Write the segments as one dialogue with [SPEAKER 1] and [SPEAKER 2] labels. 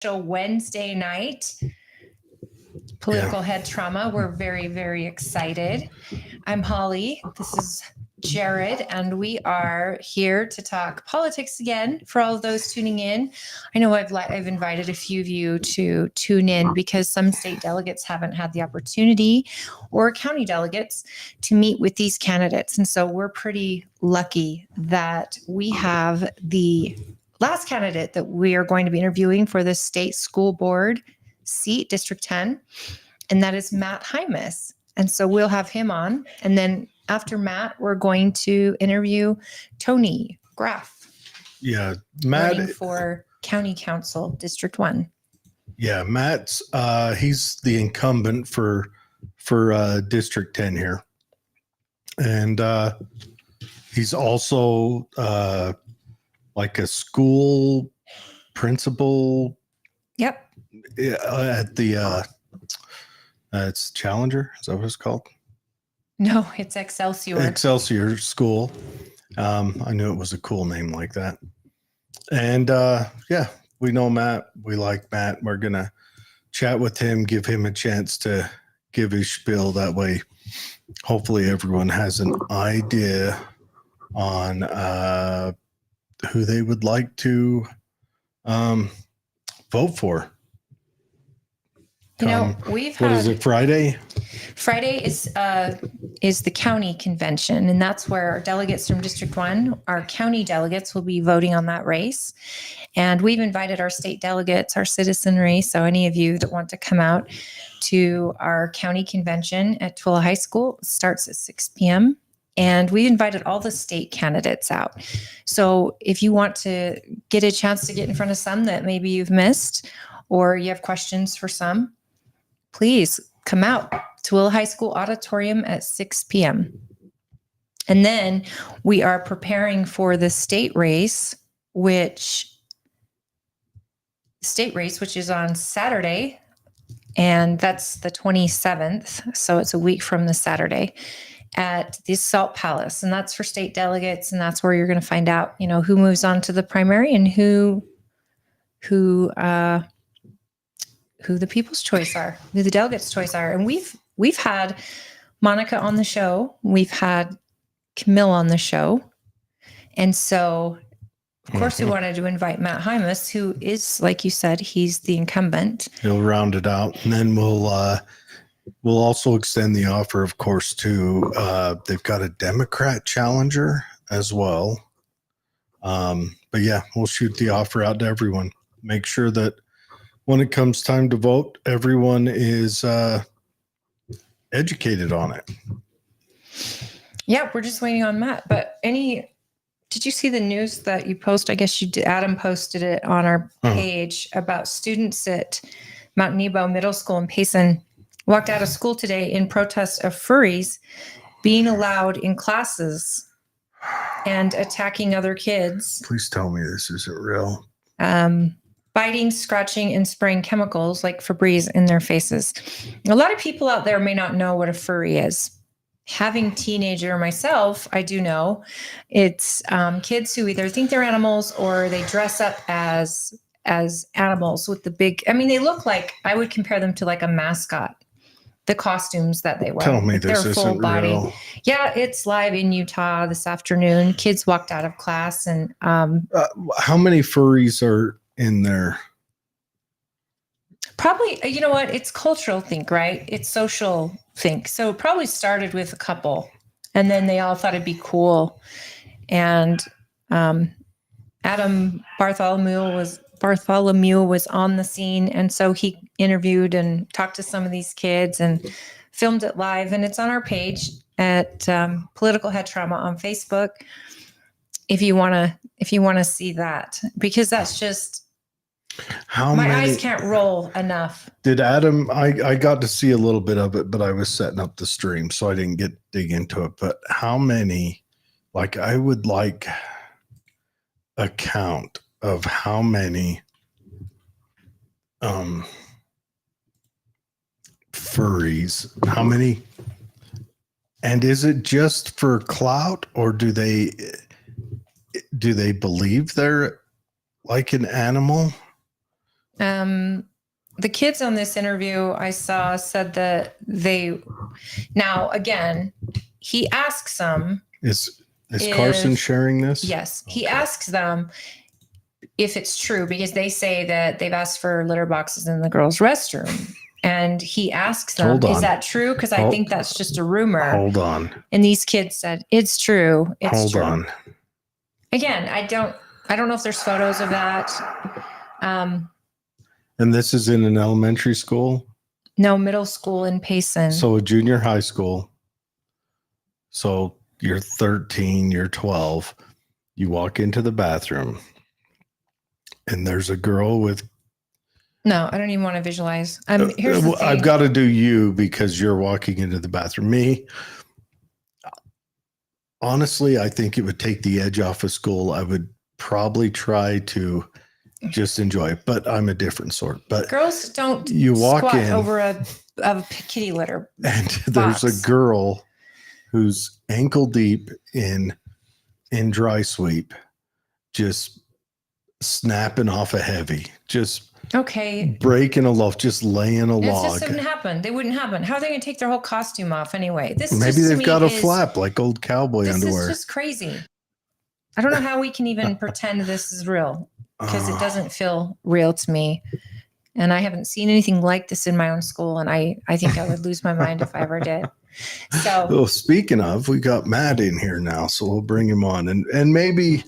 [SPEAKER 1] Wednesday night, Political Head Trauma. We're very, very excited. I'm Holly. This is Jared, and we are here to talk politics again for all of those tuning in. I know I've invited a few of you to tune in because some state delegates haven't had the opportunity, or county delegates, to meet with these candidates. And so we're pretty lucky that we have the last candidate that we are going to be interviewing for the state school board seat, District 10, and that is Matt Hymas. And so we'll have him on. And then after Matt, we're going to interview Tony Graff.
[SPEAKER 2] Yeah, Matt
[SPEAKER 1] running for County Council, District 1.
[SPEAKER 2] Yeah, Matt's he's the incumbent for District 10 here. And he's also like a school principal.
[SPEAKER 1] Yep.
[SPEAKER 2] At the it's Challenger, is that what it's called?
[SPEAKER 1] No, it's Excelsior
[SPEAKER 2] School. I knew it was a cool name like that. And yeah, we know Matt. We like Matt. We're gonna chat with him, give him a chance to give his spiel. That way, hopefully everyone has an idea on who they would like to vote for.
[SPEAKER 1] We've
[SPEAKER 2] had, what is it, Friday?
[SPEAKER 1] Friday is the county convention, and that's where our delegates from District 1, our county delegates, will be voting on that race. And we've invited our state delegates, our citizenry, so any of you that want to come out to our county convention at Twilla High School. It starts at 6 p.m. And we invited all the state candidates out. So if you want to get a chance to get in front of some that maybe you've missed, or you have questions for some, please come out to Twilla High School Auditorium at 6 p.m. And then we are preparing for the state race, which is on Saturday, and that's the 27th. So it's a week from the Saturday at the Salt Palace, and that's for state delegates, and that's where you're going to find out, who moves on to the primary and who the people's choice are, who the delegates' choice are. And we've had Monica on the show. We've had Camille on the show. And so, of course, we wanted to invite Matt Hymas, who is, like you said, he's the incumbent.
[SPEAKER 2] He'll round it out. And then we'll also extend the offer, of course, to they've got a Democrat challenger as well. But yeah, we'll shoot the offer out to everyone. Make sure that when it comes time to vote, everyone is educated on it.
[SPEAKER 1] Yeah, we're just waiting on Matt. But did you see the news that you posted? I guess you did. Adam posted it on our page about students at Mount Nebo Middle School in Payson walked out of school today in protest of furries being allowed in classes and attacking other kids.
[SPEAKER 2] Please tell me this isn't real.
[SPEAKER 1] Biting, scratching, and spraying chemicals like Febreze in their faces. A lot of people out there may not know what a furry is. Having teenager myself, I do know. It's kids who either think they're animals or they dress up as animals with the big, they look like, I would compare them to like a mascot. The costumes that they wear.
[SPEAKER 2] Tell me this isn't real.
[SPEAKER 1] Yeah, it's live in Utah this afternoon. Kids walked out of class and
[SPEAKER 2] how many furries are in there?
[SPEAKER 1] Probably, you know what? It's cultural think, right? It's social think. So it probably started with a couple, and then they all thought it'd be cool. And Adam Bartholomew was on the scene, and so he interviewed and talked to some of these kids and filmed it live, and it's on our page at Political Head Trauma on Facebook if you want to see that, because that's just my eyes can't roll enough.
[SPEAKER 2] Did Adam, I got to see a little bit of it, but I was setting up the stream, so I didn't dig into it. But how many, I would like a count of how many furries, how many, and is it just for clout, or do they believe they're like an animal?
[SPEAKER 1] The kids on this interview I saw said that now again, he asks them.
[SPEAKER 2] Is Carson sharing this?
[SPEAKER 1] Yes. He asks them if it's true, because they say that they've asked for litter boxes in the girls' restroom. And he asks them, is that true? Because I think that's just a rumor.
[SPEAKER 2] Hold on.
[SPEAKER 1] And these kids said, it's true. It's true.
[SPEAKER 2] Hold on.
[SPEAKER 1] Again, I don't know if there's photos of that.
[SPEAKER 2] And this is in an elementary school?
[SPEAKER 1] No, middle school in Payson.
[SPEAKER 2] So a junior high school. So you're 13, you're 12. You walk into the bathroom and there's a girl with.
[SPEAKER 1] No, I don't even want to visualize. Here's the thing.
[SPEAKER 2] I've got to do you because you're walking into the bathroom. Me, honestly, I think it would take the edge off of school. I would probably try to just enjoy it, but I'm a different sort. But
[SPEAKER 1] girls don't
[SPEAKER 2] walk
[SPEAKER 1] squat
[SPEAKER 2] in
[SPEAKER 1] over a kitty litter
[SPEAKER 2] and there's a girl who's ankle deep in dry sweep, just snapping off a heavy, just breaking a loaf, just laying a log.
[SPEAKER 1] This just wouldn't happen. They wouldn't happen. How are they going to take their whole costume off anyway?
[SPEAKER 2] Maybe they've got a flap like old cowboy underwear.
[SPEAKER 1] This is just crazy. I don't know how we can even pretend this is real, because it doesn't feel real to me. And I haven't seen anything like this in my own school. And I think I would lose my mind if I ever did. So,
[SPEAKER 2] well, speaking of, we got Matt in here now, so we'll bring him on, and maybe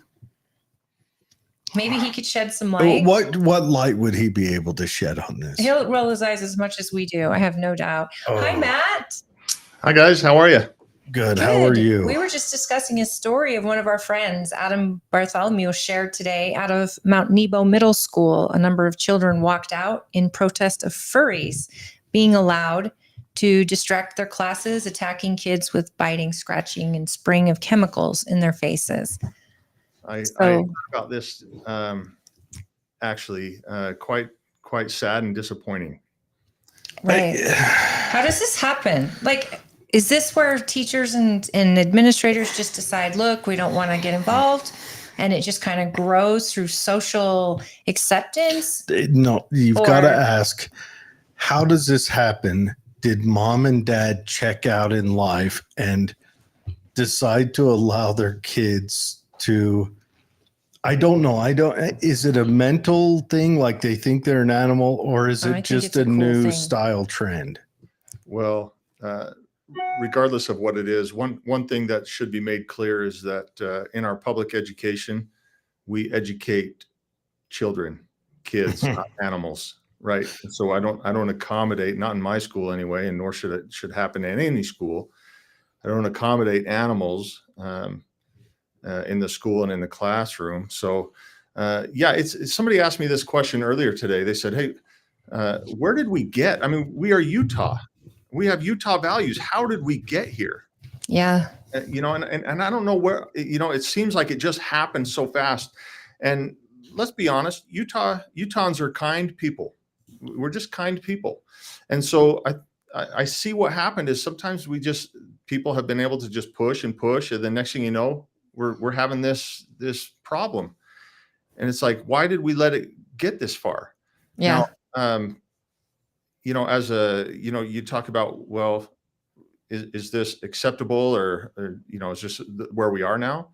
[SPEAKER 2] he could shed some light. What light would he be able to shed on this?
[SPEAKER 1] He'll roll his eyes as much as we do. I have no doubt. Hi, Matt.
[SPEAKER 3] Hi, guys. How are you?
[SPEAKER 2] Good. How are you?
[SPEAKER 1] We were just discussing a story of one of our friends, Adam Bartholomew, shared today out of Mount Nebo Middle School. A number of children walked out in protest of furries being allowed to distract their classes, attacking kids with biting, scratching, and spraying of chemicals in their faces.
[SPEAKER 3] I heard about this actually quite sad and disappointing.
[SPEAKER 1] Right. How does this happen? Like, is this where teachers and administrators just decide, look, we don't want to get involved, and it just kind of grows through social acceptance?
[SPEAKER 2] No, you've got to ask, how does this happen? Did mom and dad check out in life and decide to allow their kids to, I don't know. Is it a mental thing? Like they think they're an animal, or is it just a new style trend?
[SPEAKER 3] Well, regardless of what it is, one thing that should be made clear is that in our public education, we educate children, kids, not animals. Right. So I don't accommodate, not in my school anyway, and nor should it happen in any school. I don't accommodate animals in the school and in the classroom. So it's somebody asked me this question earlier today. They said, hey, where did we get? I mean, we are Utah. We have Utah values. How did we get here?
[SPEAKER 1] Yeah.
[SPEAKER 3] And I don't know where, it seems like it just happened so fast. And let's be honest, Utahns are kind people. We're just kind people. And so I see what happened is sometimes people have been able to just push and push. And the next thing you know, we're having this problem. And it's like, why did we let it get this far?
[SPEAKER 1] Yeah.
[SPEAKER 3] Now, you talk about, well, is this acceptable or is this where we are now?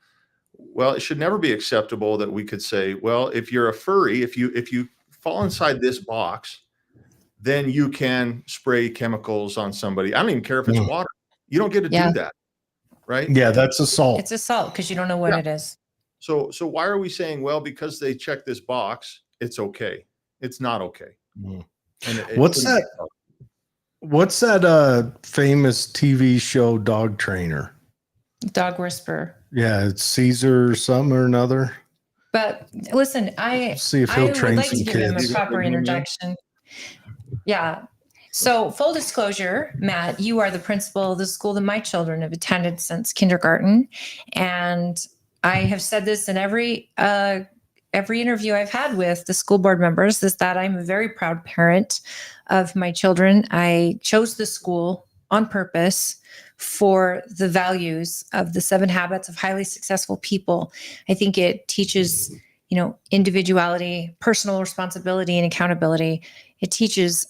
[SPEAKER 3] Well, it should never be acceptable that we could say, well, if you're a furry, if you fall inside this box, then you can spray chemicals on somebody. I don't even care if it's water. You don't get to do that. Right.
[SPEAKER 2] Yeah. That's assault.
[SPEAKER 1] It's assault because you don't know what it is.
[SPEAKER 3] So why are we saying, well, because they check this box, it's okay? It's not okay. And
[SPEAKER 2] what's that famous TV show Dog Trainer?
[SPEAKER 1] Dog Whisperer.
[SPEAKER 2] Yeah, it's Caesar something or another.
[SPEAKER 1] But listen,
[SPEAKER 2] see if he'll train
[SPEAKER 1] would like
[SPEAKER 2] some
[SPEAKER 1] to give
[SPEAKER 2] kids.
[SPEAKER 1] him a proper introduction. Yeah. So full disclosure, Matt, you are the principal of the school that my children have attended since kindergarten. And I have said this in every interview I've had with the school board members, is that I'm a very proud parent of my children. I chose the school on purpose for the values of the 7 habits of highly successful people. I think it teaches individuality, personal responsibility, and accountability. It teaches,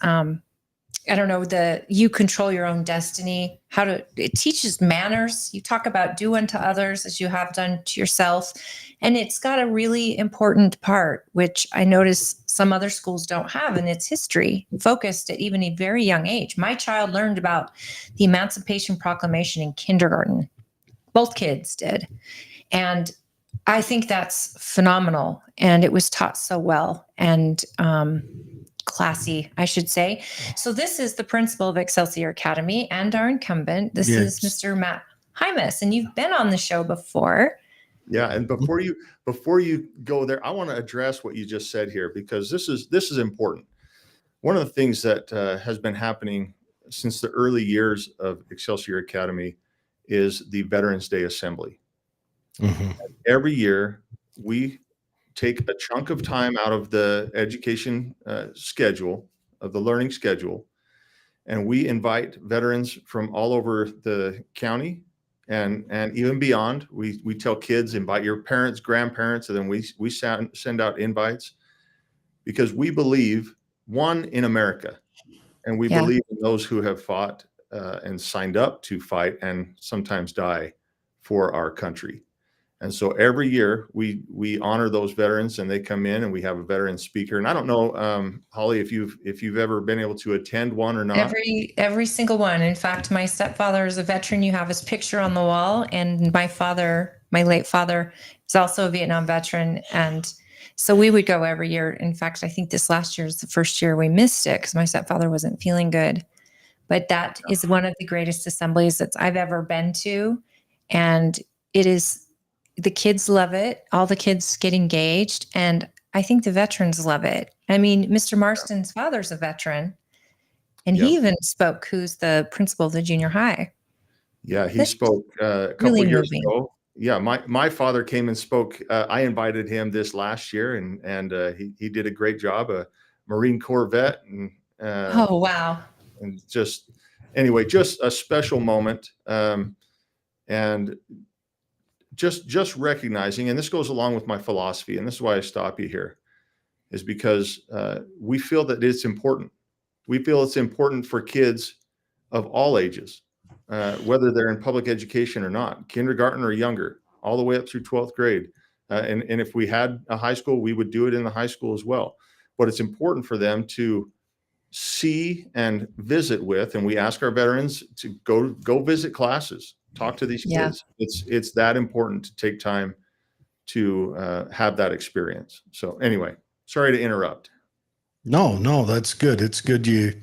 [SPEAKER 1] you control your own destiny, it teaches manners. You talk about do unto others as you have done to yourself. And it's got a really important part, which I notice some other schools don't have, and it's history focused at even a very young age. My child learned about the Emancipation Proclamation in kindergarten. Both kids did. And I think that's phenomenal. And it was taught so well and classy, I should say. So this is the principal of Excelsior Academy and our incumbent. This is Mr. Matt Hymas, and you've been on the show before.
[SPEAKER 3] Yeah, and before you go there, I want to address what you just said here, because this is important. One of the things that has been happening since the early years of Excelsior Academy is the Veterans Day Assembly. Mm-hmm. Every year, we take a chunk of time out of the education schedule, of the learning schedule, and we invite veterans from all over the county and even beyond. We tell kids, invite your parents, grandparents, and then we send out invites, because we believe, one, in America, and we believe in those who have fought and signed up to fight and sometimes die for our country. And so every year we honor those veterans, and they come in, and we have a veteran speaker. And I don't know, Holly, if you've ever been able to attend one or not.
[SPEAKER 1] Every single one. In fact, my stepfather is a veteran. You have his picture on the wall, and my late father, is also a Vietnam veteran. And so we would go every year. In fact, I think this last year is the first year we missed it because my stepfather wasn't feeling good. But that is one of the greatest assemblies that I've ever been to, and it is. The kids love it. All the kids get engaged. And I think the veterans love it. I mean, Mr. Marston's father's a veteran. And he even spoke, who's the principal of the junior high.
[SPEAKER 3] Yeah, he spoke a couple
[SPEAKER 1] really
[SPEAKER 3] years
[SPEAKER 1] moving.
[SPEAKER 3] ago. Yeah, my father came and spoke. I invited him this last year, and he did a great job. A Marine Corps vet. And,
[SPEAKER 1] oh, wow.
[SPEAKER 3] And just a special moment. And just recognizing, and this goes along with my philosophy, and this is why I stop you here, is because we feel that it's important. We feel it's important for kids of all ages, whether they're in public education or not, kindergarten or younger, all the way up through 12th grade. And if we had a high school, we would do it in the high school as well. But it's important for them to see and visit with, and we ask our veterans to go visit classes. Talk to these kids. It's that important to take time to have that experience. So anyway, sorry to interrupt.
[SPEAKER 2] No, that's good. It's good you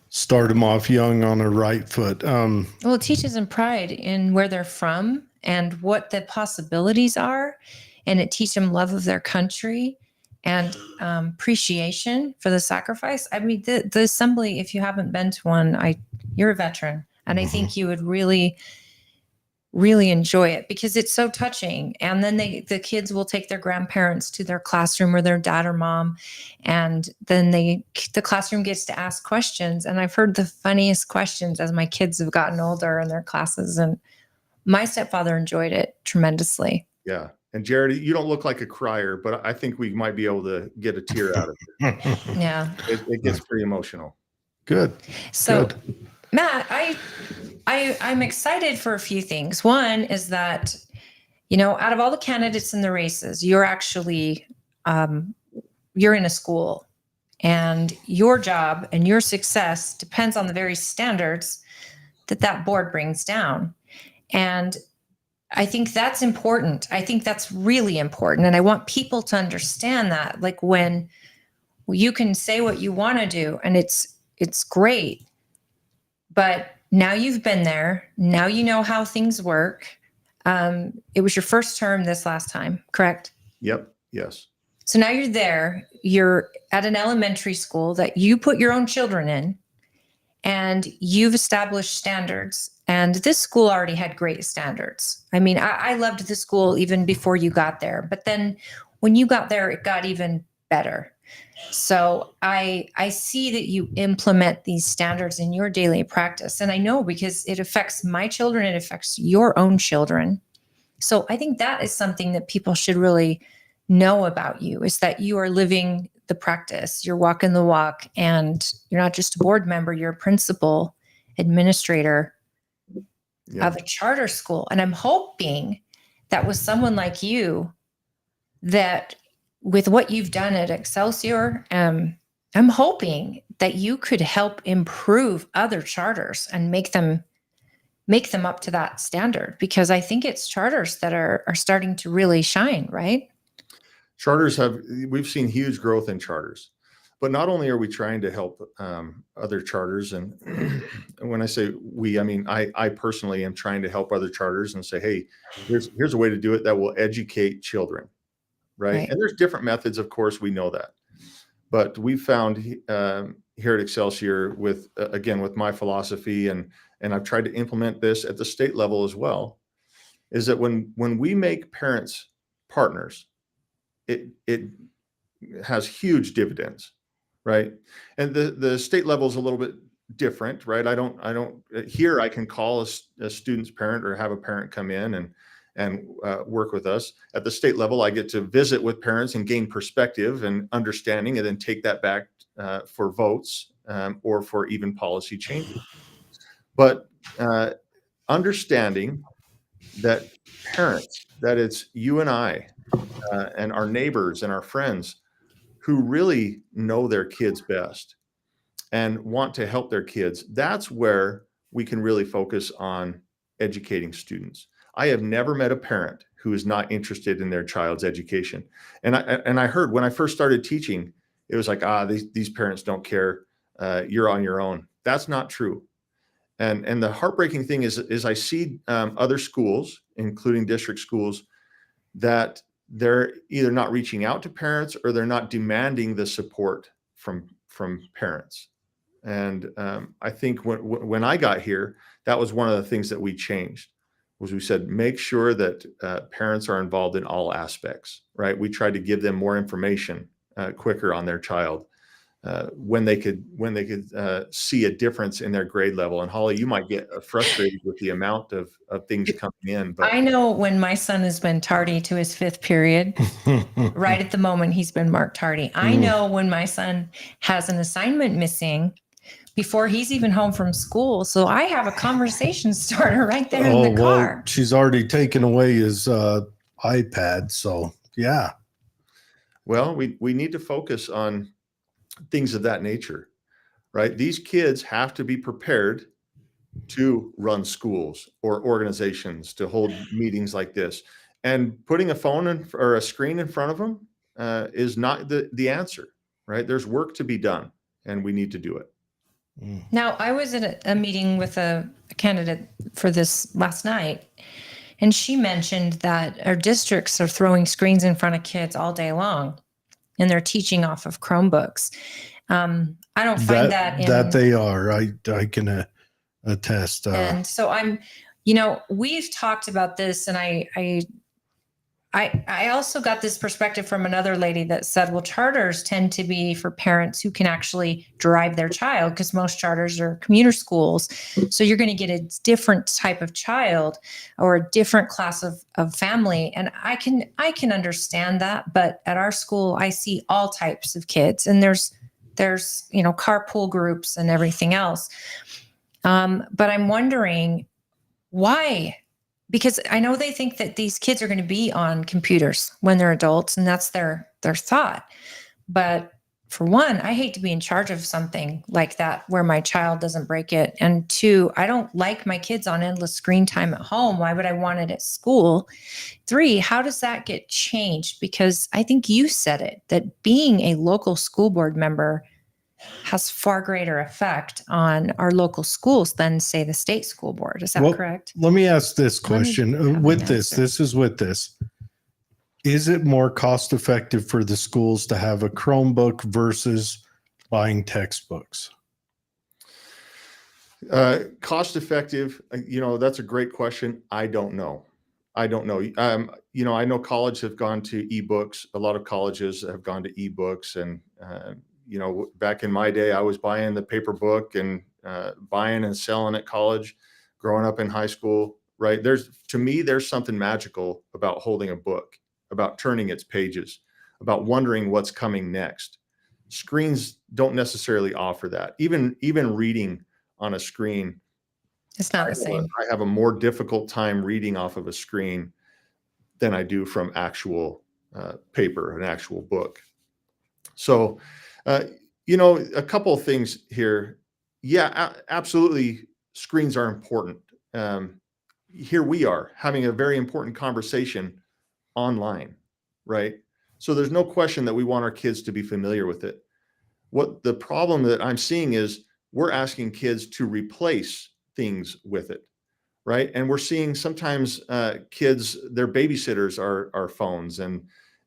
[SPEAKER 2] start them off young on a right foot.
[SPEAKER 1] Well, it teaches them pride in where they're from and what the possibilities are. And it teaches them love of their country and appreciation for the sacrifice. I mean, the assembly, if you haven't been to one, you're a veteran. And I think you would really enjoy it because it's so touching. And then the kids will take their grandparents to their classroom or their dad or mom. And then the classroom gets to ask questions. And I've heard the funniest questions as my kids have gotten older in their classes. And my stepfather enjoyed it tremendously.
[SPEAKER 3] Yeah. And Jared, you don't look like a crier, but I think we might be able to get a tear out of it.
[SPEAKER 1] Yeah.
[SPEAKER 3] It gets pretty emotional.
[SPEAKER 2] Good.
[SPEAKER 1] So
[SPEAKER 2] Good.
[SPEAKER 1] Matt, I'm excited for a few things. One is that, out of all the candidates in the races, you're actually, you're in a school, and your job and your success depends on the very standards that board brings down. And I think that's important. I think that's really important. And I want people to understand that, like, when you can say what you want to do and it's great, but now you've been there. Now you know how things work. It was your first term this last time, correct?
[SPEAKER 3] Yep. Yes.
[SPEAKER 1] So now you're there. You're at an elementary school that you put your own children in, and you've established standards. And this school already had great standards. I mean, I loved the school even before you got there. But then when you got there, it got even better. So I see that you implement these standards in your daily practice. And I know because it affects my children, it affects your own children. So I think that is something that people should really know about you is that you are living the practice. You're walking the walk, and you're not just a board member, you're a principal, administrator
[SPEAKER 3] Yeah.
[SPEAKER 1] of a charter school. And I'm hoping that with someone like you, that with what you've done at Excelsior, I'm hoping that you could help improve other charters and make them up to that standard, because I think it's charters that are starting to really shine, right?
[SPEAKER 3] We've seen huge growth in charters, but not only are we trying to help other charters, and when I say we, I mean, I personally am trying to help other charters and say, hey, here's a way to do it that will educate children. Right. And there's different methods, of course, we know that. But we found here at Excelsior with, again, with my philosophy, and I've tried to implement this at the state level as well, is that when we make parents partners, it has huge dividends, right? And the state level is a little bit different, right? I don't here I can call a student's parent or have a parent come in and work with us. At the state level, I get to visit with parents and gain perspective and understanding, and then take that back for votes or for even policy changes. But understanding that parents, that it's you and I and our neighbors and our friends who really know their kids best and want to help their kids, that's where we can really focus on educating students. I have never met a parent who is not interested in their child's education. And I heard when I first started teaching, it was like, these parents don't care. You're on your own. That's not true. And the heartbreaking thing is I see other schools, including district schools, that they're either not reaching out to parents or they're not demanding the support from parents. And I think when I got here, that was one of the things that we changed. Was we said, make sure that parents are involved in all aspects, right? We tried to give them more information quicker on their child when they could see a difference in their grade level. And Holly, you might get frustrated with the amount of things coming in. But
[SPEAKER 1] I know when my son has been tardy to his 5th period, right at the moment he's been marked tardy. I know when my son has an assignment missing before he's even home from school. So I have a conversation starter right there in the car.
[SPEAKER 2] Well, she's already taken away his iPad. So, yeah.
[SPEAKER 3] Well, we need to focus on things of that nature, right? These kids have to be prepared to run schools or organizations, to hold meetings like this. And putting a phone or a screen in front of them is not the answer, right? There's work to be done, and we need to do it.
[SPEAKER 1] Now, I was at a meeting with a candidate for this last night, and she mentioned that our districts are throwing screens in front of kids all day long, and they're teaching off of Chromebooks. I don't find that
[SPEAKER 2] they are. I can attest.
[SPEAKER 1] And so we've talked about this, and I also got this perspective from another lady that said, well, charters tend to be for parents who can actually drive their child, because most charters are commuter schools. So you're going to get a different type of child or a different class of family. And I can understand that. But at our school, I see all types of kids, and there's carpool groups and everything else. But I'm wondering why. Because I know they think that these kids are going to be on computers when they're adults, and that's their thought. But for one, I hate to be in charge of something like that where my child doesn't break it. And 2, I don't like my kids on endless screen time at home. Why would I want it at school? 3, how does that get changed? Because I think you said it, that being a local school board member has far greater effect on our local schools than, say, the state school board. Is that correct?
[SPEAKER 2] Let me ask this question. With this is it more cost effective for the schools to have a Chromebook versus buying textbooks?
[SPEAKER 3] Cost effective, that's a great question. I don't know. I know colleges have gone to ebooks. A lot of colleges have gone to ebooks, and back in my day, I was buying the paper book and buying and selling at college, growing up in high school, right? To me, there's something magical about holding a book, about turning its pages. about wondering what's coming next. Screens don't necessarily offer that. Even reading on a screen,
[SPEAKER 1] It's not the same.
[SPEAKER 3] I have a more difficult time reading off of a screen than I do from actual paper, an actual book. So, a couple of things here. Yeah, absolutely. Screens are important. Here we are having a very important conversation online, right? So there's no question that we want our kids to be familiar with it. What the problem that I'm seeing is we're asking kids to replace things with it, right? And we're seeing sometimes kids, their babysitters are phones, and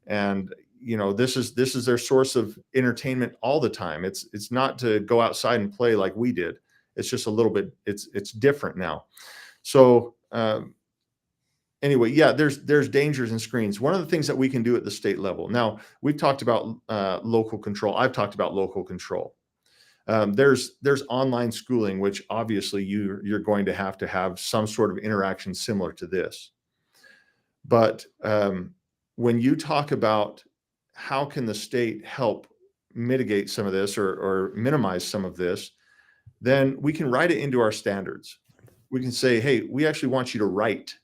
[SPEAKER 3] this is their source of entertainment all the time. It's not to go outside and play like we did. It's just a little bit. It's different now. So anyway, yeah, there's dangers in screens. One of the things that we can do at the state level. Now, we've talked about local control. I've talked about local control. There's online schooling, which obviously you're going to have some sort of interaction similar to this. But when you talk about how can the state help mitigate some of this or minimize some of this, then we can write it into our standards. We can say, hey, we actually want you to write,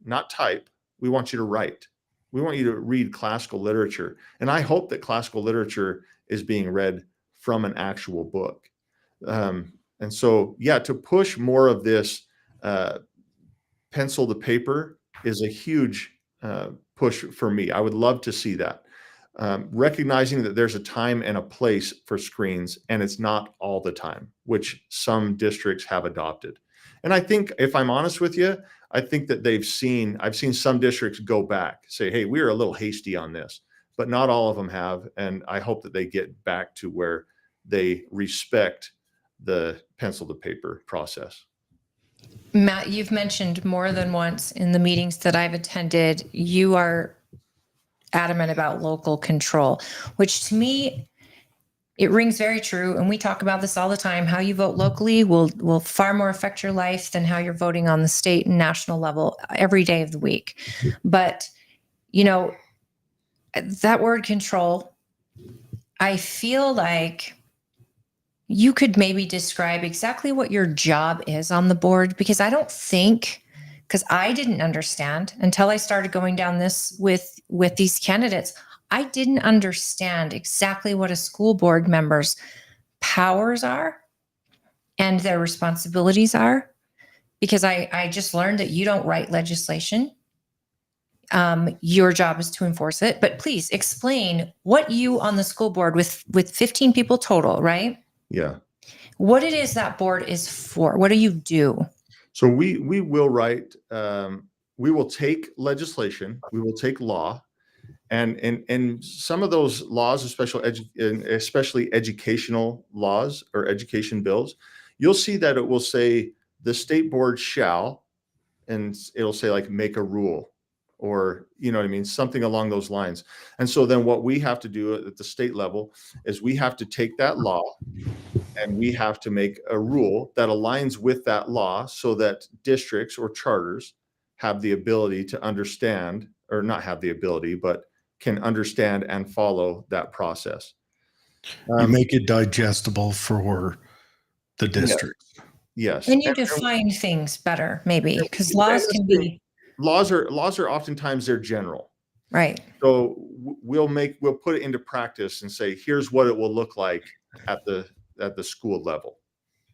[SPEAKER 3] not type. We want you to write. We want you to read classical literature. And I hope that classical literature is being read from an actual book. And so, yeah, to push more of this pencil to paper is a huge push for me. I would love to see that. Recognizing that there's a time and a place for screens, and it's not all the time, which some districts have adopted. And I think, if I'm honest with you, I think that I've seen some districts go back, say, hey, we were a little hasty on this, but not all of them have. And I hope that they get back to where they respect the pencil to paper process.
[SPEAKER 1] Matt, you've mentioned more than once in the meetings that I've attended, you are adamant about local control, which to me, it rings very true. And we talk about this all the time. How you vote locally will far more affect your life than how you're voting on the state and national level every day of the week. But, that word control, I feel like you could maybe describe exactly what your job is on the board, because I didn't understand until I started going down this with these candidates. I didn't understand exactly what a school board member's powers are and their responsibilities are, because I just learned that you don't write legislation. Your job is to enforce it. But please explain what you on the school board with 15 people total, right?
[SPEAKER 3] Yeah.
[SPEAKER 1] What it is that board is for. What do you do?
[SPEAKER 3] So we will write, we will take legislation, we will take law, and some of those laws, especially educational laws or education bills, you'll see that it will say the state board shall, and it'll say like make a rule, or something along those lines. And so then what we have to do at the state level is we have to take that law and we have to make a rule that aligns with that law so that districts or charters have the ability to understand, or not have the ability, but can understand and follow that process.
[SPEAKER 2] You make it digestible for the districts.
[SPEAKER 3] Yes.
[SPEAKER 1] And you define things better, maybe, because laws can be.
[SPEAKER 3] Laws are oftentimes they're general.
[SPEAKER 1] Right.
[SPEAKER 3] So we'll put it into practice and say, here's what it will look like at the school level,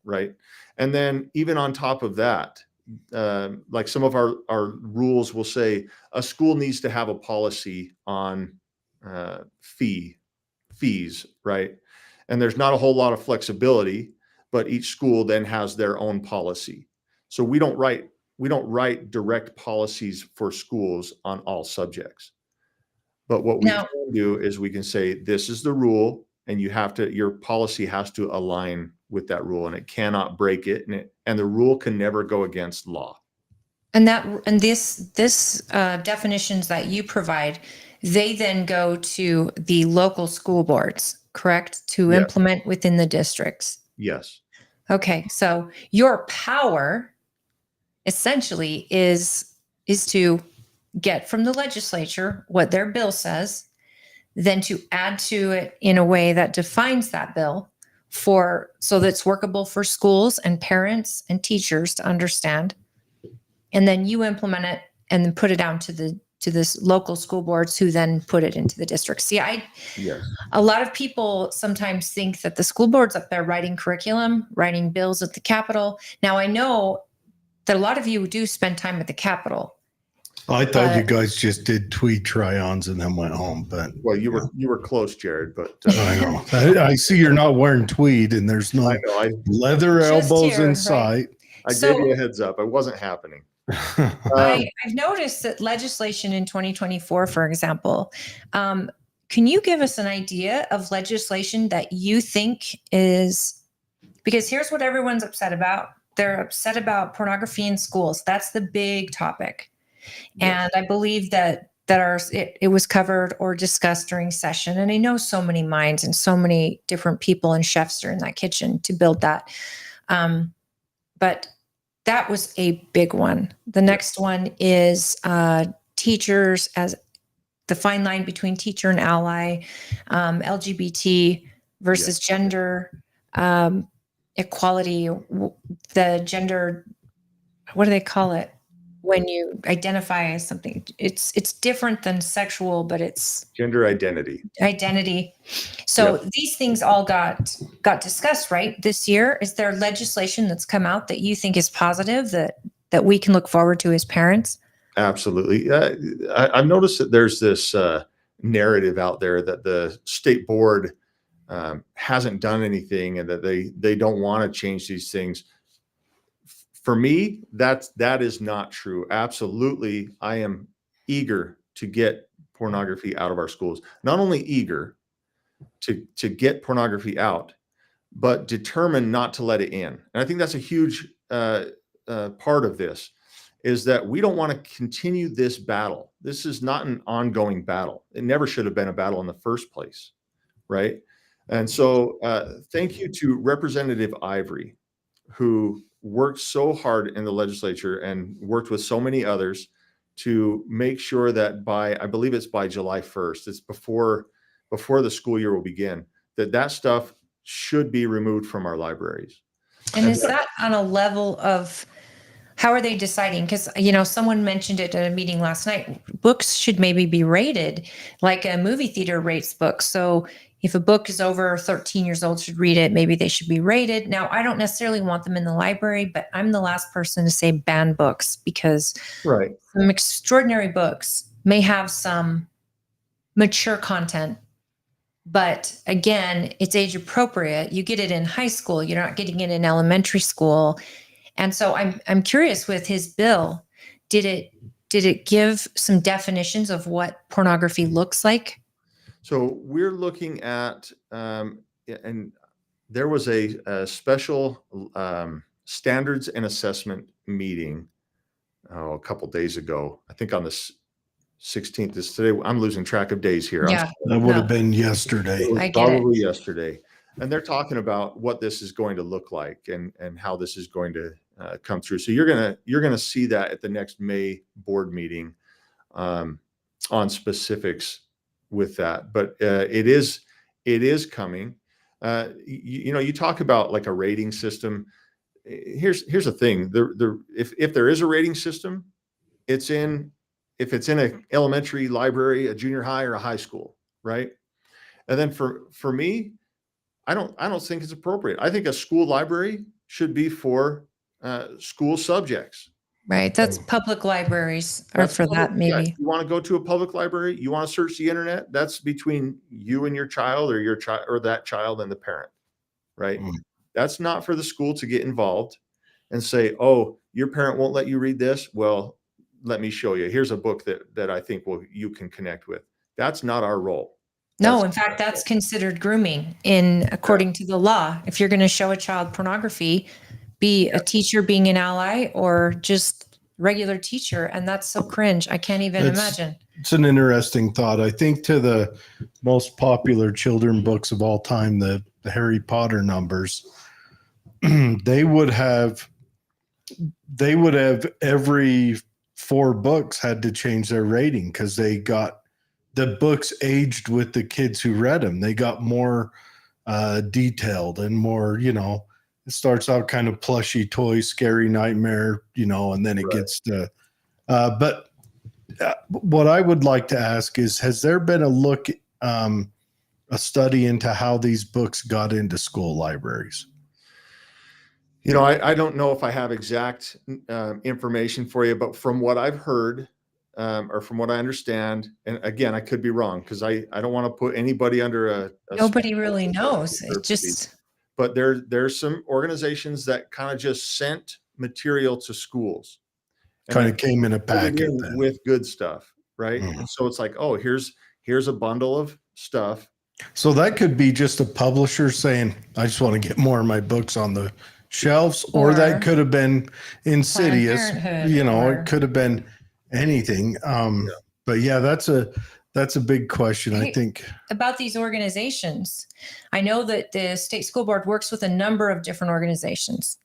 [SPEAKER 3] right? And then even on top of that, like some of our rules will say a school needs to have a policy on fees, right? And there's not a whole lot of flexibility, but each school then has their own policy. So we don't write direct policies for schools on all subjects. But what we can do is we can say, this is the rule, and your policy has to align with that rule, and it cannot break it, and the rule can never go against law.
[SPEAKER 1] And this definitions that you provide, they then go to the local school boards, correct? To implement within the districts.
[SPEAKER 3] Yes.
[SPEAKER 1] Okay. So your power essentially is to get from the legislature what their bill says, then to add to it in a way that defines that bill so that it's workable for schools and parents and teachers to understand. And then you implement it and then put it down to this local school boards who then put it into the district. See,
[SPEAKER 3] Yes.
[SPEAKER 1] a lot of people sometimes think that the school board's up there writing curriculum, writing bills at the Capitol. Now, I know that a lot of you do spend time at the Capitol.
[SPEAKER 2] I thought you guys just did tweed try-ons and then went home, but
[SPEAKER 3] Well, you were close, Jared, but
[SPEAKER 2] I know. I see you're not wearing tweed and there's no
[SPEAKER 3] I know.
[SPEAKER 2] leather
[SPEAKER 1] Just
[SPEAKER 2] elbows
[SPEAKER 1] here,
[SPEAKER 2] in
[SPEAKER 1] right?
[SPEAKER 2] sight.
[SPEAKER 3] I
[SPEAKER 1] So-
[SPEAKER 3] gave you a heads up. It wasn't happening.
[SPEAKER 1] I've noticed that legislation in 2024, for example, can you give us an idea of legislation that you think is, because here's what everyone's upset about. They're upset about pornography in schools. That's the big topic.
[SPEAKER 3] Yes.
[SPEAKER 1] And I believe that it was covered or discussed during session. And I know so many minds and so many different people and chefs are in that kitchen to build that. But that was a big one. The next one is teachers, as the fine line between teacher and ally, LGBT versus gender equality, the gender, what do they call it? When you identify as something, it's different than sexual, but it's
[SPEAKER 3] Gender identity.
[SPEAKER 1] So these things all got discussed, right? This year, is there legislation that's come out that you think is positive that we can look forward to as parents?
[SPEAKER 3] Absolutely. I've noticed that there's this narrative out there that the state board hasn't done anything and that they don't want to change these things. For me, that is not true. Absolutely, I am eager to get pornography out of our schools. Not only eager to get pornography out, but determined not to let it in. And I think that's a huge part of this, is that we don't want to continue this battle. This is not an ongoing battle. It never should have been a battle in the first place, right? And so thank you to Representative Ivory, who worked so hard in the legislature and worked with so many others to make sure that I believe it's by July 1st, it's before the school year will begin, that stuff should be removed from our libraries.
[SPEAKER 1] And is that on a level of, how are they deciding? Because, someone mentioned it at a meeting last night. Books should maybe be rated like a movie theater rates books. So if a book is over 13 years old, should read it, maybe they should be rated. Now, I don't necessarily want them in the library, but I'm the last person to say ban books, because some extraordinary books may have some mature content. But again, it's age appropriate. You get it in high school. You're not getting it in elementary school. And so I'm curious, with his bill, did it give some definitions of what pornography looks like?
[SPEAKER 3] So we're looking at, and there was a special standards and assessment meeting a couple days ago. I think on the 16th is today. I'm losing track of days here.
[SPEAKER 1] Yeah,
[SPEAKER 2] That would have been yesterday.
[SPEAKER 3] It was
[SPEAKER 1] I get it.
[SPEAKER 3] probably yesterday. And they're talking about what this is going to look like and how this is going to come through. So you're gonna see that at the next May board meeting on specifics with that. But it is coming. You talk about like a rating system. Here's the thing. If there is a rating system, if it's in an elementary library, a junior high, or a high school, right? And then for me, I don't think it's appropriate. I think a school library should be for school subjects.
[SPEAKER 1] Right. That's public libraries are for that, maybe.
[SPEAKER 3] Yeah, you want to go to a public library, you want to search the internet, that's between you and your child, or your child, or that child and the parent, right? That's not for the school to get involved and say, oh, your parent won't let you read this. Well, let me show you. Here's a book that I think you can connect with. That's not our role.
[SPEAKER 1] No, in fact, that's considered grooming according to the law. If you're going to show a child pornography, be a teacher being an ally or just regular teacher. And that's so cringe. I can't even imagine.
[SPEAKER 2] It's an interesting thought. I think to the most popular children books of all time, the Harry Potter numbers, they would have every 4 books had to change their rating because they got the books aged with the kids who read them. They got more detailed and more, it starts out kind of plushy toy, scary nightmare, and then it gets to, but what I would like to ask is, has there been a study into how these books got into school libraries?
[SPEAKER 3] I don't know if I have exact information for you, but from what I've heard, or from what I understand, and again, I could be wrong because I don't want to put anybody under a
[SPEAKER 1] Nobody really knows. It just,
[SPEAKER 3] but there's some organizations that kind of just sent material to schools.
[SPEAKER 2] Kind of came in a packet
[SPEAKER 3] with good stuff, right?
[SPEAKER 2] Mm-hmm.
[SPEAKER 3] And so it's like, oh, here's a bundle of stuff.
[SPEAKER 2] So that could be just a publisher saying, I just want to get more of my books on the shelves, or that could have been insidious, it could have been anything. But yeah, that's a big question. I think
[SPEAKER 1] about these organizations. I know that the state school board works with a number of different organizations.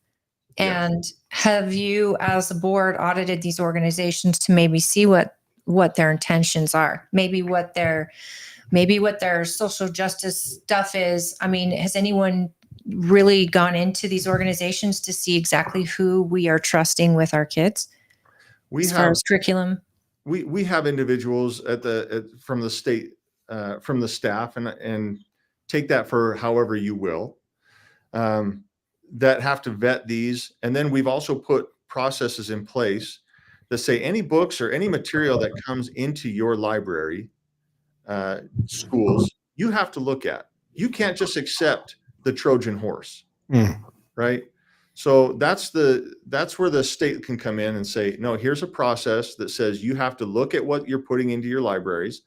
[SPEAKER 1] And have you, as a board, audited these organizations to maybe see what their intentions are? Maybe what their social justice stuff is. I mean, has anyone really gone into these organizations to see exactly who we are trusting with our kids as far as curriculum?
[SPEAKER 3] We have individuals from the state, from the staff, and take that for however you will, that have to vet these. And then we've also put processes in place that say any books or any material that comes into your library, schools, you have to look at. You can't just accept the Trojan horse, right? So that's where the state can come in and say, no, here's a process that says you have to look at what you're putting into your libraries.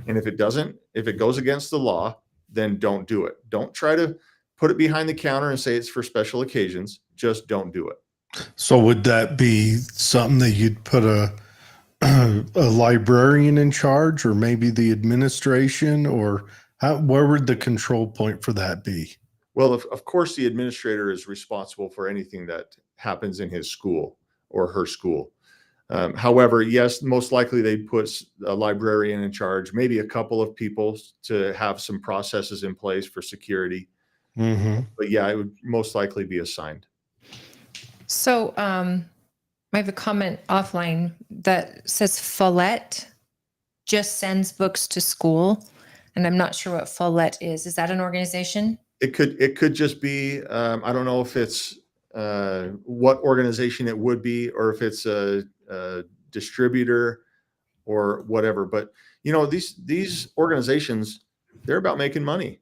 [SPEAKER 3] And if it goes against the law, then don't do it. Don't try to put it behind the counter and say it's for special occasions. Just don't do it.
[SPEAKER 2] So would that be something that you'd put a librarian in charge, or maybe the administration, or where would the control point for that be?
[SPEAKER 3] Well, of course, the administrator is responsible for anything that happens in his school or her school. However, yes, most likely they'd put a librarian in charge, maybe a couple of people to have some processes in place for security. But yeah, it would most likely be assigned.
[SPEAKER 1] So I have a comment offline that says Follett just sends books to school, and I'm not sure what Follett is. Is that an organization?
[SPEAKER 3] It could just be, I don't know if it's what organization it would be, or if it's a distributor or whatever. But these organizations, they're about making money.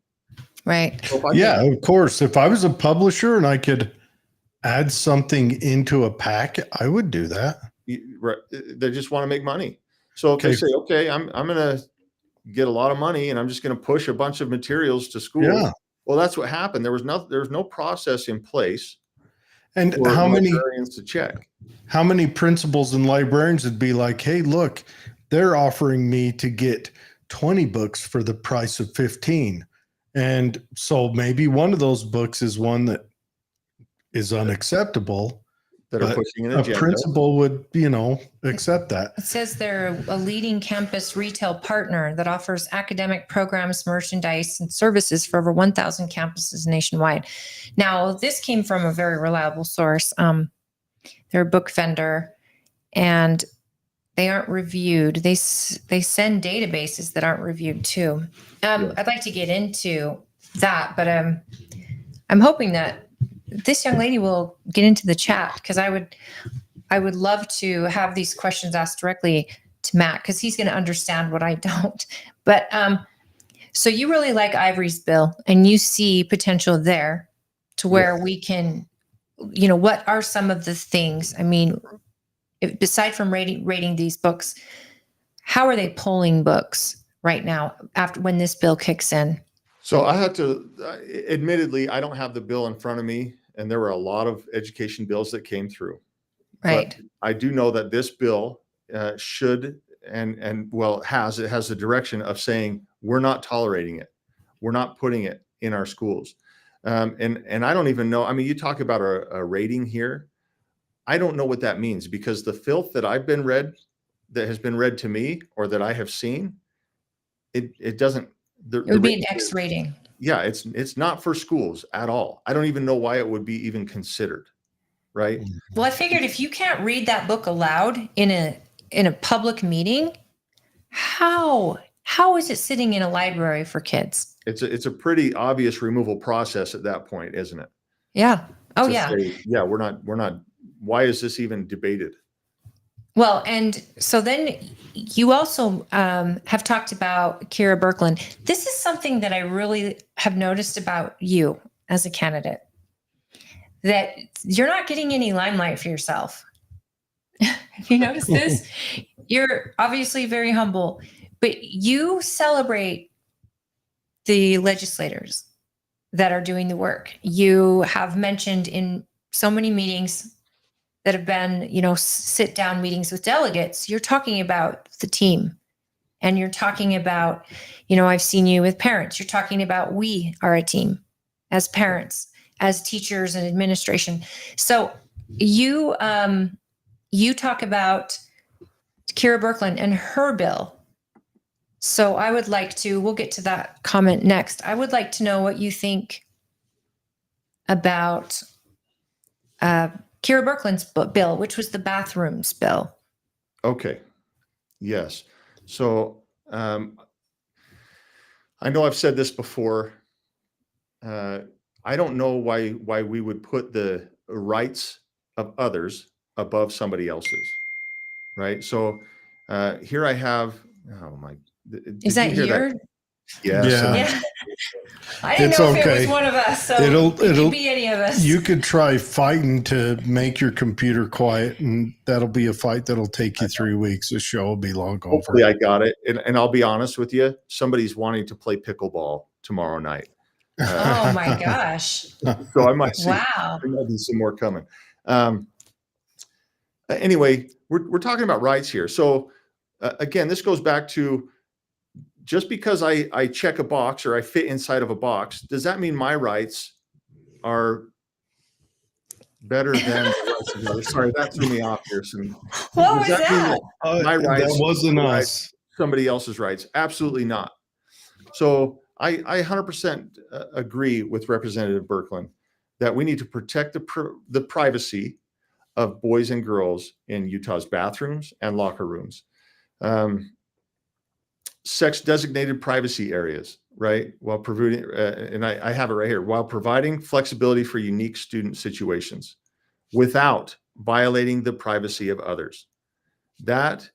[SPEAKER 1] Right.
[SPEAKER 3] So
[SPEAKER 2] of course. If I was a publisher and I could add something into a pack, I would do that.
[SPEAKER 3] They just want to make money. So if they say, okay, I'm going to get a lot of money and I'm just going to push a bunch of materials to school. Yeah. Well, that's what happened. There was no process in place.
[SPEAKER 2] And how many
[SPEAKER 3] librarians to check?
[SPEAKER 2] How many principals and librarians would be like, hey, look, they're offering me to get 20 books for the price of 15. And so maybe one of those books is one that is unacceptable.
[SPEAKER 3] That are pushing an agenda.
[SPEAKER 2] A principal would, accept that.
[SPEAKER 1] It says they're a leading campus retail partner that offers academic programs, merchandise, and services for over 1,000 campuses nationwide. Now, this came from a very reliable source. They're a book vendor, and they aren't reviewed. They send databases that aren't reviewed too. I'd like to get into that, but I'm hoping that this young lady will get into the chat, because I would love to have these questions asked directly to Matt, because he's going to understand what I don't. But so you really like Ivory's bill, and you see potential there to where we can, what are some of the things? I mean, aside from rating these books, how are they pulling books right now when this bill kicks in?
[SPEAKER 3] So I have to, admittedly, I don't have the bill in front of me, and there were a lot of education bills that came through.
[SPEAKER 1] Right.
[SPEAKER 3] But I do know that this bill should it has the direction of saying we're not tolerating it, we're not putting it in our schools, and I don't even know. I mean, you talk about a rating here. I don't know what that means, because the filth that has been read to me, or that I have seen, it doesn't.
[SPEAKER 1] It would be an X rating.
[SPEAKER 3] Yeah, it's not for schools at all. I don't even know why it would be even considered, right?
[SPEAKER 1] Well, I figured if you can't read that book aloud in a public meeting, how is it sitting in a library for kids?
[SPEAKER 3] It's a pretty obvious removal process at that point, isn't it?
[SPEAKER 1] Yeah. Oh,
[SPEAKER 3] To
[SPEAKER 1] yeah.
[SPEAKER 3] say, yeah, we're not. Why is this even debated?
[SPEAKER 1] Well, and so then you also have talked about Kira Birkeland. This is something that I really have noticed about you as a candidate, that you're not getting any limelight for yourself. Have you noticed this? You're obviously very humble, but you celebrate the legislators that are doing the work. You have mentioned in so many meetings that have been, sit down meetings with delegates, you're talking about the team, and you're talking about, I've seen you with parents. You're talking about, we are a team as parents, as teachers and administration. So you talk about Kira Birkeland and her bill. So I would like to, we'll get to that comment next. I would like to know what you think about Kira Birkeland's bill, which was the bathrooms bill.
[SPEAKER 3] Okay. Yes. So I know I've said this before. I don't know why we would put the rights of others above somebody else's, right? So here I have. Oh my!
[SPEAKER 1] Is that your?
[SPEAKER 3] Yes.
[SPEAKER 1] Yeah. I didn't
[SPEAKER 2] It's
[SPEAKER 1] know if it
[SPEAKER 2] okay.
[SPEAKER 1] was one of us. So
[SPEAKER 2] It'll
[SPEAKER 1] it could be any of us.
[SPEAKER 2] You could try fighting to make your computer quiet, and that'll be a fight that'll take you 3 weeks. The show will be long over.
[SPEAKER 3] Hopefully I got it. And I'll be honest with you, somebody's wanting to play pickleball tomorrow night.
[SPEAKER 1] Oh my gosh.
[SPEAKER 3] So I might see,
[SPEAKER 1] Wow.
[SPEAKER 3] there might be some more coming. Anyway, we're talking about rights here. So again, this goes back to, just because I check a box or I fit inside of a box, does that mean my rights are better than the rights of others? Sorry, that threw me off here.
[SPEAKER 1] What was that?
[SPEAKER 3] My rights,
[SPEAKER 2] That wasn't
[SPEAKER 3] my
[SPEAKER 2] us.
[SPEAKER 3] rights, somebody else's rights? Absolutely not. So I 100% agree with Representative Birkeland that we need to protect the privacy of boys and girls in Utah's bathrooms and locker rooms. Sex designated privacy areas, right? While providing, and I have it right here, while providing flexibility for unique student situations without violating the privacy of others. That,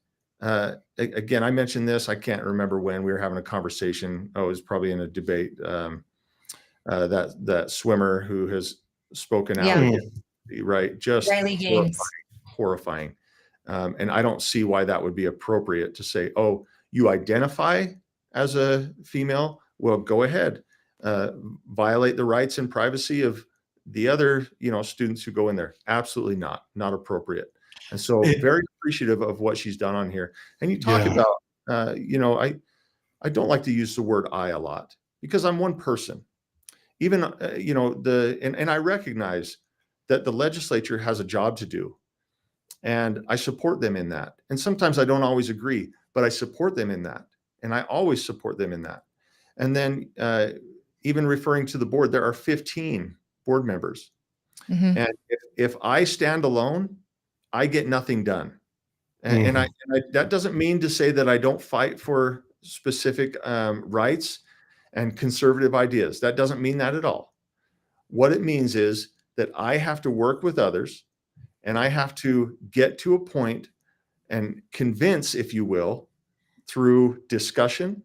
[SPEAKER 3] again, I mentioned this, I can't remember when we were having a conversation. Oh, it was probably in a debate, that swimmer who has spoken out, against, right? Just
[SPEAKER 1] Riley Gaines.
[SPEAKER 3] horrifying. And I don't see why that would be appropriate to say, oh, you identify as a female, well, go ahead, violate the rights and privacy of the other, students who go in there. Absolutely not appropriate. And so very appreciative of what she's done on here. And you talk about, I don't like to use the word I a lot because I'm one person. Even, and I recognize that the legislature has a job to do. And I support them in that. And sometimes I don't always agree, but I support them in that. And I always support them in that. And then even referring to the board, there are 15 board members. Mm-hmm. And if I stand alone, I get nothing done. And, and I that doesn't mean to say that I don't fight for specific rights and conservative ideas. That doesn't mean that at all. What it means is that I have to work with others, and I have to get to a point and convince, if you will, through discussion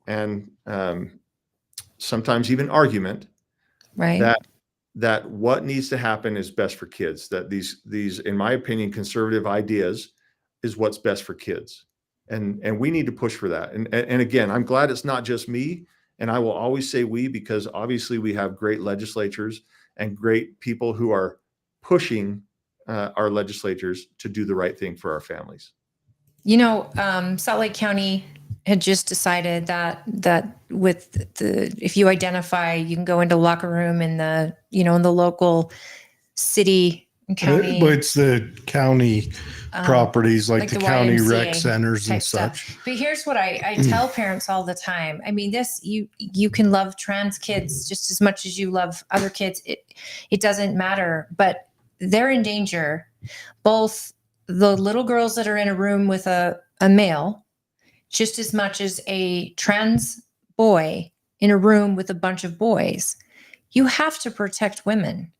[SPEAKER 3] and sometimes even argument,
[SPEAKER 1] right,
[SPEAKER 3] that what needs to happen is best for kids. That these, in my opinion, conservative ideas is what's best for kids, and we need to push for that. And again, I'm glad it's not just me, and I will always say we, because obviously we have great legislatures and great people who are pushing our legislators to do the right thing for our families.
[SPEAKER 1] Salt Lake County had just decided that with if you identify, you can go into locker room in the, in the local city county,
[SPEAKER 2] But it's the county properties like the county rec
[SPEAKER 1] YMCA
[SPEAKER 2] centers and
[SPEAKER 1] type stuff.
[SPEAKER 2] such.
[SPEAKER 1] But here's what I tell parents all the time. I mean, you can love trans kids just as much as you love other kids. It doesn't matter, but they're in danger. Both the little girls that are in a room with a male, just as much as a trans boy in a room with a bunch of boys. You have to protect women.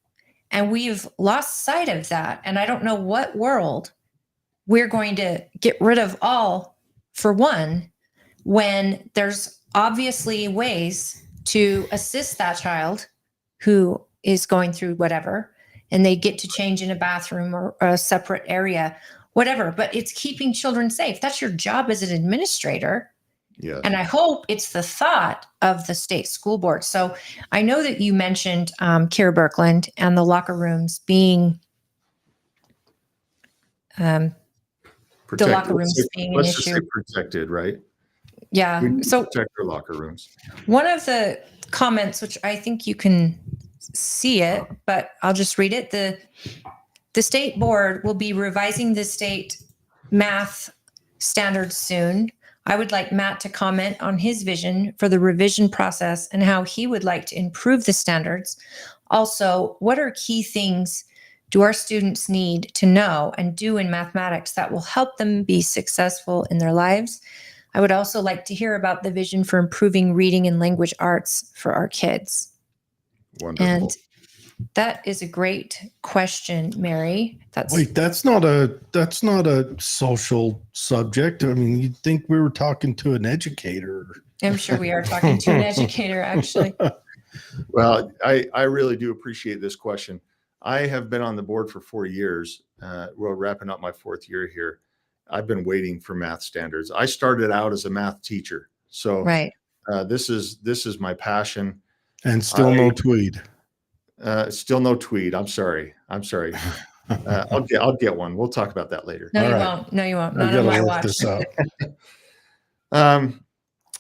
[SPEAKER 1] And we've lost sight of that. And I don't know what world we're going to get rid of all for one, when there's obviously ways to assist that child who is going through whatever, and they get to change in a bathroom or a separate area, whatever. But it's keeping children safe. That's your job as an administrator.
[SPEAKER 3] Yeah.
[SPEAKER 1] And I hope it's the thought of the state school board. So I know that you mentioned Kira Birkland and the locker rooms being the locker rooms being an
[SPEAKER 3] Let's just say
[SPEAKER 1] issue.
[SPEAKER 3] protected, right?
[SPEAKER 1] Yeah.
[SPEAKER 3] We need to
[SPEAKER 1] So
[SPEAKER 3] protect our locker rooms.
[SPEAKER 1] one of the comments, which I think you can see it, but I'll just read it. The state board will be revising the state math standards soon. I would like Matt to comment on his vision for the revision process and how he would like to improve the standards. Also, what are key things do our students need to know and do in mathematics that will help them be successful in their lives? I would also like to hear about the vision for improving reading and language arts for our kids.
[SPEAKER 3] Wonderful.
[SPEAKER 1] And that is a great question, Mary.
[SPEAKER 2] Wait, that's not a social subject. I mean, you'd think we were talking to an educator.
[SPEAKER 1] I'm sure we are talking to an educator, actually.
[SPEAKER 3] Well, I really do appreciate this question. I have been on the board for 4 years. We're wrapping up my 4th year here. I've been waiting for math standards. I started out as a math teacher, so
[SPEAKER 1] Right.
[SPEAKER 3] This is my passion.
[SPEAKER 2] And still no tweed.
[SPEAKER 3] Still no tweed. I'm sorry. I'll get one. We'll talk about that later.
[SPEAKER 1] No,
[SPEAKER 2] All
[SPEAKER 1] you
[SPEAKER 2] right.
[SPEAKER 1] won't. No, you won't.
[SPEAKER 2] I
[SPEAKER 1] Not on
[SPEAKER 2] gotta
[SPEAKER 1] my
[SPEAKER 2] work
[SPEAKER 1] watch.
[SPEAKER 2] this out.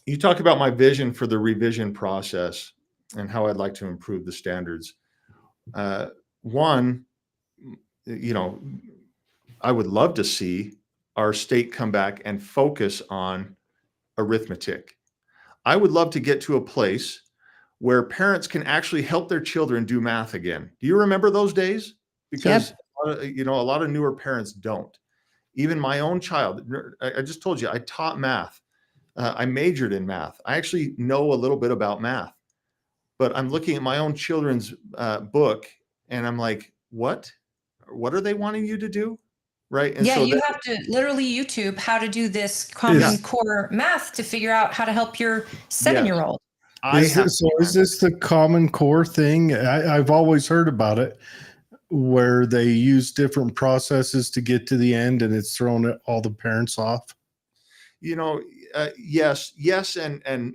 [SPEAKER 3] You talk about my vision for the revision process and how I'd like to improve the standards. One, I would love to see our state come back and focus on arithmetic. I would love to get to a place where parents can actually help their children do math again. Do you remember those days? Because a lot of newer parents don't. Even my own child, I just told you, I taught math. I majored in math. I actually know a little bit about math, but I'm looking at my own children's book and I'm like, what are they wanting you to do? Right. And
[SPEAKER 1] Yeah,
[SPEAKER 3] so
[SPEAKER 1] you have to literally YouTube how to do this Common Core math to figure out how to help your 7-year-old.
[SPEAKER 2] Is this the Common Core thing? I've always heard about it, where they use different processes to get to the end, and it's thrown all the parents off.
[SPEAKER 3] Yes, and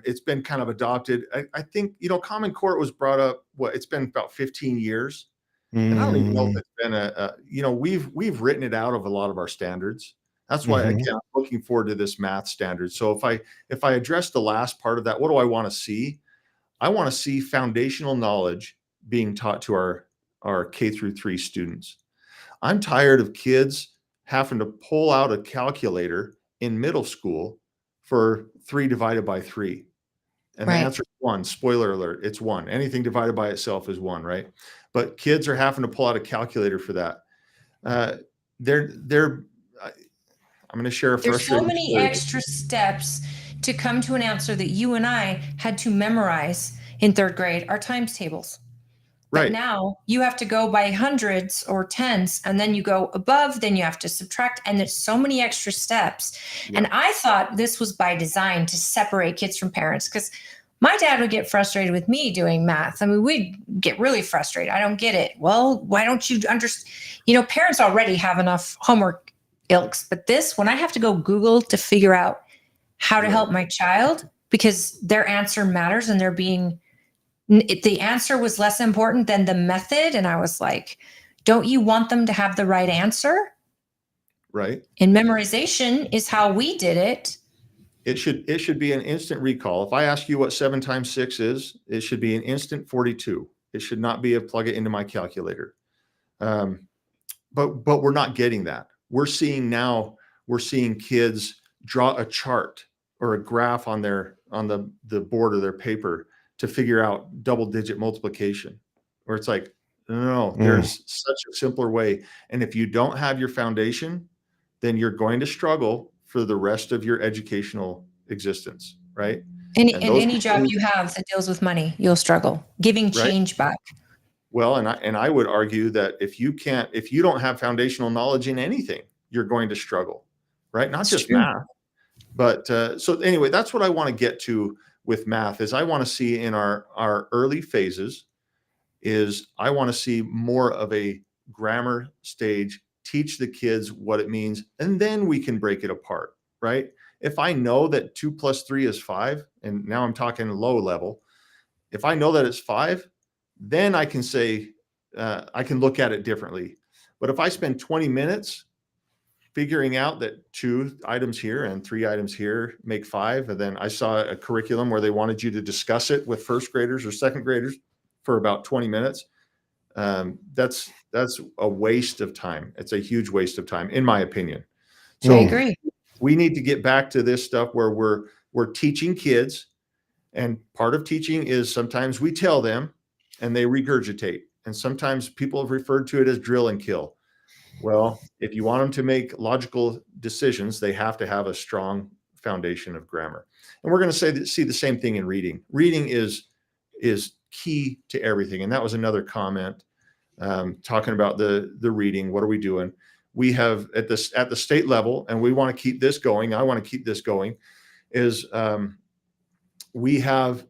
[SPEAKER 3] it's been kind of adopted. I think Common Core was brought up. It's been about 15 years. And I don't even know if it's been we've written it out of a lot of our standards. That's why again, I'm looking forward to this math standard. So if I address the last part of that, what do I want to see? I want to see foundational knowledge being taught to our K through 3 students. I'm tired of kids having to pull out a calculator in middle school for 3 divided by 3. And the answer is 1. Spoiler alert, it's 1. Anything divided by itself is 1, right? But kids are having to pull out a calculator for that. I'm going to share a
[SPEAKER 1] There's so many
[SPEAKER 3] story.
[SPEAKER 1] extra steps to come to an answer that you and I had to memorize in 3rd grade, our times tables. But now you have to go by hundreds or tens, and then you go above, then you have to subtract, and there's so many extra steps. Yeah. And I thought this was by design to separate kids from parents, because my dad would get frustrated with me doing math. I mean, we'd get really frustrated. I don't get it. Well, why don't you understand? Parents already have enough homework ilks, but this, when I have to go Google to figure out how to help my child because their answer matters and the answer was less important than the method. And I was like, don't you want them to have the right answer?
[SPEAKER 3] Right.
[SPEAKER 1] And memorization is how we did it.
[SPEAKER 3] It should be an instant recall. If I ask you what 7 times 6 is, it should be an instant 42. It should not be a plug it into my calculator. But we're not getting that. We're seeing kids draw a chart or a graph on the board of their paper to figure out double-digit multiplication, where it's like, no, there's such a simpler way. And if you don't have your foundation, then you're going to struggle for the rest of your educational existence, right?
[SPEAKER 1] Any job you have that deals with money, you'll struggle giving change back.
[SPEAKER 3] Well, and I would argue that if you don't have foundational knowledge in anything, you're going to struggle, right? Not just math, but so anyway, that's what I want to get to with math. Is I want to see in our early phases, is I want to see more of a grammar stage, teach the kids what it means, and then we can break it apart, right? If I know that 2 + 3 is 5, and now I'm talking low level, if I know that it's 5, then I can say, I can look at it differently. But if I spend 20 minutes figuring out that 2 items here and 3 items here make 5, and then I saw a curriculum where they wanted you to discuss it with first graders or second graders for about 20 minutes, that's a waste of time. It's a huge waste of time, in my opinion. So
[SPEAKER 1] I agree.
[SPEAKER 3] We need to get back to this stuff where we're teaching kids, and part of teaching is sometimes we tell them and they regurgitate. And sometimes people have referred to it as drill and kill. Well, if you want them to make logical decisions, they have to have a strong foundation of grammar. And we're going to see the same thing in reading. Reading is key to everything. And that was another comment, talking about the reading. What are we doing? We have at the state level, and we want to keep this going. I want to keep this going. Is we have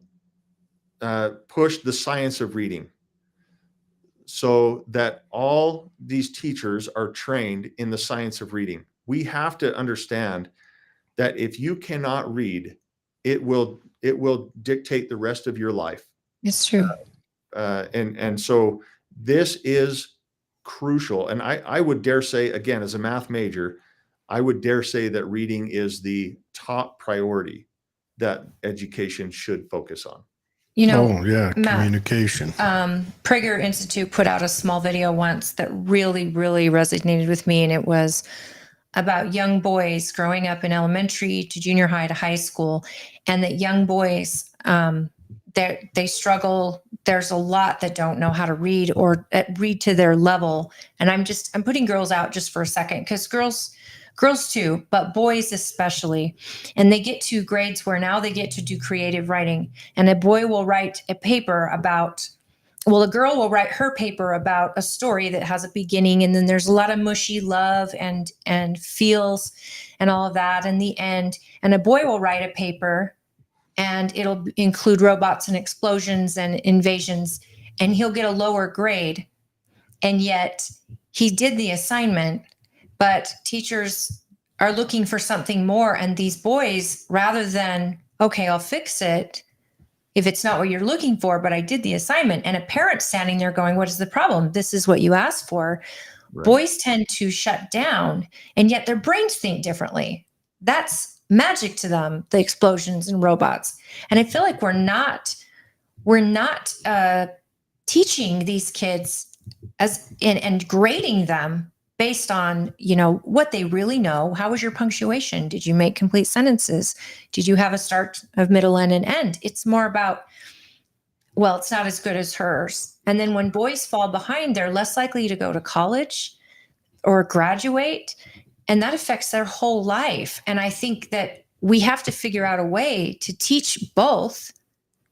[SPEAKER 3] pushed the science of reading so that all these teachers are trained in the science of reading. We have to understand that if you cannot read, it will dictate the rest of your life.
[SPEAKER 1] It's true.
[SPEAKER 3] And so this is crucial. And I would dare say, again, as a math major, I would dare say that reading is the top priority that education should focus on.
[SPEAKER 1] You know,
[SPEAKER 2] Matt, communication.
[SPEAKER 1] Prager Institute put out a small video once that really, really resonated with me. And it was about young boys growing up in elementary to junior high to high school. And that young boys, they struggle. There's a lot that don't know how to read or read to their level. And I'm putting girls out just for a second, because girls too, but boys especially. And they get to grades where now they get to do creative writing. And a boy will write a paper about, well, a girl will write her paper about a story that has a beginning, and then there's a lot of mushy love and feels and all of that in the end. And a boy will write a paper and it'll include robots and explosions and invasions, and he'll get a lower grade. And yet he did the assignment, but teachers are looking for something more. And these boys, rather than, okay, I'll fix it if it's not what you're looking for, but I did the assignment, and a parent standing there going, what is the problem? This is what you asked for. Right. Boys tend to shut down, and yet their brains think differently. That's magic to them, the explosions and robots. And I feel like we're not teaching these kids and grading them based on, what they really know. How was your punctuation? Did you make complete sentences? Did you have a start, of middle, and an end? It's more about, well, it's not as good as hers. And then when boys fall behind, they're less likely to go to college or graduate, and that affects their whole life. And I think that we have to figure out a way to teach both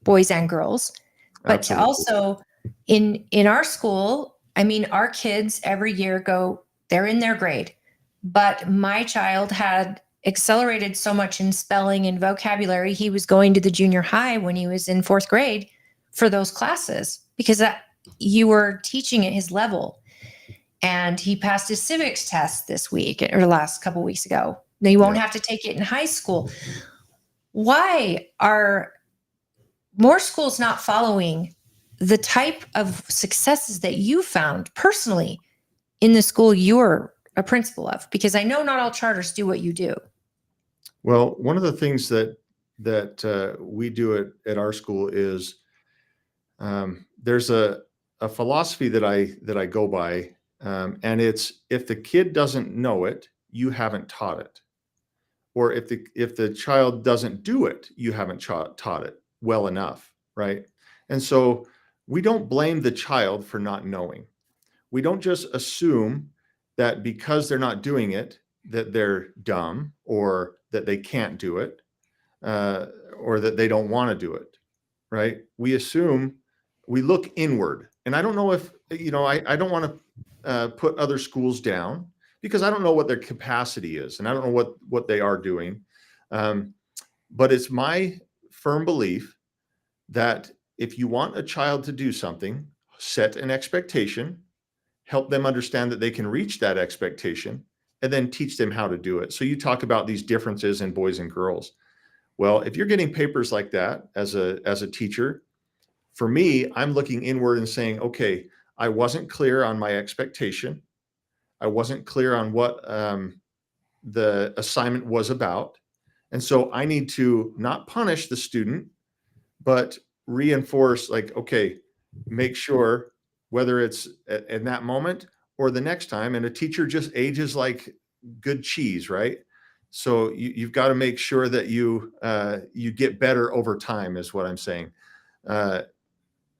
[SPEAKER 1] boys and girls, but Absolutely. To also in our school, our kids every year they're in their grade, but my child had accelerated so much in spelling and vocabulary. He was going to the junior high when he was in 4th grade for those classes, because you were teaching at his level. And he passed his civics test this week, or last couple of weeks ago. They won't have to take it in high school. Why are more schools not following the type of successes that you found personally in the school you're a principal of? Because I know not all charters do what you do.
[SPEAKER 3] Well, one of the things that we do at our school is there's a philosophy that I go by, And it's, if the kid doesn't know it, you haven't taught it. Or if the child doesn't do it, you haven't taught it well enough, right? And so we don't blame the child for not knowing. We don't just assume that because they're not doing it, that they're dumb or that they can't do it, or that they don't want to do it, right? We assume, we look inward. And I don't know if, I don't want to put other schools down, because I don't know what their capacity is and I don't know what they are doing. But it's my firm belief that if you want a child to do something, set an expectation, help them understand that they can reach that expectation, and then teach them how to do it. So you talk about these differences in boys and girls. Well, if you're getting papers like that as a teacher, for me, I'm looking inward and saying, okay, I wasn't clear on my expectation. I wasn't clear on what the assignment was about. And so I need to not punish the student, but reinforce, like, okay, make sure, whether it's in that moment or the next time, and a teacher just ages like good cheese, right? So you've got to make sure that you get better over time, is what I'm saying. I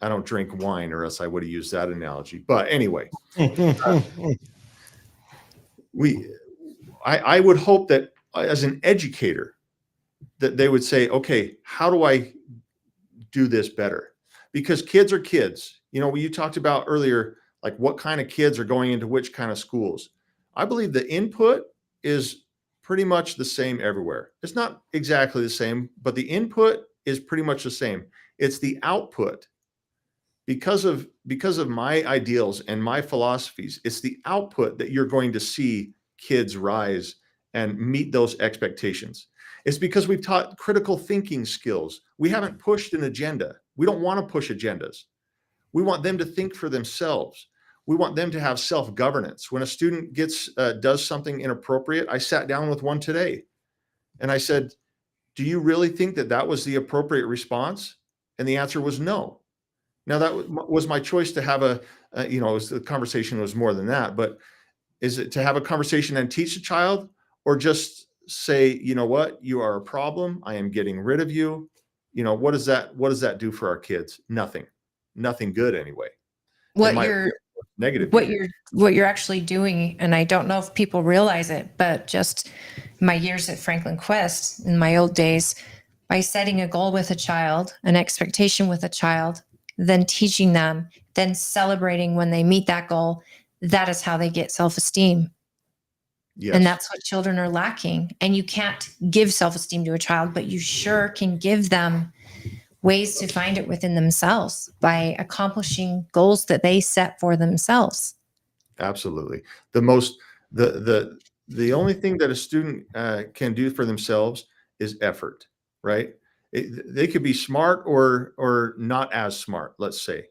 [SPEAKER 3] don't drink wine, or else I would have used that analogy. But anyway, I would hope that as an educator, that they would say, okay, how do I do this better? Because kids are kids. When you talked about earlier, like what kind of kids are going into which kind of schools. I believe the input is pretty much the same everywhere. It's not exactly the same, but the input is pretty much the same. It's the output. Because of my ideals and my philosophies, it's the output that you're going to see kids rise and meet those expectations. It's because we've taught critical thinking skills. We haven't pushed an agenda. We don't want to push agendas. We want them to think for themselves. We want them to have self-governance. When a student does something inappropriate, I sat down with one today and I said, do you really think that was the appropriate response? And the answer was no. Now, that was my choice to have the conversation was more than that, but is it to have a conversation and teach the child, or just say, you know what, you are a problem. I am getting rid of you. What does that do for our kids? Nothing good anyway.
[SPEAKER 1] What you're
[SPEAKER 3] negative.
[SPEAKER 1] What you're actually doing, and I don't know if people realize it, but just my years at Franklin Quest in my old days, by setting a goal with a child, an expectation with a child, then teaching them, then celebrating when they meet that goal, that is how they get self-esteem. Yes. And that's what children are lacking. And you can't give self-esteem to a child, but you sure can give them ways to find it within themselves by accomplishing goals that they set for themselves.
[SPEAKER 3] Absolutely. The only thing that a student can do for themselves is effort, right? They could be smart or not as smart, let's say.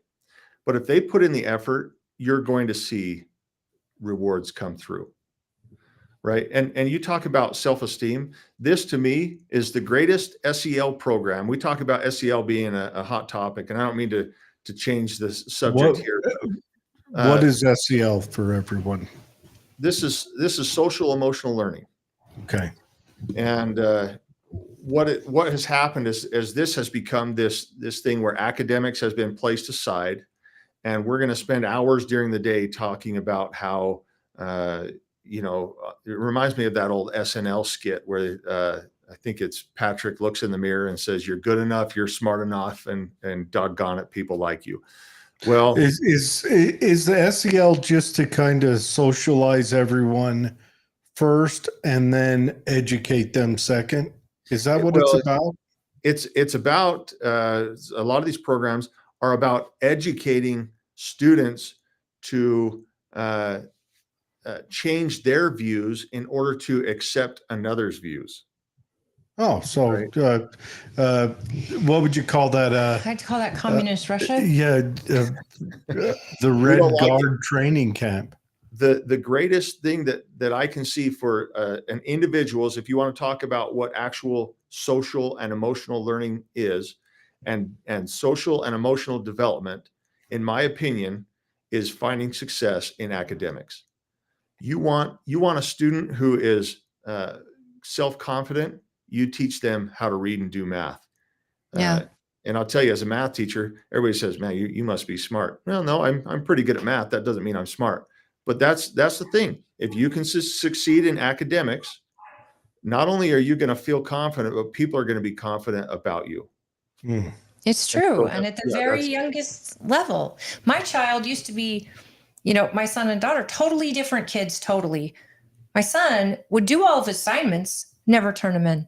[SPEAKER 3] But if they put in the effort, you're going to see rewards come through, right? And you talk about self-esteem. This, to me, is the greatest SEL program. We talk about SEL being a hot topic, and I don't mean to change this subject here.
[SPEAKER 2] What is SEL for everyone?
[SPEAKER 3] This is social emotional learning.
[SPEAKER 2] Okay.
[SPEAKER 3] And what has happened is this has become this thing where academics has been placed aside, and we're going to spend hours during the day talking about how it reminds me of that old SNL skit where I think it's Patrick looks in the mirror and says, "You're good enough, you're smart enough, and doggone it, people like you." Well,
[SPEAKER 2] is the SEL just to kind of socialize everyone first and then educate them second? Is that what it's about?
[SPEAKER 3] It's about a lot of these programs are about educating students to change their views in order to accept another's views.
[SPEAKER 2] Oh, so right. What would you call that?
[SPEAKER 1] I'd call that communist Russia.
[SPEAKER 2] Yeah, the Red Guard training camp.
[SPEAKER 3] The greatest thing that I can see for an individual is, if you want to talk about what actual social and emotional learning is, and social and emotional development, in my opinion, is finding success in academics. You want a student who is self-confident. You teach them how to read and do math.
[SPEAKER 1] Yeah.
[SPEAKER 3] And I'll tell you, as a math teacher, everybody says, "Man, you must be smart." Well, no, I'm pretty good at math. That doesn't mean I'm smart. But that's the thing. If you can succeed in academics, not only are you going to feel confident, but people are going to be confident about you.
[SPEAKER 2] Mm.
[SPEAKER 1] It's
[SPEAKER 3] And
[SPEAKER 1] true.
[SPEAKER 3] so
[SPEAKER 1] And at the
[SPEAKER 3] yeah,
[SPEAKER 1] very
[SPEAKER 3] that's
[SPEAKER 1] youngest level, my child used to be, my son and daughter, totally different kids, totally. My son would do all of his assignments, never turn them in.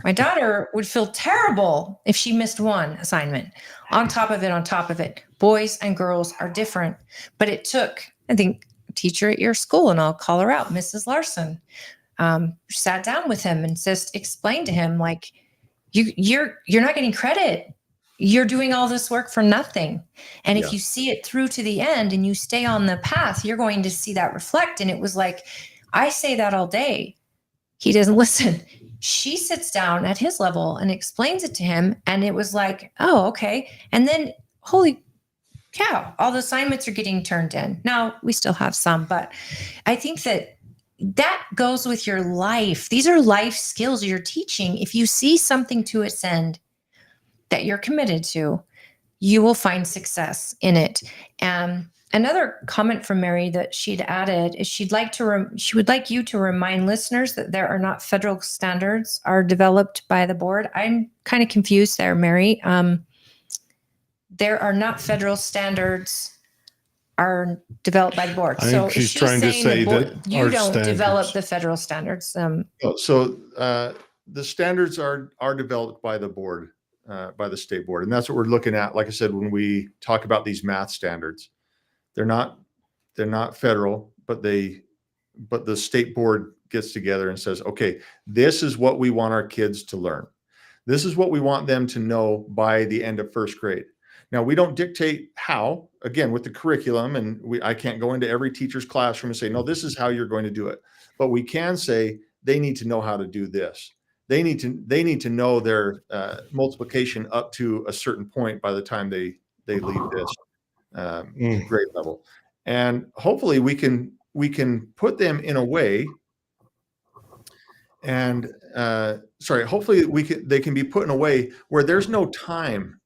[SPEAKER 1] My daughter would feel terrible if she missed one assignment on top of it. Boys and girls are different. But it took, I think, a teacher at your school, and I'll call her out, Mrs. Larson, sat down with him and just explained to him, like, you're not getting credit. You're doing all this work for nothing. And if
[SPEAKER 3] Yeah.
[SPEAKER 1] you see it through to the end and you stay on the path, you're going to see that reflect. And it was like, I say that all day. He doesn't listen. She sits down at his level and explains it to him. And it was like, oh, okay. And then, holy cow, all the assignments are getting turned in. Now, we still have some, but I think that goes with your life. These are life skills you're teaching. If you see something to its end that you're committed to, you will find success in it. And another comment from Mary that she'd added is she would like you to remind listeners that there are not federal standards are developed by the board. I'm kind of confused there, Mary. There are not federal standards are developed by the board.
[SPEAKER 2] I
[SPEAKER 1] So
[SPEAKER 2] think she's
[SPEAKER 1] is she
[SPEAKER 2] trying to
[SPEAKER 1] saying
[SPEAKER 2] say
[SPEAKER 1] the board,
[SPEAKER 2] that
[SPEAKER 1] you
[SPEAKER 2] our
[SPEAKER 1] don't develop
[SPEAKER 2] standards-
[SPEAKER 1] the federal standards?
[SPEAKER 3] So the standards are developed by the board, by the state board, and that's what we're looking at. Like I said, when we talk about these math standards, they're not federal, but the state board gets together and says, okay, this is what we want our kids to learn. This is what we want them to know by the end of first grade. Now, we don't dictate how, again, with the curriculum, and I can't go into every teacher's classroom and say, no, this is how you're going to do it. But we can say they need to know how to do this. They need to know their multiplication up to a certain point by the time they leave this grade level. And hopefully we can put them in a way, and hopefully they can be put in a way where there's no time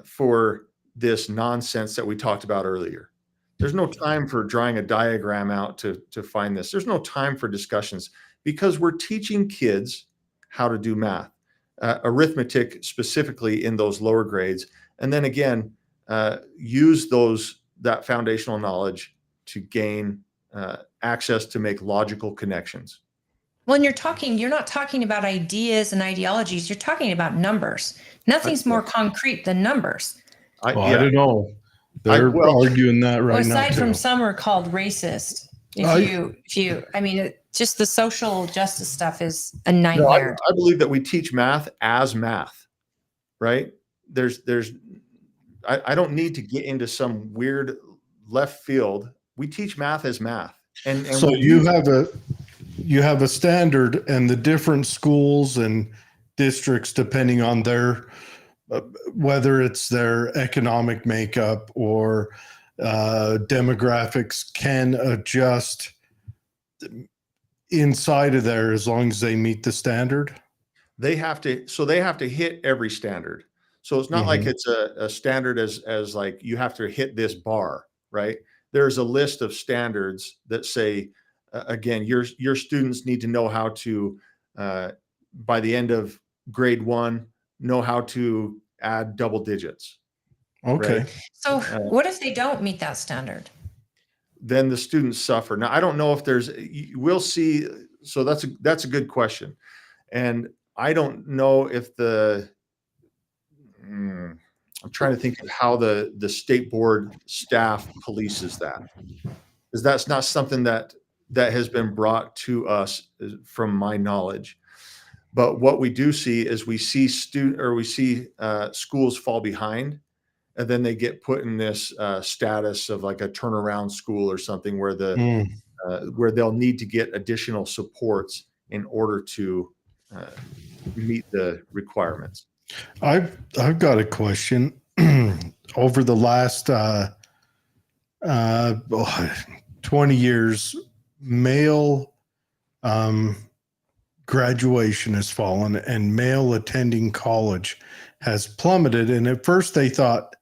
[SPEAKER 3] for this nonsense that we talked about earlier. There's no time for drawing a diagram out to find this. There's no time for discussions, because we're teaching kids how to do math, arithmetic specifically in those lower grades, and then again use that foundational knowledge to gain access to make logical connections.
[SPEAKER 1] When you're not talking about ideas and ideologies, you're talking about numbers. Nothing's more concrete than numbers.
[SPEAKER 2] I don't know. They're arguing that right now.
[SPEAKER 1] Aside from some are called racist. Just the social justice stuff is a nightmare.
[SPEAKER 3] I believe that we teach math as math, right? I don't need to get into some weird left field. We teach math as math. And
[SPEAKER 2] so you have a standard, and the different schools and districts, depending on their whether it's their economic makeup or demographics, can adjust inside of there as long as they meet the standard.
[SPEAKER 3] They have to hit every standard. So it's not like it's a standard as like you have to hit this bar, right? There's a list of standards that say, again, your students need to know how to, by the end of grade 1, know how to add double digits.
[SPEAKER 2] Okay.
[SPEAKER 3] Right?
[SPEAKER 1] So what if they don't meet that standard?
[SPEAKER 3] Then the students suffer. Now, I don't know if we'll see. So that's a good question. And I don't know if I'm trying to think of how the state board staff polices that, because that's not something that has been brought to us from my knowledge. But what we do see is we see schools fall behind, and then they get put in this status of like a turnaround school or something where where they'll need to get additional supports in order to meet the requirements.
[SPEAKER 2] I've got a question. Over the last uh, 20 years, male graduation has fallen and male attending college has plummeted. And at first they thought,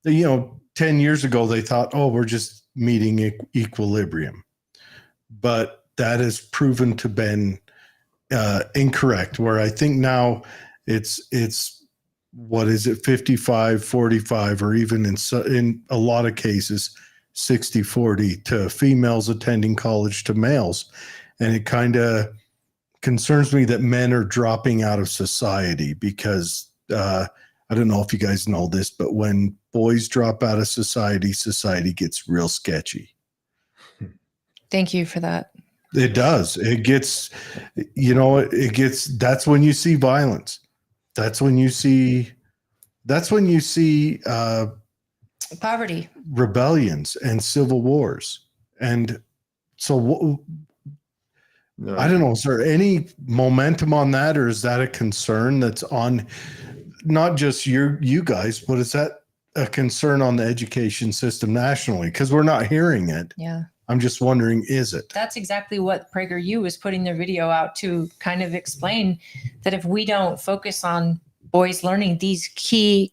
[SPEAKER 2] 10 years ago, they thought, oh, we're just meeting equilibrium. But that has proven to been incorrect, where I think now it's what is it, 55-45, or even in a lot of cases 60-40 to females attending college to males. And it kind of concerns me that men are dropping out of society because I don't know if you guys know this, but when boys drop out of society, society gets real sketchy.
[SPEAKER 1] Thank you for that.
[SPEAKER 2] It does. It gets, that's when you see violence. That's when you see
[SPEAKER 1] Poverty.
[SPEAKER 2] rebellions and civil wars. And so I don't know, is there any momentum on that, or is that a concern that's on not just you guys, but is that a concern on the education system nationally? Because we're not hearing it.
[SPEAKER 1] Yeah.
[SPEAKER 2] I'm just wondering, is it?
[SPEAKER 1] That's exactly what PragerU was putting their video out to kind of explain, that if we don't focus on boys learning these key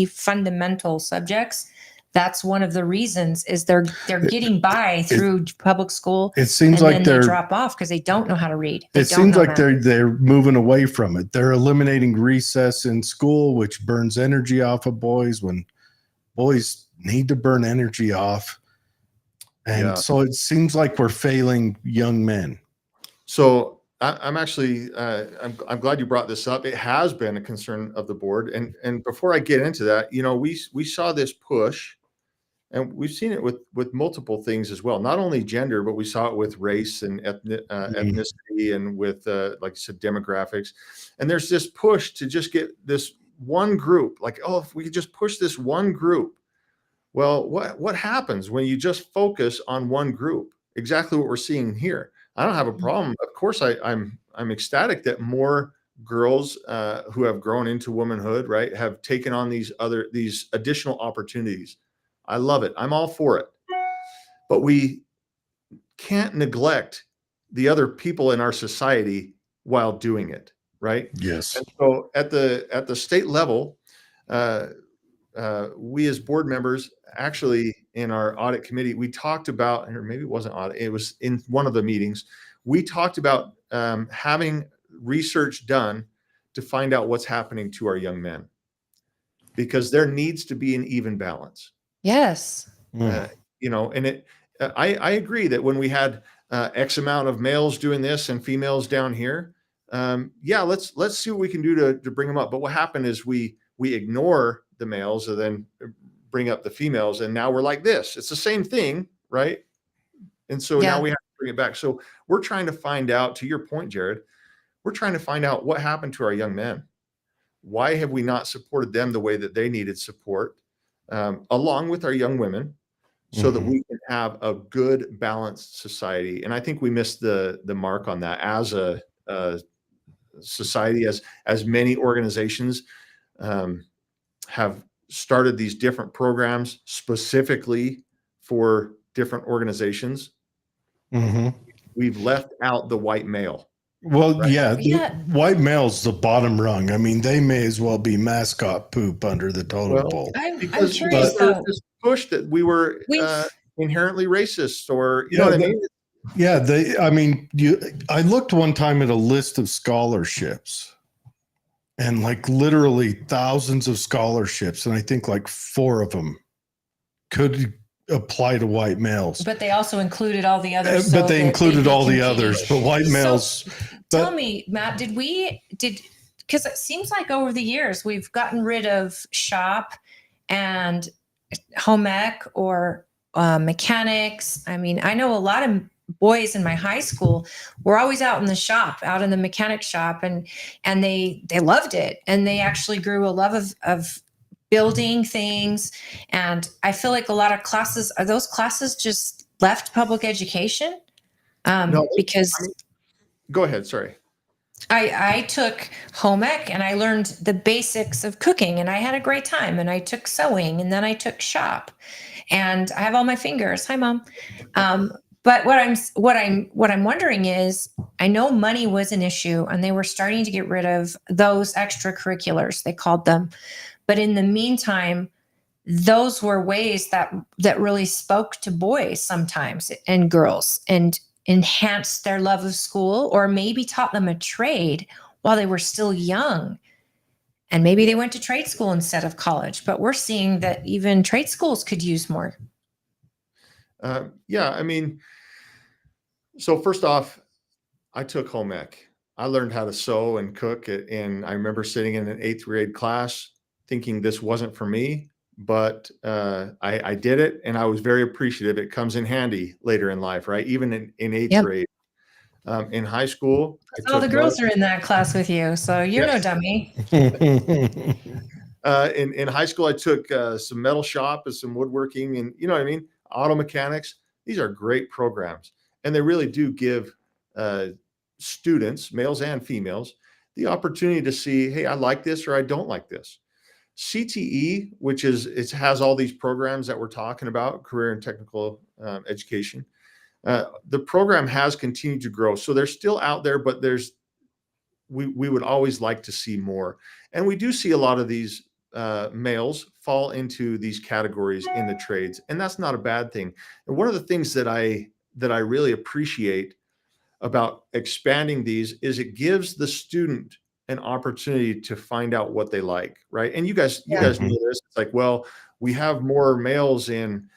[SPEAKER 1] fundamental subjects, that's one of the reasons is they're getting by through public school.
[SPEAKER 2] It seems
[SPEAKER 1] and
[SPEAKER 2] like
[SPEAKER 1] then
[SPEAKER 2] they
[SPEAKER 1] drop off because they don't know how to read.
[SPEAKER 2] It seems like they're moving away from it. They're eliminating recess in school, which burns energy off of boys when boys need to burn energy off. And so it seems like we're failing young men.
[SPEAKER 3] So I'm actually, I'm glad you brought this up. It has been a concern of the board. And before I get into that, we saw this push, and we've seen it with multiple things as well. Not only gender, but we saw it with race and ethnicity, and with, like you said, demographics. And there's this push to just get this one group, like, oh, if we could just push this one group. Well, what happens when you just focus on one group? Exactly what we're seeing here. I don't have a problem. Of course, I'm ecstatic that more girls who have grown into womanhood, right, have taken on these additional opportunities. I love it. I'm all for it. But we can't neglect the other people in our society while doing it, right?
[SPEAKER 2] Yes.
[SPEAKER 3] And so at the state level, we as board members, actually in our audit committee, we talked about, or maybe it wasn't audit, it was in one of the meetings, we talked about having research done to find out what's happening to our young men, because there needs to be an even balance.
[SPEAKER 1] Yes.
[SPEAKER 3] And I agree that when we had X amount of males doing this and females down here, let's see what we can do to bring them up. But what happened is we ignore the males and then bring up the females, and now we're like this. It's the same thing, right? And so now we have to bring it back. So we're trying to find out, to your point, Jared, we're trying to find out what happened to our young men. Why have we not supported them the way that they needed support, along with our young women, so that we can have a good, balanced society? And I think we missed the mark on that as a society, as many organizations have started these different programs specifically for different organizations. We've left out the white male.
[SPEAKER 2] Well, right? White male's the bottom rung. I mean, they may as well be mascot poop under the totem pole.
[SPEAKER 1] I'm curious,
[SPEAKER 3] there's this push that we were inherently racist, or you know what I mean?
[SPEAKER 2] Yeah, I looked one time at a list of scholarships, and like literally thousands of scholarships, and I think like 4 of them could apply to white males.
[SPEAKER 1] But they also included all the others.
[SPEAKER 2] But they included all the others, but white males.
[SPEAKER 1] Tell me, Matt, because it seems like over the years we've gotten rid of shop and home ec or mechanics. I mean, I know a lot of boys in my high school were always out in the shop, out in the mechanic shop, and they loved it, and they actually grew a love of building things. And I feel like a lot of classes, are those classes just left public education?
[SPEAKER 3] No,
[SPEAKER 1] because
[SPEAKER 3] go ahead, sorry.
[SPEAKER 1] I took home ec and I learned the basics of cooking, and I had a great time, and I took sewing, and then I took shop. and I have all my fingers. Hi, Mom. But what I'm wondering is, I know money was an issue, and they were starting to get rid of those extracurriculars, they called them. But in the meantime, those were ways that really spoke to boys sometimes and girls, and enhanced their love of school, or maybe taught them a trade while they were still young. And maybe they went to trade school instead of college, but we're seeing that even trade schools could use more.
[SPEAKER 3] Yeah, I mean, so first off, I took home ec. I learned how to sew and cook, and I remember sitting in an 8th grade class thinking this wasn't for me, but I did it, and I was very appreciative. It comes in handy later in life, right? Even in 8th
[SPEAKER 1] Yep.
[SPEAKER 3] grade. In high school, I
[SPEAKER 1] All the
[SPEAKER 3] took
[SPEAKER 1] girls are in that class with you, so you're no
[SPEAKER 3] Yes.
[SPEAKER 1] dummy.
[SPEAKER 3] In high school, I took some metal shop and some woodworking, and you know what I mean, auto mechanics. These are great programs, and they really do give students, males and females, the opportunity to see, hey, I like this or I don't like this. CTE, which is it has all these programs that we're talking about, career and technical education. The program has continued to grow, so they're still out there, but we would always like to see more, and we do see a lot of these males fall into these categories in the trades, and that's not a bad thing. And one of the things that I really appreciate about expanding these is it gives the student an opportunity to find out what they like, right? And you guys
[SPEAKER 1] Yeah.
[SPEAKER 3] know this. It's like, well, we have more males in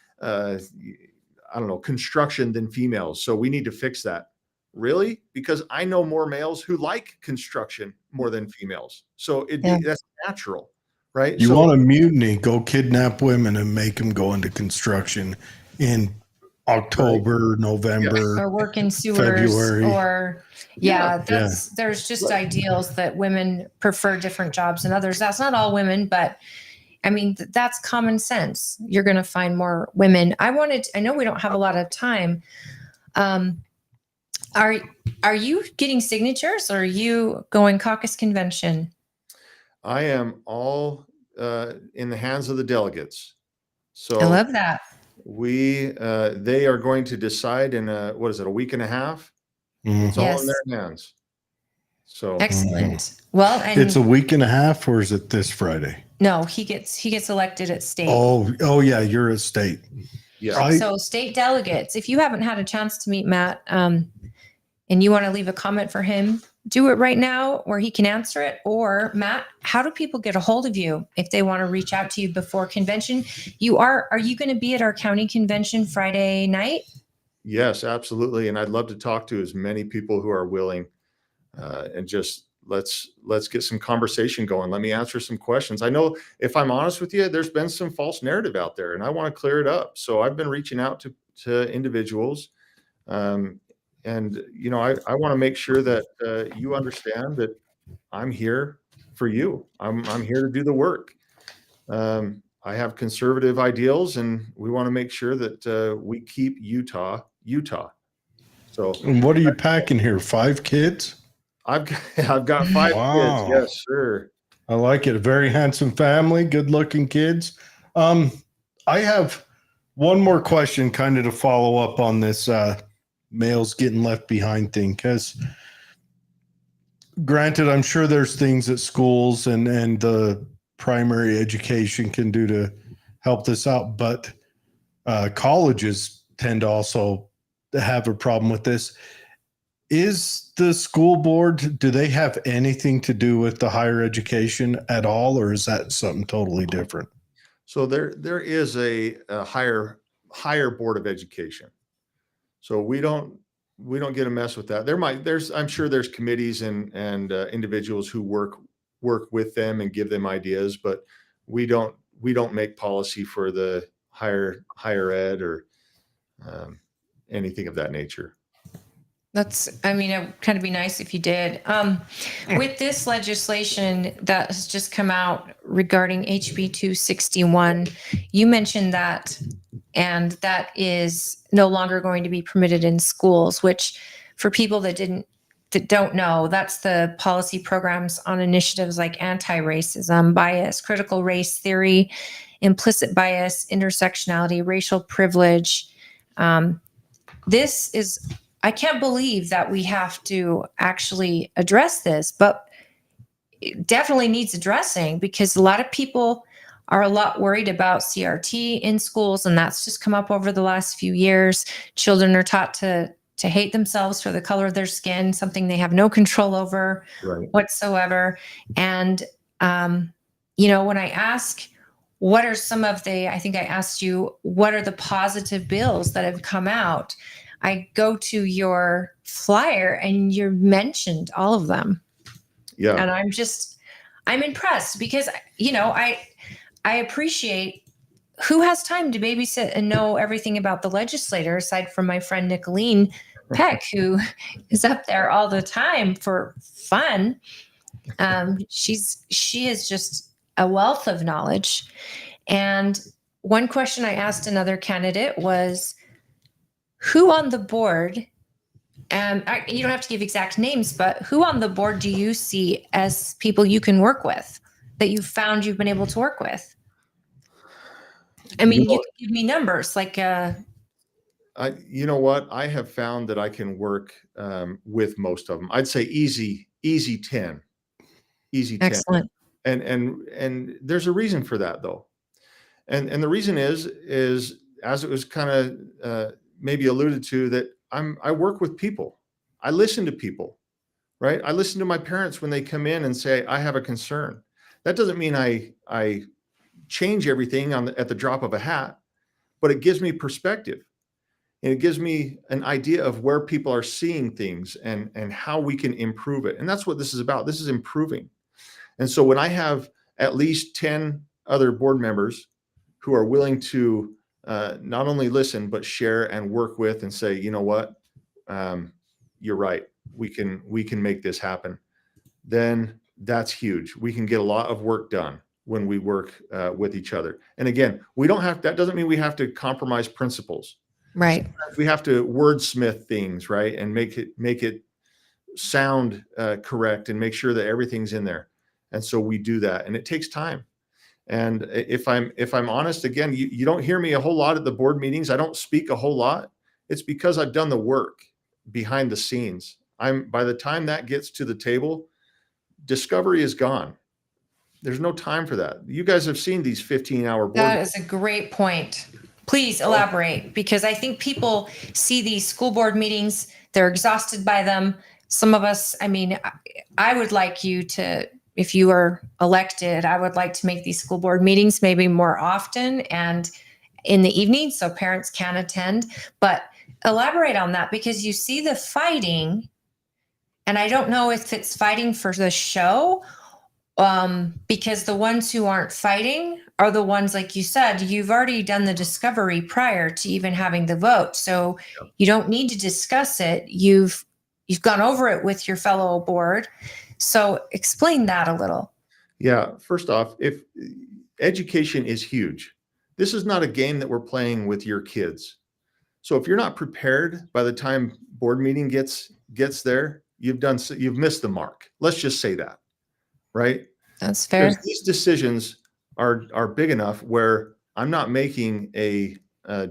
[SPEAKER 3] I don't know, construction than females, so we need to fix that. Really? Because I know more males who like construction more than females. So
[SPEAKER 1] Yeah.
[SPEAKER 3] that's natural, right?
[SPEAKER 2] You
[SPEAKER 3] So
[SPEAKER 2] want a mutiny, go kidnap women and make them go into construction in October, November,
[SPEAKER 1] Or work in sewers,
[SPEAKER 2] February.
[SPEAKER 1] or there's just ideals that women prefer different jobs than others. That's not all women, but I mean, that's common sense. You're going to find more women. I know we don't have a lot of time. Are you getting signatures, or are you going caucus convention?
[SPEAKER 3] I am all in the hands of the delegates. So
[SPEAKER 1] I love that.
[SPEAKER 3] they are going to decide in a week and a half? It's all in
[SPEAKER 1] Yes.
[SPEAKER 3] their hands. So
[SPEAKER 1] Excellent. Well, and
[SPEAKER 2] It's a week and a half, or is it this Friday?
[SPEAKER 1] no, he gets elected at state.
[SPEAKER 2] Oh yeah, you're a state.
[SPEAKER 3] yeah.
[SPEAKER 1] So state delegates, if you haven't had a chance to meet Matt, and you want to leave a comment for him, do it right now where he can answer it. Or Matt, how do people get a hold of you if they want to reach out to you before convention? Are you going to be at our county convention Friday night?
[SPEAKER 3] Yes, absolutely. And I'd love to talk to as many people who are willing, and just let's get some conversation going. Let me answer some questions. I know, if I'm honest with you, there's been some false narrative out there, and I want to clear it up. So I've been reaching out to individuals, and you know, I want to make sure that you understand that I'm here for you. I'm here to do the work. I have conservative ideals, and we want to make sure that we keep Utah. So,
[SPEAKER 2] And what are you packing here? 5 kids?
[SPEAKER 3] I've got 5
[SPEAKER 2] Wow.
[SPEAKER 3] kids. Yes, sir.
[SPEAKER 2] I like it. A very handsome family, good-looking kids. I have one more question, kind of to follow up on this males getting left behind thing. Because, granted, I'm sure there's things that schools and the primary education can do to help this out, but colleges tend to also have a problem with this. Is the school board, do they have anything to do with the higher education at all, or is that something totally different?
[SPEAKER 3] So there is a higher board of education. So we don't get to mess with that. I'm sure there's committees and individuals who work with them and give them ideas, but we don't make policy for the higher ed or anything of that nature.
[SPEAKER 1] I mean, it would kind of be nice if you did. With this legislation that has just come out regarding HB 261, you mentioned that, and that is no longer going to be permitted in schools, which, for people that don't know, that's the policy programs on initiatives like anti-racism, bias, critical race theory, implicit bias, intersectionality, racial privilege. This is, I can't believe that we have to actually address this, but it definitely needs addressing because a lot of people are a lot worried about CRT in schools, and that's just come up over the last few years. Children are taught to hate themselves for the color of their skin, something they have no control over whatsoever. And, when I ask, what are some of I think I asked you, what are the positive bills that have come out? I go to your flyer and you mentioned all of them.
[SPEAKER 3] Yeah.
[SPEAKER 1] And I'm impressed because, I appreciate who has time to babysit and know everything about the legislator aside from my friend Nicolene Peck, who is up there all the time for fun. She is just a wealth of knowledge. And one question I asked another candidate was, who on the board, you don't have to give exact names, but who on the board do you see as people you can work with, that you've found you've been able to work with? I mean, you can give me numbers like,
[SPEAKER 3] you know what? I have found that I can work with most of them. I'd say easy 10, easy 10.
[SPEAKER 1] Excellent.
[SPEAKER 3] And there's a reason for that though. And the reason is as it was kind of maybe alluded to, that I work with people. I listen to people, right? I listen to my parents when they come in and say, I have a concern. That doesn't mean I change everything at the drop of a hat, but it gives me perspective. And it gives me an idea of where people are seeing things and how we can improve it. And that's what this is about. This is improving. And so when I have at least 10 other board members who are willing to not only listen, but share and work with and say, you know what, you're right. We can make this happen. Then that's huge. We can get a lot of work done when we work with each other. And again, that doesn't mean we have to compromise principles.
[SPEAKER 1] Right.
[SPEAKER 3] Sometimes we have to wordsmith things, right, and make it sound correct and make sure that everything's in there. And so we do that, and it takes time. And if I'm honest, again, you don't hear me a whole lot at the board meetings. I don't speak a whole lot. It's because I've done the work behind the scenes. By the time that gets to the table, discovery is gone. There's no time for that. You guys have seen these 15-hour board.
[SPEAKER 1] That is a great point. Please elaborate, because I think people see these school board meetings, they're exhausted by them. Some of us, I mean, I would like you to, if you are elected, I would like to make these school board meetings maybe more often and in the evening so parents can attend. But elaborate on that, because you see the fighting, and I don't know if it's fighting for the show, because the ones who aren't fighting are the ones, like you said, you've already done the discovery prior to even having the vote. So you don't need to discuss it. You've gone over it with your fellow board. So explain that a little.
[SPEAKER 3] Yeah. First off, if education is huge, this is not a game that we're playing with your kids. So if you're not prepared by the time board meeting gets there, you've missed the mark. Let's just say that, right?
[SPEAKER 1] That's fair.
[SPEAKER 3] Because these decisions are big enough where I'm not making a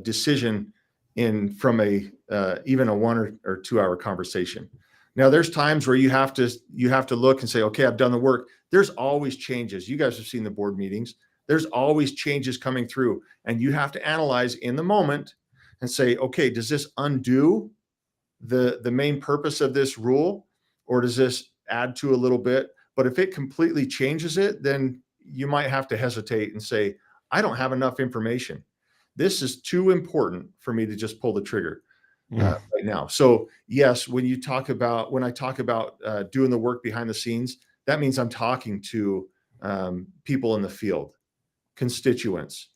[SPEAKER 3] decision from even a 1 or 2 hour conversation. Now there's times where you have to look and say, okay, I've done the work. There's always changes. You guys have seen the board meetings. There's always changes coming through, and you have to analyze in the moment and say, okay, does this undo the main purpose of this rule, or does this add to a little bit? But if it completely changes it, then you might have to hesitate and say, I don't have enough information. This is too important for me to just pull the trigger right now. So yes, when I talk about doing the work behind the scenes, that means I'm talking to people in the field, constituents,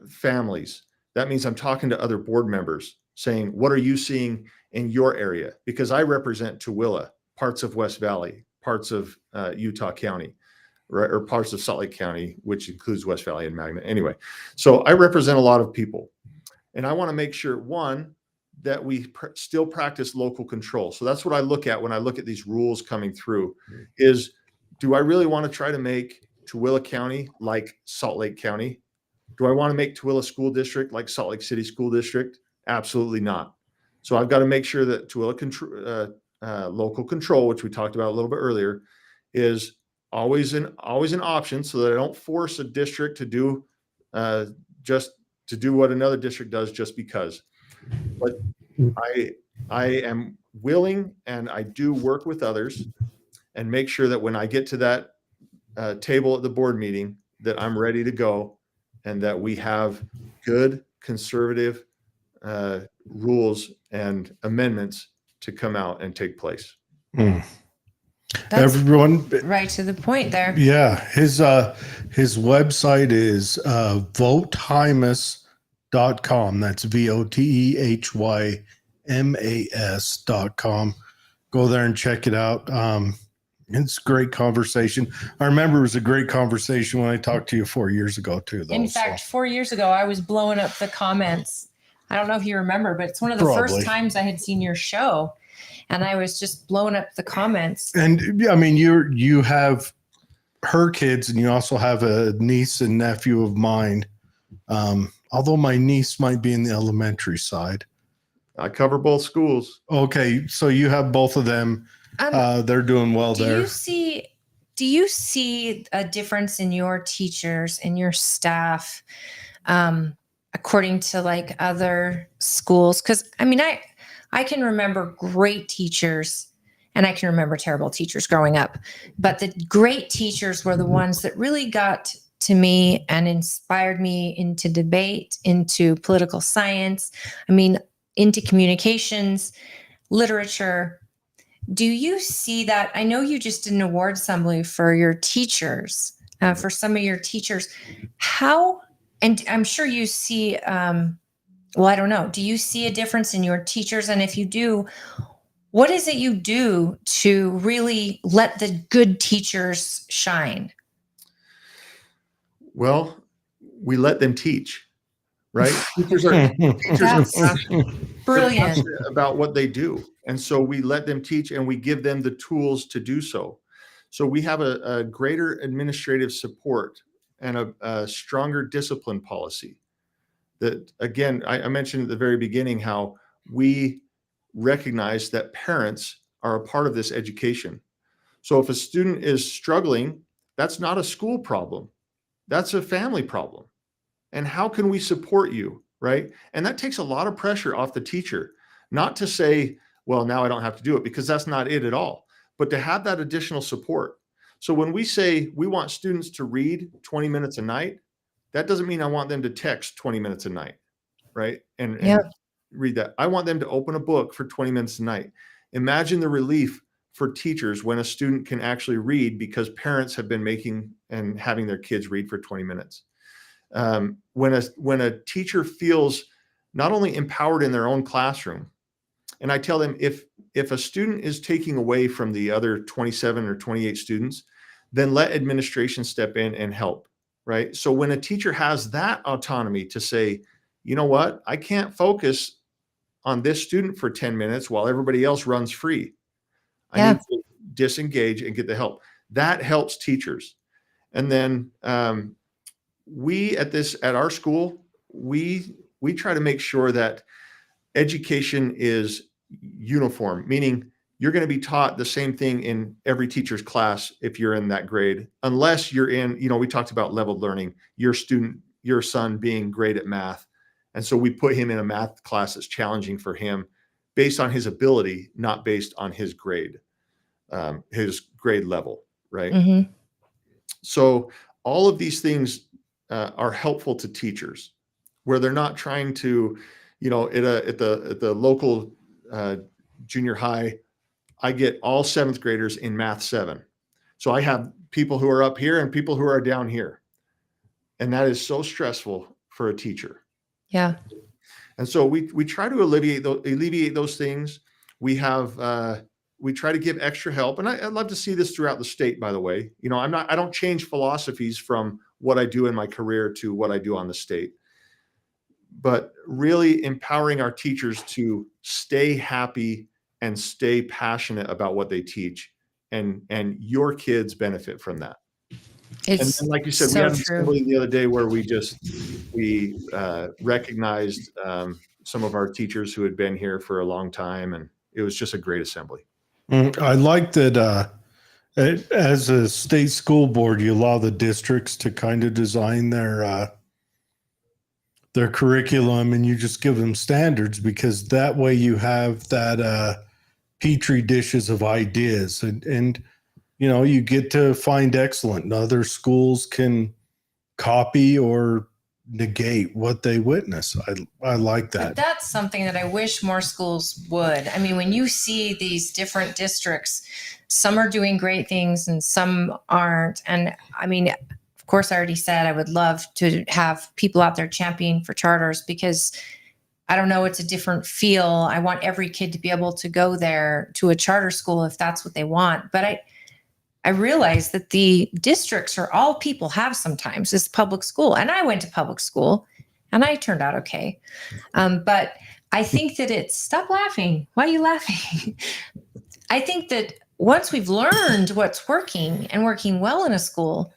[SPEAKER 3] families. That means I'm talking to other board members saying, what are you seeing in your area? Because I represent Tooele, parts of West Valley, parts of Utah County, right, or parts of Salt Lake County, which includes West Valley and Magna. Anyway, so I represent a lot of people, and I want to make sure, one, that we still practice local control. So that's what I look at when I look at these rules coming through, is do I really want to try to make Tooele County like Salt Lake County? Do I want to make Tooele School District like Salt Lake City School District? Absolutely not. So I've got to make sure that Tooele local control, which we talked about a little bit earlier, is always an option, so that I don't force a district to do just to do what another district does just because. But I am willing, and I do work with others and make sure that when I get to that table at the board meeting, that I'm ready to go, and that we have good conservative rules and amendments to come out and take place.
[SPEAKER 2] Mm.
[SPEAKER 1] That's
[SPEAKER 2] Everyone,
[SPEAKER 1] right to the point there.
[SPEAKER 2] yeah, his website is votehymas.com. That's VOTEHYMAS.com. Go there and check it out. It's a great conversation. I remember it was a great conversation when I talked to you 4 years ago too, though.
[SPEAKER 1] In fact, 4 years ago, I was blowing up the comments. I don't know if you remember, but it's one of the
[SPEAKER 2] Probably.
[SPEAKER 1] first times I had seen your show, and I was just blowing up the comments.
[SPEAKER 2] And I mean, you have her kids, and you also have a niece and nephew of mine. Although my niece might be in the elementary side.
[SPEAKER 3] I cover both schools.
[SPEAKER 2] Okay, so you have both of them. They're doing well there.
[SPEAKER 1] Do you see a difference in your teachers and your staff, according to like other schools? Because I mean, I can remember great teachers, and I can remember terrible teachers growing up, but the great teachers were the ones that really got to me and inspired me into debate, into political science. I mean, into communications, literature. Do you see that? I know you just did an award assembly for your teachers, for some of your teachers. How, and I'm sure you see, well, I don't know. Do you see a difference in your teachers? And if you do, what is it you do to really let the good teachers shine?
[SPEAKER 3] Well, we let them teach, right? Teachers are passionate.
[SPEAKER 1] Brilliant.
[SPEAKER 3] They're passionate about what they do. And so we let them teach, and we give them the tools to do so. So we have a greater administrative support and a stronger discipline policy. That, again, I mentioned at the very beginning how we recognize that parents are a part of this education. So if a student is struggling, that's not a school problem. That's a family problem. And how can we support you, right? And that takes a lot of pressure off the teacher, not to say, well, now I don't have to do it, because that's not it at all, but to have that additional support. So when we say we want students to read 20 minutes a night, that doesn't mean I want them to text 20 minutes a night, right? And read that. I want them to open a book for 20 minutes a night. Imagine the relief for teachers when a student can actually read because parents have been making and having their kids read for 20 minutes. When a teacher feels not only empowered in their own classroom, and I tell them, if a student is taking away from the other 27 or 28 students, then let administration step in and help, right? So when a teacher has that autonomy to say, you know what, I can't focus on this student for 10 minutes while everybody else runs free. I need to disengage and get the help. That helps teachers. And then we at our school, we try to make sure that education is uniform, meaning you're going to be taught the same thing in every teacher's class if you're in that grade, unless you're in, we talked about leveled learning, your son being great at math. And so we put him in a math class that's challenging for him based on his ability, not based on his grade level, right?
[SPEAKER 1] Mm-hmm.
[SPEAKER 3] So all of these things are helpful to teachers, where they're not trying to, at the local junior high, I get all 7th graders in Math 7. So I have people who are up here and people who are down here. And that is so stressful for a teacher.
[SPEAKER 1] Yeah.
[SPEAKER 3] And so we try to alleviate those things. We try to give extra help. And I'd love to see this throughout the state, by the way. I don't change philosophies from what I do in my career to what I do on the state. But really empowering our teachers to stay happy and stay passionate about what they teach, and your kids benefit from that.
[SPEAKER 1] It's
[SPEAKER 3] And like you said, we
[SPEAKER 1] so
[SPEAKER 3] had an
[SPEAKER 1] true.
[SPEAKER 3] assembly the other day where we recognized some of our teachers who had been here for a long time, and it was just a great assembly.
[SPEAKER 2] I like that as a state school board, you allow the districts to kind of design their curriculum, and you just give them standards, because that way you have that petri dishes of ideas, and you know, you get to find excellent, and other schools can copy or negate what they witness. I like
[SPEAKER 1] But
[SPEAKER 2] that.
[SPEAKER 1] that's something that I wish more schools would. I mean, when you see these different districts, some are doing great things and some aren't. And I mean, of course, I already said I would love to have people out there championing for charters, because I don't know, it's a different feel. I want every kid to be able to go there to a charter school if that's what they want. But I realize that the districts are all people have sometimes is public school. And I went to public school and I turned out okay. But I think that stop laughing. Why are you laughing? I think that once we've learned what's working and working well in a school,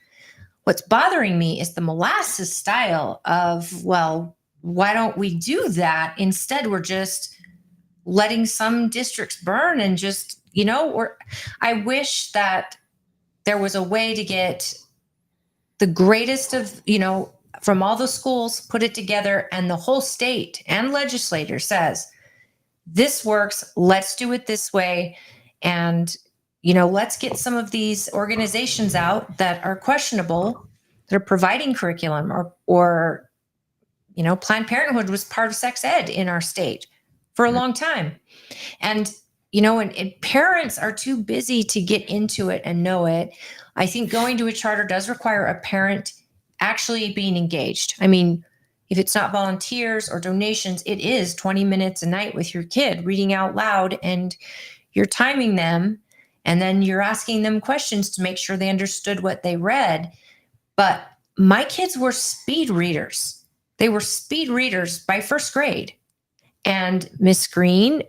[SPEAKER 1] what's bothering me is the molasses style of, well, why don't we do that? Instead, we're just letting some districts burn and just, I wish that there was a way to get the greatest of, from all the schools, put it together, and the whole state and legislator says, this works, let's do it this way. And, let's get some of these organizations out that are questionable, that are providing curriculum, or Planned Parenthood was part of sex ed in our state for a long time. And, and parents are too busy to get into it and know it. I think going to a charter does require a parent actually being engaged. I mean, if it's not volunteers or donations, it is 20 minutes a night with your kid reading out loud, and you're timing them, and then you're asking them questions to make sure they understood what they read. But my kids were speed readers. They were speed readers by first grade. And Miss Green,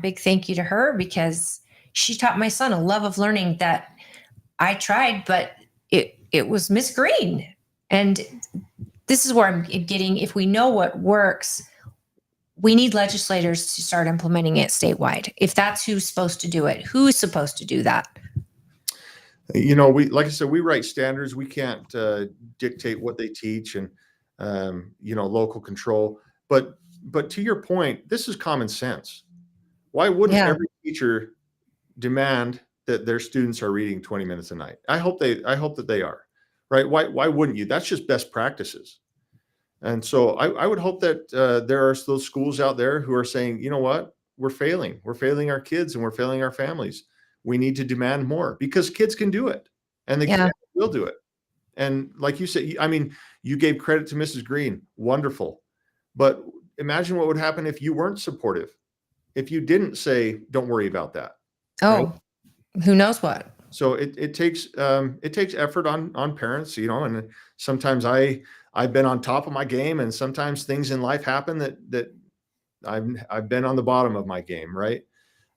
[SPEAKER 1] big thank you to her, because she taught my son a love of learning that I tried, but it was Miss Green. And this is where I'm getting, if we know what works, we need legislators to start implementing it statewide. If that's who's supposed to do it, who's supposed to do that?
[SPEAKER 3] Like I said, we write standards. We can't dictate what they teach and, local control. But to your point, this is common sense. Why wouldn't every teacher demand that their students are reading 20 minutes a night? I hope that they are, right? Why wouldn't you? That's just best practices. And so I would hope that there are those schools out there who are saying, you know what, we're failing our kids and we're failing our families. We need to demand more, because kids can do it, and the kids will do it. And like you said, I mean, you gave credit to Mrs. Green. Wonderful. But imagine what would happen if you weren't supportive, if you didn't say, don't worry about that.
[SPEAKER 1] Oh, right? Who knows what?
[SPEAKER 3] So it takes effort on parents, and sometimes I've been on top of my game, and sometimes things in life happen that I've been on the bottom of my game. Right.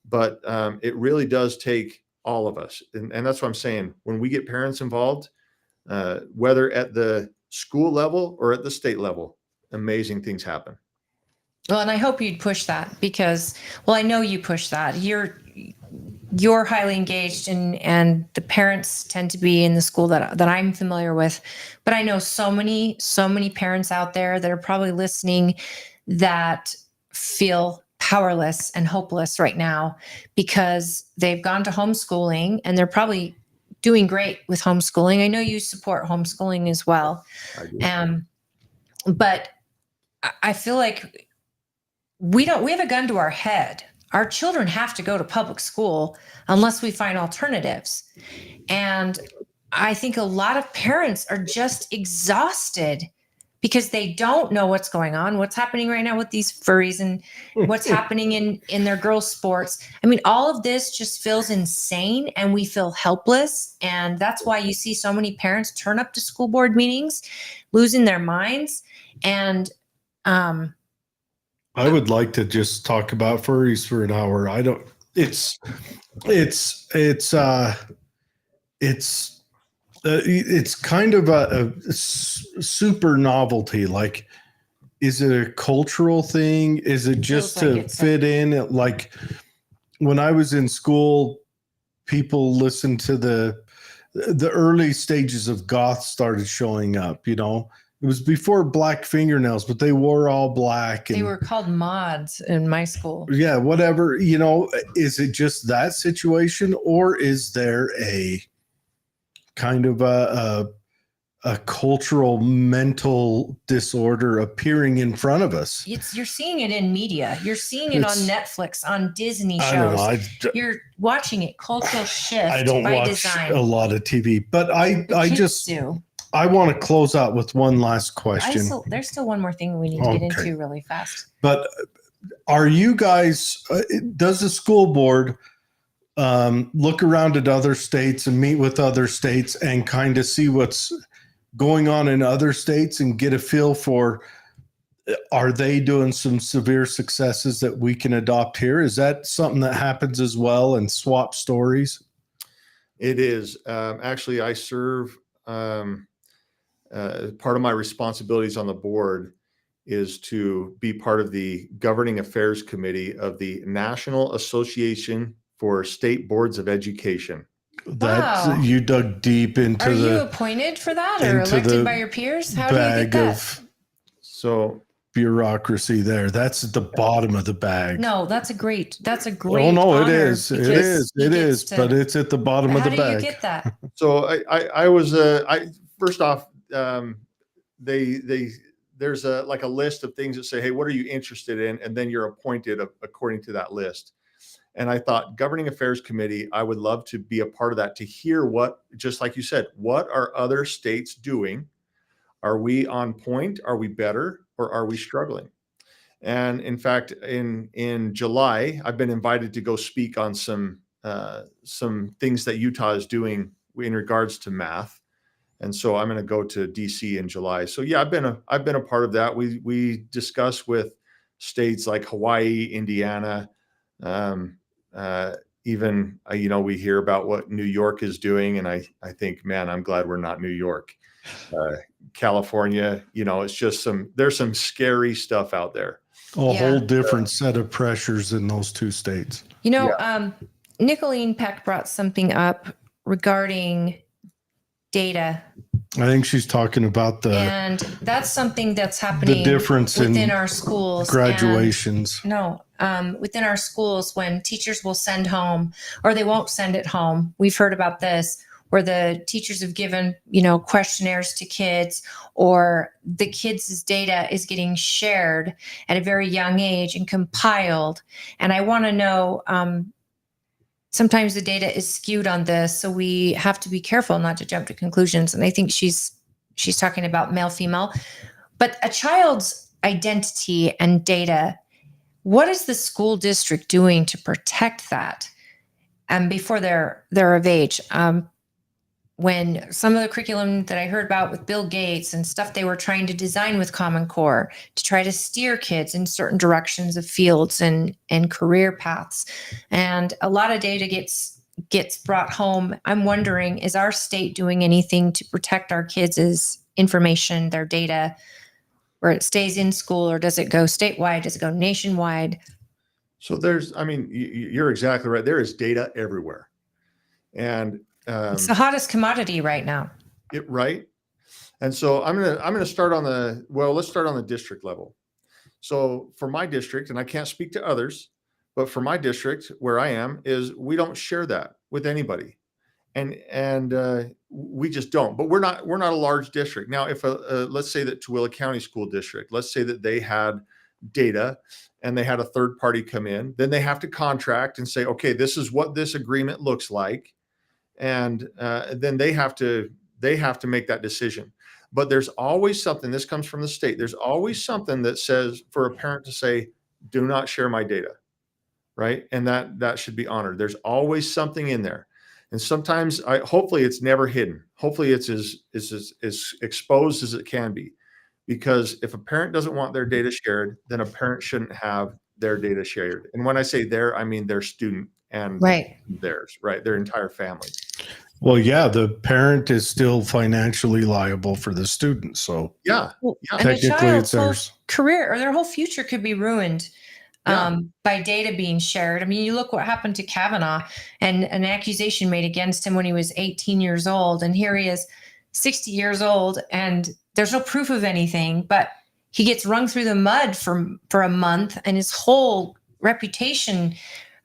[SPEAKER 3] But it really does take all of us. And that's what I'm saying. When we get parents involved, whether at the school level or at the state level, amazing things happen.
[SPEAKER 1] Well, and I hope you'd push that, because, well, I know you push that. You're highly engaged, and the parents tend to be in the school that I'm familiar with. But I know so many parents out there that are probably listening that feel powerless and hopeless right now, because they've gone to homeschooling and they're probably doing great with homeschooling. I know you support homeschooling as well.
[SPEAKER 3] I do.
[SPEAKER 1] But I feel like we have a gun to our head. Our children have to go to public school unless we find alternatives. And I think a lot of parents are just exhausted because they don't know what's going on, what's happening right now with these furries, and what's happening in their girls' sports. I mean, all of this just feels insane, and we feel helpless. And that's why you see so many parents turn up to school board meetings, losing their minds. And
[SPEAKER 2] I would like to just talk about furries for an hour. it's kind of a super novelty. Like, is it a cultural thing? Is it just
[SPEAKER 1] feels like
[SPEAKER 2] to
[SPEAKER 1] it's
[SPEAKER 2] fit in? Like when I was in school, people listened to the early stages of goth started showing up. You know, it was before black fingernails, but they wore all black. And
[SPEAKER 1] They were called mods in my school.
[SPEAKER 2] yeah, whatever. You know, is it just that situation, or is there a kind of a cultural mental disorder appearing in front of us?
[SPEAKER 1] You're seeing it in media. You're seeing it on Netflix, on Disney
[SPEAKER 2] I don't know.
[SPEAKER 1] shows. You're watching it. Cultural shift
[SPEAKER 2] I don't
[SPEAKER 1] by
[SPEAKER 2] watch
[SPEAKER 1] design.
[SPEAKER 2] a lot of TV, but I
[SPEAKER 1] Kids
[SPEAKER 2] just
[SPEAKER 1] do.
[SPEAKER 2] I want to close out with one last question.
[SPEAKER 1] There's still one more thing we need to get
[SPEAKER 2] Okay.
[SPEAKER 1] into really fast.
[SPEAKER 2] But are you guys? Does the school board look around at other states and meet with other states and kind of see what's going on in other states and get a feel for, are they doing some severe successes that we can adopt here? Is that something that happens as well, and swap stories?
[SPEAKER 3] It is. Actually, I serve, part of my responsibilities on the board is to be part of the governing affairs committee of the National Association for State Boards of Education.
[SPEAKER 2] That
[SPEAKER 1] Wow.
[SPEAKER 2] you dug deep into
[SPEAKER 1] Are you
[SPEAKER 2] the
[SPEAKER 1] appointed for that or
[SPEAKER 2] into
[SPEAKER 1] elected
[SPEAKER 2] the
[SPEAKER 1] by your peers? How do you
[SPEAKER 2] bag
[SPEAKER 1] get that?
[SPEAKER 2] of
[SPEAKER 3] So
[SPEAKER 2] bureaucracy there. That's at the bottom of the bag.
[SPEAKER 1] No, that's a great
[SPEAKER 2] Oh no, it
[SPEAKER 1] honor
[SPEAKER 2] is. It
[SPEAKER 1] because
[SPEAKER 2] is.
[SPEAKER 1] he
[SPEAKER 2] It
[SPEAKER 1] gets
[SPEAKER 2] is.
[SPEAKER 1] to-
[SPEAKER 2] But it's at the bottom of
[SPEAKER 1] How
[SPEAKER 2] the
[SPEAKER 1] do
[SPEAKER 2] bag.
[SPEAKER 1] you get that?
[SPEAKER 3] So I was first off, they there's a like a list of things that say, hey, what are you interested in, and then you're appointed according to that list. And I thought, governing affairs committee, I would love to be a part of that, to hear what, just like you said, what are other states doing? Are we on point? Are we better, or are we struggling? And in fact, in July, I've been invited to go speak on some things that Utah is doing in regards to math. And so I'm going to go to DC in July. So yeah, I've been a part of that. We discuss with states like Hawaii, Indiana, even we hear about what New York is doing, and I think, man, I'm glad we're not New York. California, it's just there's some scary stuff out there.
[SPEAKER 2] A whole different set of pressures in those two states.
[SPEAKER 1] Nicolene Peck brought something up regarding data.
[SPEAKER 2] I think she's talking about
[SPEAKER 1] and that's something that's happening
[SPEAKER 2] the difference
[SPEAKER 1] within
[SPEAKER 2] in
[SPEAKER 1] our schools.
[SPEAKER 2] graduations.
[SPEAKER 1] Within our schools, when teachers will send home or they won't send it home. We've heard about this where the teachers have given, questionnaires to kids, or the kids' data is getting shared at a very young age and compiled. And I want to know, sometimes the data is skewed on this, so we have to be careful not to jump to conclusions. And I think she's talking about male, female, but a child's identity and data. What is the school district doing to protect that? Before they're of age. When some of the curriculum that I heard about with Bill Gates and stuff they were trying to design with Common Core to try to steer kids in certain directions of fields and career paths. And a lot of data gets brought home. I'm wondering, is our state doing anything to protect our kids' information, their data, where it stays in school, or does it go statewide? Does it go nationwide?
[SPEAKER 3] So you're exactly right. There is data everywhere. And
[SPEAKER 1] it's the hottest commodity right now.
[SPEAKER 3] Right. And so I'm gonna start let's start on the district level. So for my district, and I can't speak to others, but for my district where I am, is we don't share that with anybody. And we just don't. But we're not a large district. Now, if let's say that Tooele County School District, let's say that they had data and they had a third party come in, then they have to contract and say, okay, this is what this agreement looks like. And then they have to make that decision. But there's always something, this comes from the state, there's always something that says for a parent to say, do not share my data, right? And that should be honored. There's always something in there. And sometimes, hopefully it's never hidden. Hopefully it's as exposed as it can be. Because if a parent doesn't want their data shared, then a parent shouldn't have their data shared. And when I say their, I mean their student and theirs, right? Their entire family.
[SPEAKER 2] Well, yeah, the parent is still financially liable for the student. So
[SPEAKER 3] Yeah.
[SPEAKER 1] Well,
[SPEAKER 3] Yeah.
[SPEAKER 1] and a
[SPEAKER 2] technically
[SPEAKER 1] child's
[SPEAKER 2] it's
[SPEAKER 1] whole
[SPEAKER 2] theirs.
[SPEAKER 1] career or their whole future could be ruined
[SPEAKER 3] Yeah.
[SPEAKER 1] by data being shared. I mean, you look what happened to Kavanaugh and an accusation made against him when he was 18 years old. And here he is 60 years old and there's no proof of anything, but he gets wrung through the mud for a month and his whole reputation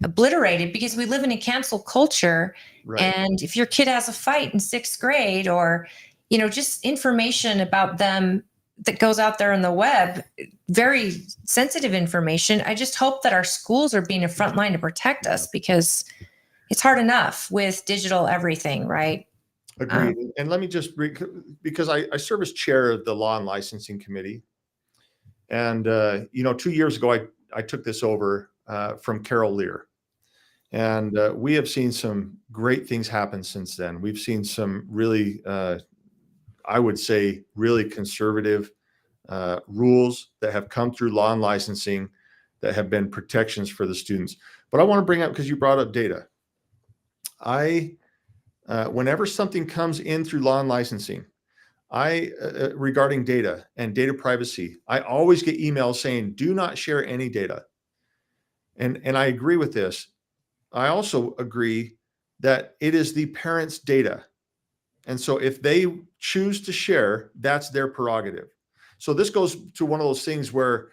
[SPEAKER 1] obliterated because we live in a cancel culture.
[SPEAKER 3] Right.
[SPEAKER 1] And if your kid has a fight in 6th grade or, just information about them that goes out there on the web, very sensitive information. I just hope that our schools are being a front line to protect us because it's hard enough with digital everything, right?
[SPEAKER 3] Agreed. And let me just, because I serve as chair of the Law and Licensing Committee. And, 2 years ago, I took this over from Carol Lear. And we have seen some great things happen since then. We've seen some really, I would say, really conservative rules that have come through law and licensing that have been protections for the students. But I want to bring up, because you brought up data. Whenever something comes in through law and licensing, regarding data and data privacy, I always get emails saying, do not share any data. And I agree with this. I also agree that it is the parents' data. And so if they choose to share, that's their prerogative. So this goes to one of those things where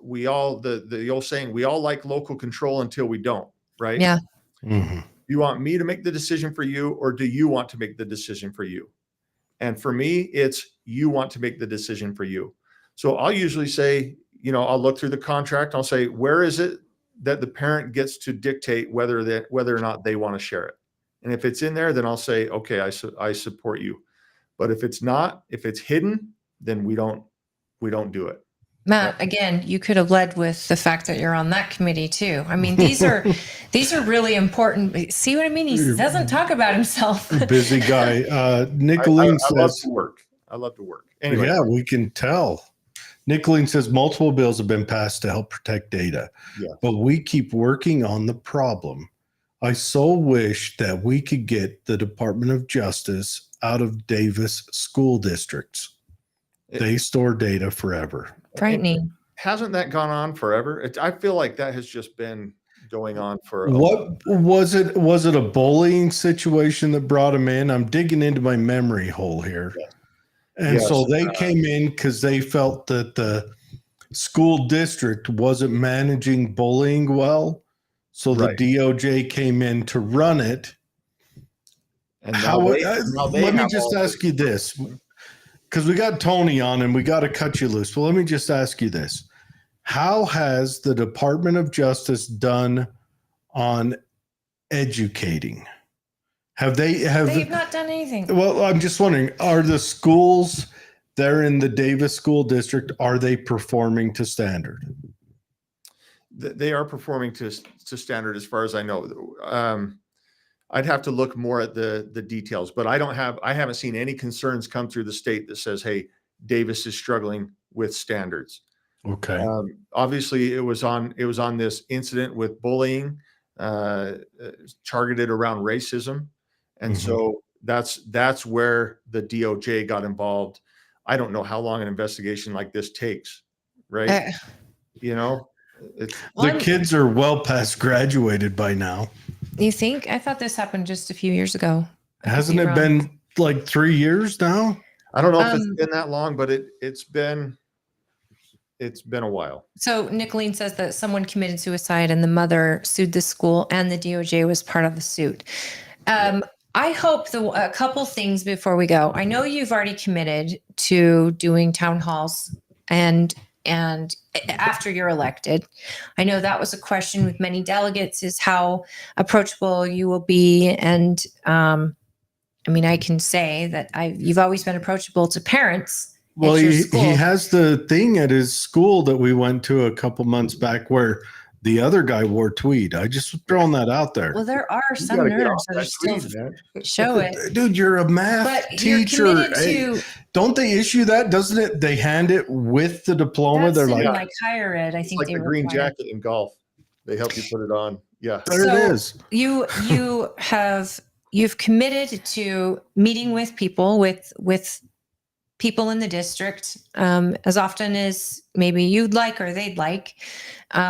[SPEAKER 3] we all, the old saying, we all like local control until we don't, right?
[SPEAKER 1] Yeah.
[SPEAKER 2] Mm-hmm.
[SPEAKER 3] You want me to make the decision for you, or do you want to make the decision for you? And for me, it's you want to make the decision for you. So I'll usually say, I'll look through the contract. I'll say, where is it that the parent gets to dictate whether or not they want to share it? And if it's in there, then I'll say, okay, I support you. But if it's not, if it's hidden, then we don't do it.
[SPEAKER 1] Matt, again, you could have led with the fact that you're on that committee too. I mean, these are really important. See what I mean? He doesn't talk about himself.
[SPEAKER 2] Busy guy. Nicolene
[SPEAKER 3] I love
[SPEAKER 2] says,
[SPEAKER 3] to work. I love to work. Anyway.
[SPEAKER 2] yeah, we can tell. Nicolene says multiple bills have been passed to help protect data, but we keep working on the problem. I so wish that we could get the Department of Justice out of Davis school districts. They store data forever.
[SPEAKER 1] Frightening.
[SPEAKER 3] Hasn't that gone on forever? I feel like that has just been going on for
[SPEAKER 2] what was it? Was it a bullying situation that brought him in? I'm digging into my memory hole here.
[SPEAKER 3] Yeah.
[SPEAKER 2] And so they came in because they felt that the school district wasn't managing bullying well. So the DOJ came in to run it.
[SPEAKER 3] And
[SPEAKER 2] let me just ask you this, because we got Tony on and we got to cut you loose. Well, let me just ask you this. How has the Department of Justice done on educating? They've
[SPEAKER 1] not done anything.
[SPEAKER 2] Well, I'm just wondering, are the schools there in the Davis School District, are they performing to standard?
[SPEAKER 3] They are performing to standard as far as I know. I'd have to look more at the details, but I haven't seen any concerns come through the state that says, hey, Davis is struggling with standards.
[SPEAKER 2] Okay.
[SPEAKER 3] Obviously it was on this incident with bullying, targeted around racism. And so that's where the DOJ got involved. I don't know how long an investigation like this takes, right?
[SPEAKER 2] The kids are well past graduated by now.
[SPEAKER 1] You think? I thought this happened just a few years ago.
[SPEAKER 2] Hasn't it been like 3 years now?
[SPEAKER 3] I don't know if it's been that long, but it's been a while.
[SPEAKER 1] So Nicolene says that someone committed suicide and the mother sued the school and the DOJ was part of the suit. I hope a couple things before we go. I know you've already committed to doing town halls and after you're elected. I know that was a question with many delegates, is how approachable you will be. And I mean, I can say that you've always been approachable to parents.
[SPEAKER 2] Well, he has the thing at his school that we went to a couple months back where the other guy wore tweed. I just throwing that out there.
[SPEAKER 1] Well, there are some nerds that are still show it.
[SPEAKER 2] Dude, you're a math teacher. Don't they issue that? Doesn't it? They hand it with the diploma.
[SPEAKER 1] They're like higher ed. I think
[SPEAKER 3] like the green jacket in golf. They help you put it on. Yeah,
[SPEAKER 2] there it is.
[SPEAKER 1] You have you've committed to meeting with people, with people in the district, as often as maybe you'd like or they'd like,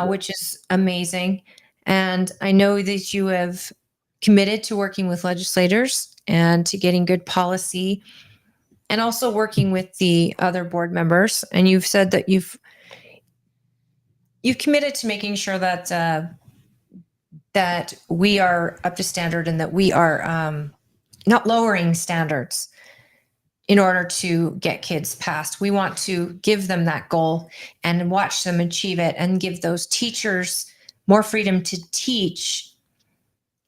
[SPEAKER 1] which is amazing. And I know that you have committed to working with legislators and to getting good policy, and also working with the other board members. And you've said that you've committed to making sure that that we are up to standard, and that we are not lowering standards in order to get kids passed. We want to give them that goal and watch them achieve it, and give those teachers more freedom to teach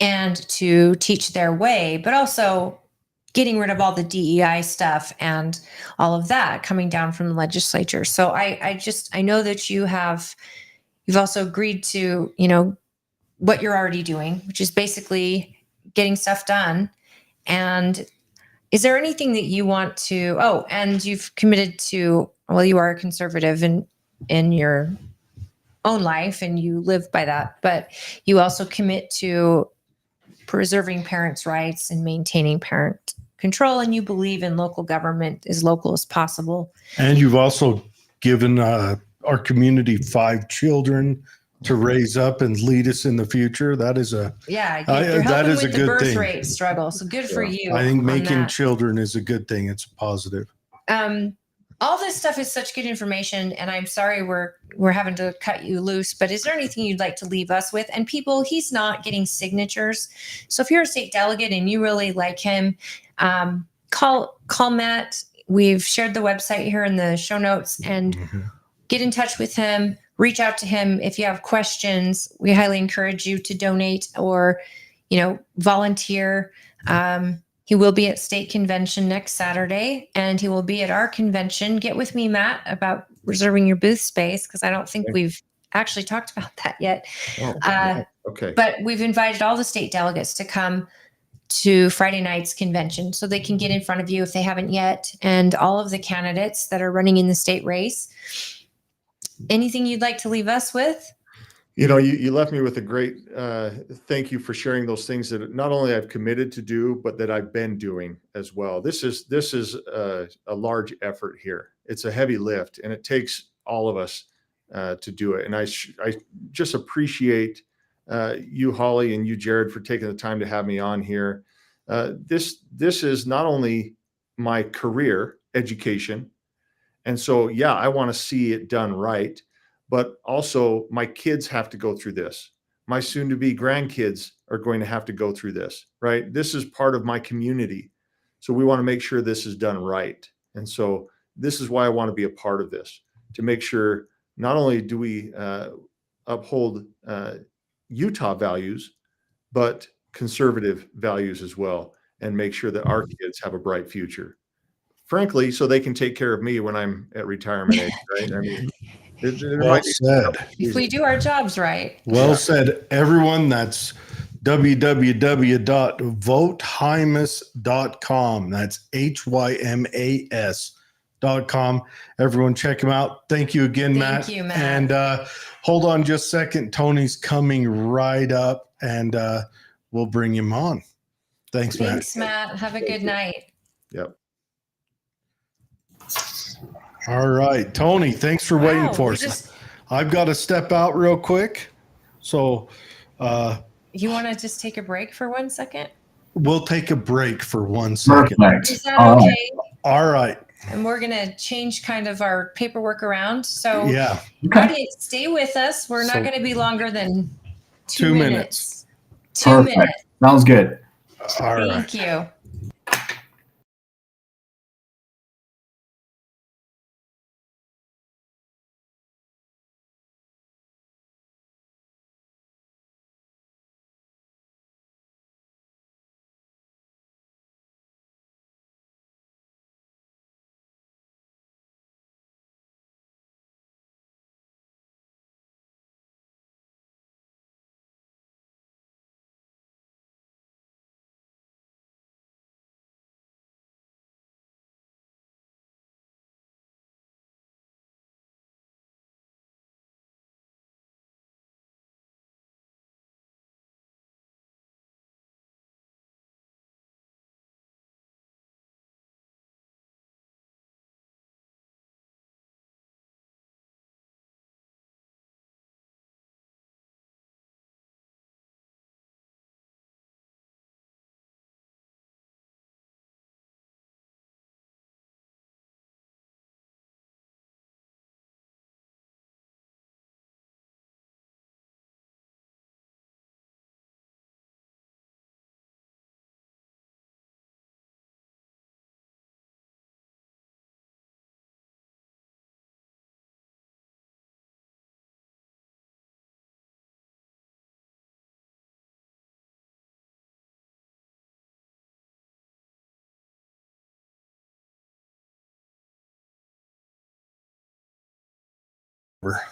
[SPEAKER 1] and to teach their way, but also getting rid of all the DEI stuff and all of that coming down from the legislature. So I know that you've also agreed to, what you're already doing, which is basically getting stuff done. And is there anything that you want to, and you've committed to, well, you are a conservative in your own life and you live by that, but you also commit to preserving parents' rights and maintaining parent control, and you believe in local government as local as possible.
[SPEAKER 2] And you've also given our community 5 children to raise up and lead us in the future. That is you're
[SPEAKER 1] helping
[SPEAKER 2] that is
[SPEAKER 1] with
[SPEAKER 2] a
[SPEAKER 1] the
[SPEAKER 2] good
[SPEAKER 1] birth
[SPEAKER 2] thing.
[SPEAKER 1] rate struggle. So good for you.
[SPEAKER 2] I think
[SPEAKER 1] on
[SPEAKER 2] making
[SPEAKER 1] that.
[SPEAKER 2] children is a good thing. It's a positive.
[SPEAKER 1] All this stuff is such good information, and I'm sorry we're having to cut you loose, but is there anything you'd like to leave us with? And people, he's not getting signatures. So if you're a state delegate and you really like him, call Matt. We've shared the website here in the show notes, and get in touch with him. Reach out to him if you have questions. We highly encourage you to donate or, volunteer. He will be at state convention next Saturday, and he will be at our convention. Get with me, Matt, about reserving your booth space, because I don't think we've actually talked about that yet.
[SPEAKER 3] Okay.
[SPEAKER 1] But we've invited all the state delegates to come to Friday night's convention so they can get in front of you if they haven't yet, and all of the candidates that are running in the state race. Anything you'd like to leave us with?
[SPEAKER 3] You left me with a great thank you for sharing those things that not only I've committed to do, but that I've been doing as well. This is a large effort here. It's a heavy lift, and it takes all of us to do it. And I just appreciate you, Holly, and you, Jared, for taking the time to have me on here. This is not only my career education, and so I want to see it done right. But also my kids have to go through this. My soon to be grandkids are going to have to go through this, right? This is part of my community. So we want to make sure this is done right. And so this is why I want to be a part of this, to make sure not only do we uphold Utah values, but conservative values as well, and make sure that our kids have a bright future. Frankly, so they can take care of me when I'm at retirement age, right? I mean,
[SPEAKER 2] Well said.
[SPEAKER 1] If we do our jobs right.
[SPEAKER 2] Well said, everyone. That's www.votehymas.com. That's HYMAS.com. Everyone check him out. Thank you again, Matt.
[SPEAKER 1] Thank you, Matt.
[SPEAKER 2] And hold on just a second. Tony's coming right up, and we'll bring him on. Thanks, Matt.
[SPEAKER 1] Thanks, Matt. Have a good night.
[SPEAKER 3] Yep.
[SPEAKER 2] All right, Tony, thanks for waiting for us. I've got to step out real quick. So
[SPEAKER 1] you want to just take a break for 1 second?
[SPEAKER 2] We'll take a break for 1 second.
[SPEAKER 4] Perfect.
[SPEAKER 1] Is that okay?
[SPEAKER 2] All right.
[SPEAKER 1] And we're going to change kind of our paperwork around. So stay with us. We're not going to be longer than 2 minutes. 2 minutes.
[SPEAKER 4] Sounds good.
[SPEAKER 2] All right.
[SPEAKER 1] Thank you.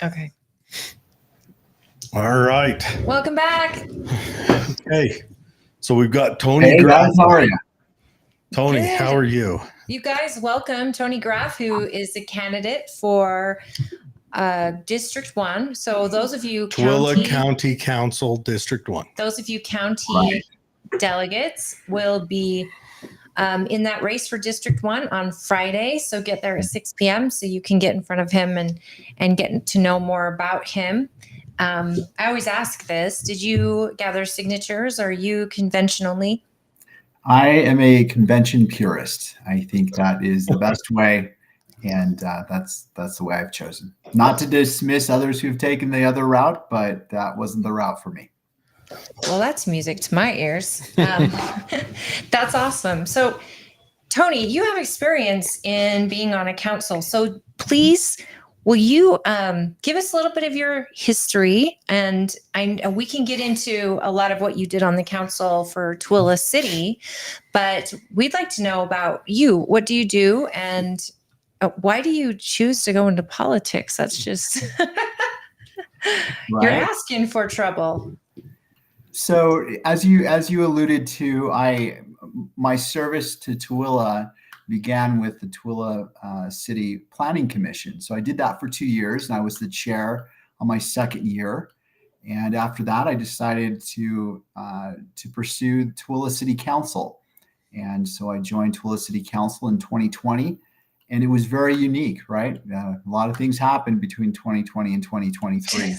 [SPEAKER 1] Okay.
[SPEAKER 2] All right.
[SPEAKER 1] Welcome back.
[SPEAKER 2] Okay. So we've got Tony
[SPEAKER 4] Hey
[SPEAKER 2] Graff.
[SPEAKER 4] guys, how are you?
[SPEAKER 2] Tony,
[SPEAKER 1] Good.
[SPEAKER 2] how are you?
[SPEAKER 1] You guys, welcome Tony Graff, who is a candidate for District 1. So those of you
[SPEAKER 2] Tooele County Council, District 1.
[SPEAKER 1] those of you county
[SPEAKER 4] Right.
[SPEAKER 1] delegates will be in that race for District 1 on Friday. So get there at 6 p.m. so you can get in front of him and get to know more about him. I always ask this. Did you gather signatures? Are you conventionally?
[SPEAKER 4] I am a convention purist. I think that is the best way, and that's the way I've chosen. Not to dismiss others who've taken the other route, but that wasn't the route for me.
[SPEAKER 1] Well, that's music to my ears. That's awesome. So, Tony, you have experience in being on a council. So please, will you give us a little bit of your history? And we can get into a lot of what you did on the council for Tooele City, but we'd like to know about you. What do you do? And why do you choose to go into politics? That's just, you're
[SPEAKER 4] Right.
[SPEAKER 1] asking for trouble.
[SPEAKER 4] So as you alluded to, my service to Tooele began with the Tooele City Planning Commission. So I did that for 2 years, and I was the chair on my second year. And after that, I decided to pursue Tooele City Council. And so I joined Tooele City Council in 2020, and it was very unique, right? A lot of things happened between 2020 and 2023.
[SPEAKER 1] You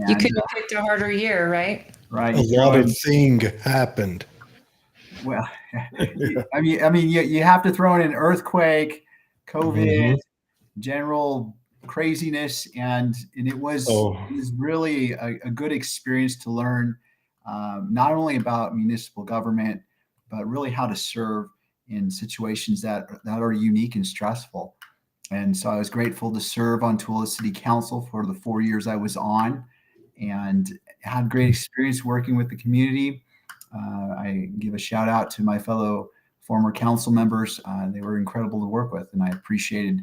[SPEAKER 4] And,
[SPEAKER 1] could have picked a harder year, right?
[SPEAKER 4] right.
[SPEAKER 2] A
[SPEAKER 4] you
[SPEAKER 2] lot
[SPEAKER 4] throw
[SPEAKER 2] of
[SPEAKER 4] in-
[SPEAKER 2] thing happened.
[SPEAKER 4] Well, I mean, you have to throw in an earthquake, COVID, general craziness, and it was really a good experience to learn not only about municipal government, but really how to serve in situations that are unique and stressful. And so I was grateful to serve on Tooele City Council for the 4 years I was on, and had great experience working with the community. I give a shout out to my fellow former council members. They were incredible to work with, and I appreciated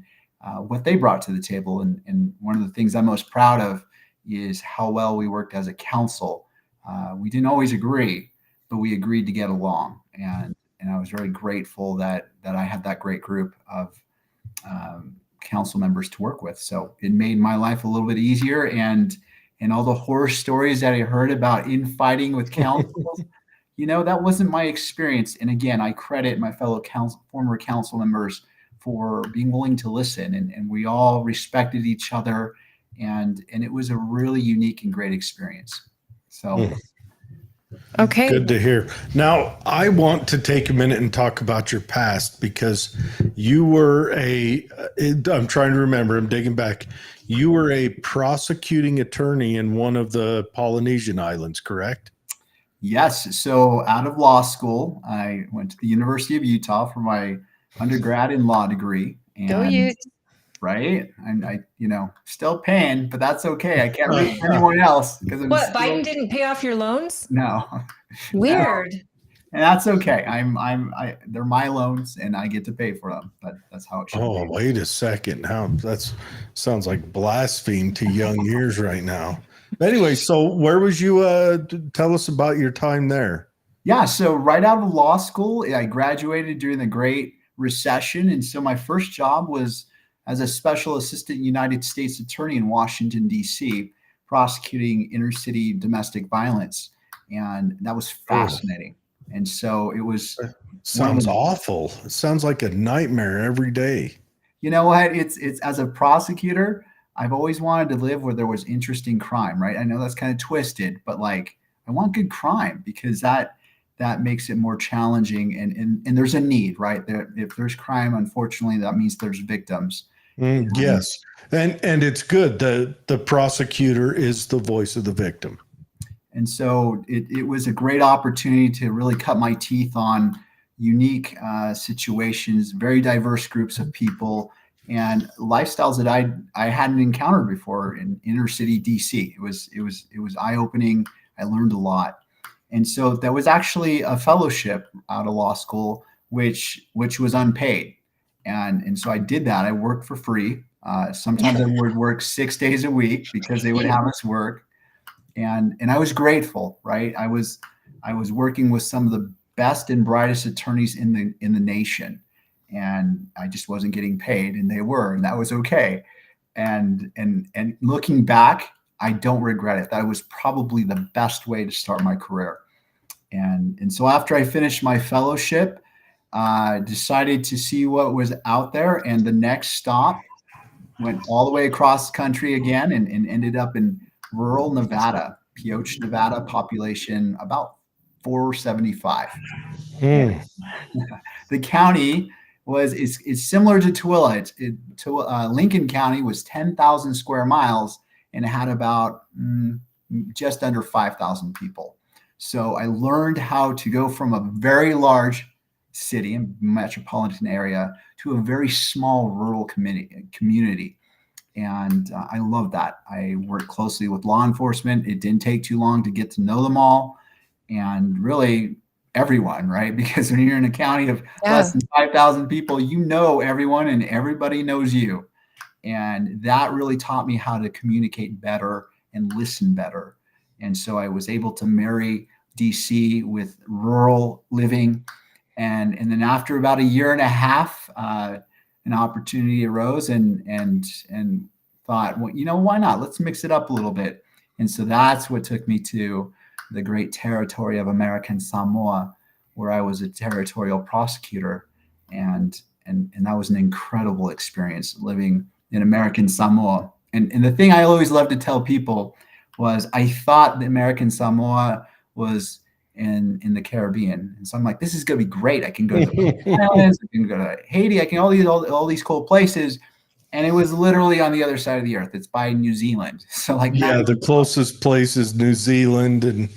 [SPEAKER 4] what they brought to the table. And one of the things I'm most proud of is how well we worked as a council. We didn't always agree, but we agreed to get along. And I was very grateful that I had that great group of council members to work with. So it made my life a little bit easier. And all the horror stories that I heard about infighting with councils, that wasn't my experience. And again, I credit my fellow former council members for being willing to listen, and we all respected each other, and it was a really unique and great experience. So
[SPEAKER 1] Okay.
[SPEAKER 2] Good to hear. Now, I want to take a minute and talk about your past, because you were I'm trying to remember, I'm digging back. You were a prosecuting attorney in one of the Polynesian islands, correct?
[SPEAKER 4] yes, so out of law school, I went to the University of Utah for my undergrad in law degree. And
[SPEAKER 1] Go you.
[SPEAKER 4] right, and I still paying, but that's okay. I can't root for anyone else because
[SPEAKER 1] What, Biden didn't pay off your loans?
[SPEAKER 4] No.
[SPEAKER 1] Weird.
[SPEAKER 4] And that's okay. They're my loans, and I get to pay for them. But that's how it should
[SPEAKER 2] Oh,
[SPEAKER 4] be.
[SPEAKER 2] wait a second. Now sounds like blaspheme to young ears right now. Anyway, so where was you? Tell us about your time there.
[SPEAKER 4] Yeah, so right out of law school, I graduated during the Great Recession, and so my first job was as a special assistant United States attorney in Washington, D.C., prosecuting inner-city domestic violence, and that was fascinating. And so it was.
[SPEAKER 2] Sounds awful. It sounds like a nightmare every day.
[SPEAKER 4] You know what? It's as a prosecutor, I've always wanted to live where there was interesting crime, right? I know that's kind of twisted, but like I want good crime because that makes it more challenging, and there's a need, right? If there's crime, unfortunately, that means there's victims.
[SPEAKER 2] Yes. And it's good. The prosecutor is the voice of the victim.
[SPEAKER 4] And so it was a great opportunity to really cut my teeth on unique situations, very diverse groups of people, and lifestyles that I hadn't encountered before in inner city DC. It was eye-opening. I learned a lot. And so there was actually a fellowship out of law school, which was unpaid. And so I did that. I worked for free Sometimes I would work 6 days a week because they would have us work. And I was grateful, right? I was working with some of the best and brightest attorneys in the nation, and I just wasn't getting paid, and they were, and that was okay. And looking back, I don't regret it. That was probably the best way to start my career. And so after I finished my fellowship, decided to see what was out there, and the next stop went all the way across the country again, and ended up in rural Nevada, Pioche, Nevada, population about 475. The county is similar to Tooele. Lincoln County was 10,000 square miles, and it had about just under 5,000 people. So I learned how to go from a very large city and metropolitan area to a very small rural community. And I love that. I worked closely with law enforcement. It didn't take too long to get to know them all, and really everyone, right? Because when you're in a county of less than 5,000 people, you know everyone and everybody knows you. And that really taught me how to communicate better and listen better. And so I was able to marry DC with rural living. And then after about a year and a half, an opportunity arose, and thought, well, why not? Let's mix it up a little bit. And so that's what took me to the great territory of American Samoa, where I was a territorial prosecutor. And that was an incredible experience living in American Samoa. And the thing I always love to tell people was I thought the American Samoa was in the Caribbean. And so I'm like, this is going to be great. I can go to the islands, I can go to Haiti, I can all these cool places. And it was literally on the other side of the earth. It's by New Zealand. So
[SPEAKER 2] the closest place is New Zealand and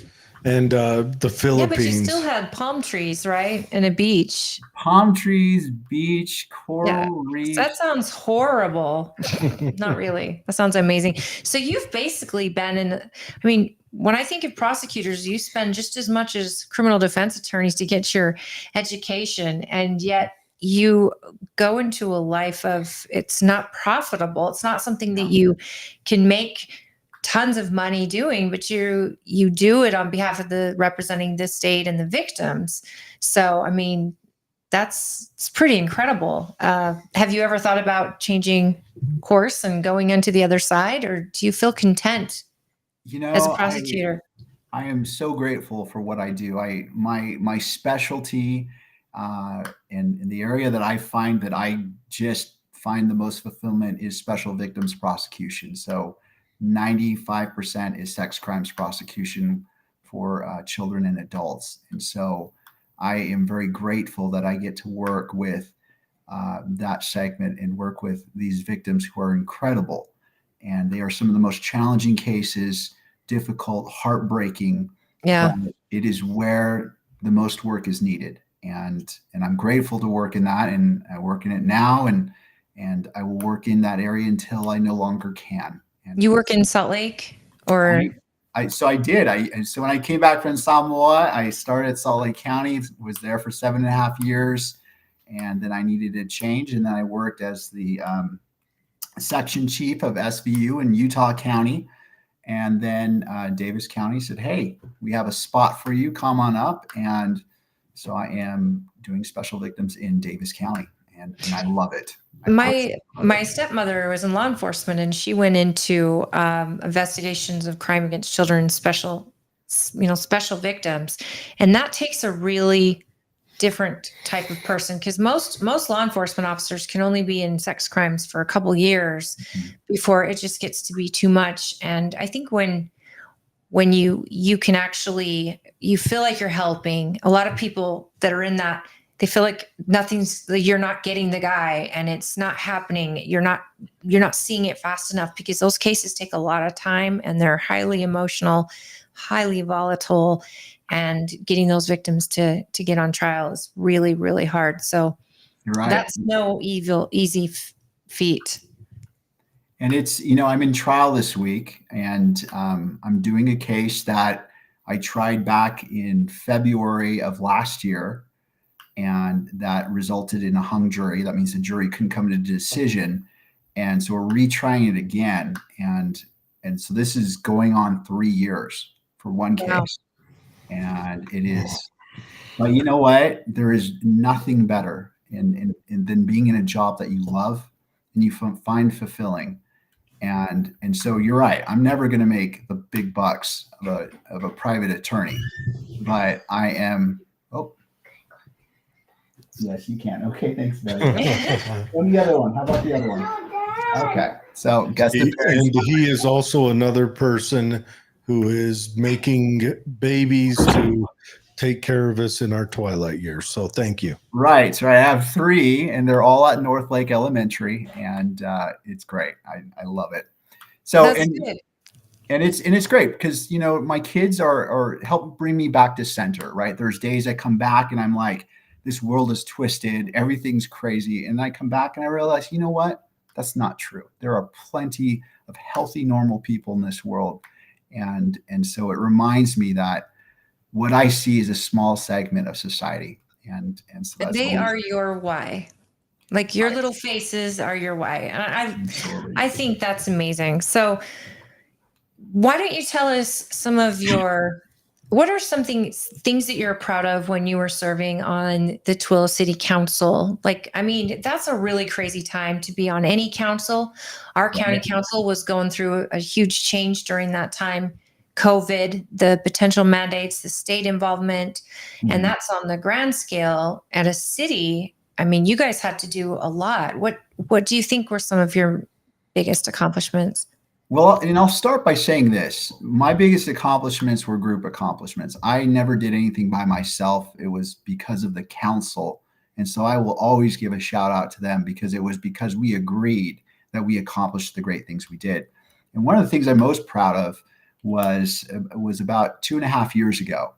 [SPEAKER 2] the Philippines.
[SPEAKER 1] Yeah, but you still had palm trees, right? And a beach.
[SPEAKER 4] Palm trees, beach, coral reefs.
[SPEAKER 1] That sounds horrible. Not really. That sounds amazing. So you've basically been when I think of prosecutors, you spend just as much as criminal defense attorneys to get your education, and yet you go into a life of, it's not profitable. It's not something that you can make tons of money doing, but you do it on behalf of representing the state and the victims. So, it's pretty incredible. Have you ever thought about changing course and going into the other side, or do you feel content as a prosecutor?
[SPEAKER 4] I am so grateful for what I do. My specialty, and the area that I find that I just find the most fulfillment is special victims prosecution. So 95% is sex crimes prosecution for children and adults. And so I am very grateful that I get to work with that segment and work with these victims who are incredible. And they are some of the most challenging cases, difficult, heartbreaking.
[SPEAKER 1] Yeah.
[SPEAKER 4] But it is where the most work is needed. And I'm grateful to work in that, and I work in it now, and I will work in that area until I no longer can. And
[SPEAKER 1] you work in Salt Lake, or?
[SPEAKER 4] So I did. So when I came back from Samoa, I started at Salt Lake County, was there for 7.5 years, and then I needed a change, and then I worked as the section chief of SVU in Utah County. And then Davis County said, hey, we have a spot for you, come on up. And so I am doing special victims in Davis County, and I love it.
[SPEAKER 1] My stepmother was in law enforcement, and she went into investigations of crime against children, special victims. And that takes a really different type of person, because most law enforcement officers can only be in sex crimes for a couple years before it just gets to be too much. And I think when you can actually, you feel like you're helping. A lot of people that are in that, they feel like you're not getting the guy, and it's not happening. You're not seeing it fast enough, because those cases take a lot of time, and they're highly emotional, highly volatile, and getting those victims to get on trial is really, really hard. So that's no easy feat.
[SPEAKER 4] And it's, I'm in trial this week, and I'm doing a case that I tried back in February of last year, and that resulted in a hung jury. That means the jury couldn't come to a decision. And so we're retrying it again. And so this is going on 3 years for one case.
[SPEAKER 1] Wow.
[SPEAKER 4] And it is, but you know what? There is nothing better than being in a job that you love and you find fulfilling. And so you're right. I'm never going to make the big bucks of a private attorney, but I am. Oh, yes, you can. Okay, thanks, buddy. And the other one. How about the other one? Okay, so guess the parents.
[SPEAKER 2] And he is also another person who is making babies to take care of us in our twilight years. So thank you.
[SPEAKER 4] Right. I have 3, and they're all at North Lake Elementary, and it's great. I love it. So
[SPEAKER 1] That's good.
[SPEAKER 4] And it's great because, you know, my kids are help bring me back to center, right? There's days I come back and I'm like, this world is twisted, everything's crazy, and I come back and I realize, you know what? That's not true. There are plenty of healthy, normal people in this world, and so it reminds me that what I see is a small segment of society, and so that's
[SPEAKER 1] They are your why. Like your little faces are your why. And I think that's amazing. So why don't you tell us some of what are some things that you're proud of when you were serving on the Tooele City Council? Like, I mean, that's a really crazy time to be on any council. Our county council was going through a huge change during that time. COVID, the potential mandates, the state involvement, and that's on the grand scale. At a city, I mean, you guys had to do a lot. What do you think were some of your biggest accomplishments?
[SPEAKER 4] Well, and I'll start by saying this. My biggest accomplishments were group accomplishments. I never did anything by myself. It was because of the council. And so I will always give a shout out to them because it was because we agreed that we accomplished the great things we did. And one of the things I'm most proud of was about 2.5 years ago.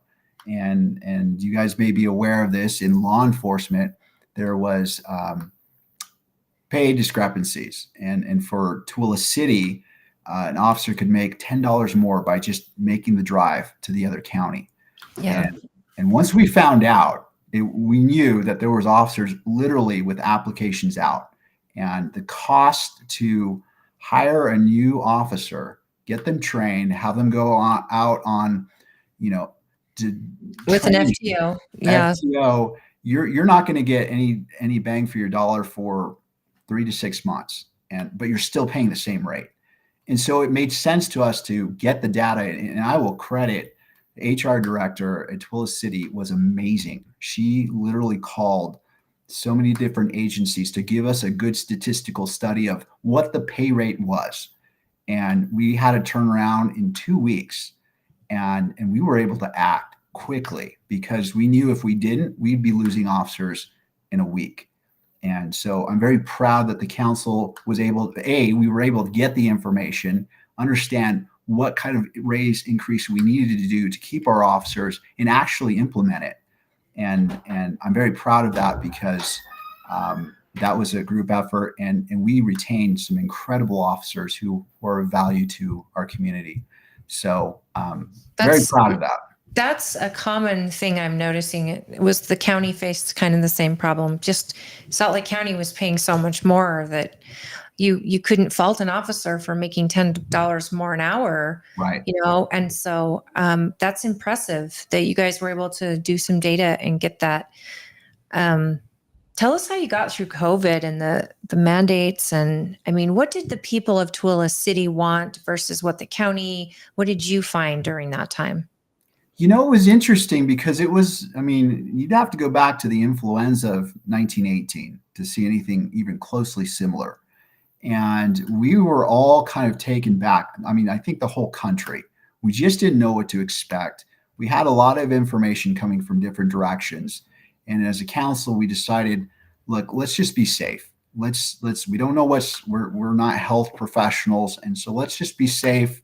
[SPEAKER 4] And you guys may be aware of this in law enforcement, there was pay discrepancies. And for Tooele City, an officer could make $10 more by just making the drive to the other county.
[SPEAKER 1] Yeah.
[SPEAKER 4] And once we found out, we knew that there was officers literally with applications out, and the cost to hire a new officer, get them trained, have them go out on, you know,
[SPEAKER 1] with an FTO. Yeah.
[SPEAKER 4] FTO, you're not going to get any bang for your dollar for 3 to 6 months, but you're still paying the same rate. And so it made sense to us to get the data, and I will credit the HR director at Tooele City was amazing. She literally called so many different agencies to give us a good statistical study of what the pay rate was. And we had a turnaround in 2 weeks, and we were able to act quickly because we knew if we didn't, we'd be losing officers in a week. And so I'm very proud that the council was able to, we were able to get the information, understand what kind of raise increase we needed to do to keep our officers and actually implement it. And I'm very proud of that because that was a group effort, and we retained some incredible officers who were of value to our community. So very proud of that.
[SPEAKER 1] That's a common thing I'm noticing. It was the county faced kind of the same problem. Just Salt Lake County was paying so much more that you couldn't fault an officer for making $10 more an hour,
[SPEAKER 4] right?
[SPEAKER 1] You know, and so that's impressive that you guys were able to do some data and get that. Tell us how you got through COVID and the mandates. And I mean, what did the people of Tooele City want versus what the county? What did you find during that time?
[SPEAKER 4] You know, it was interesting because it was, I mean, you'd have to go back to the influenza of 1918 to see anything even closely similar. And we were all kind of taken back. I mean, I think the whole country, we just didn't know what to expect. We had a lot of information coming from different directions. And as a council, we decided, look, let's just be safe. We don't know we're not health professionals. And so let's just be safe.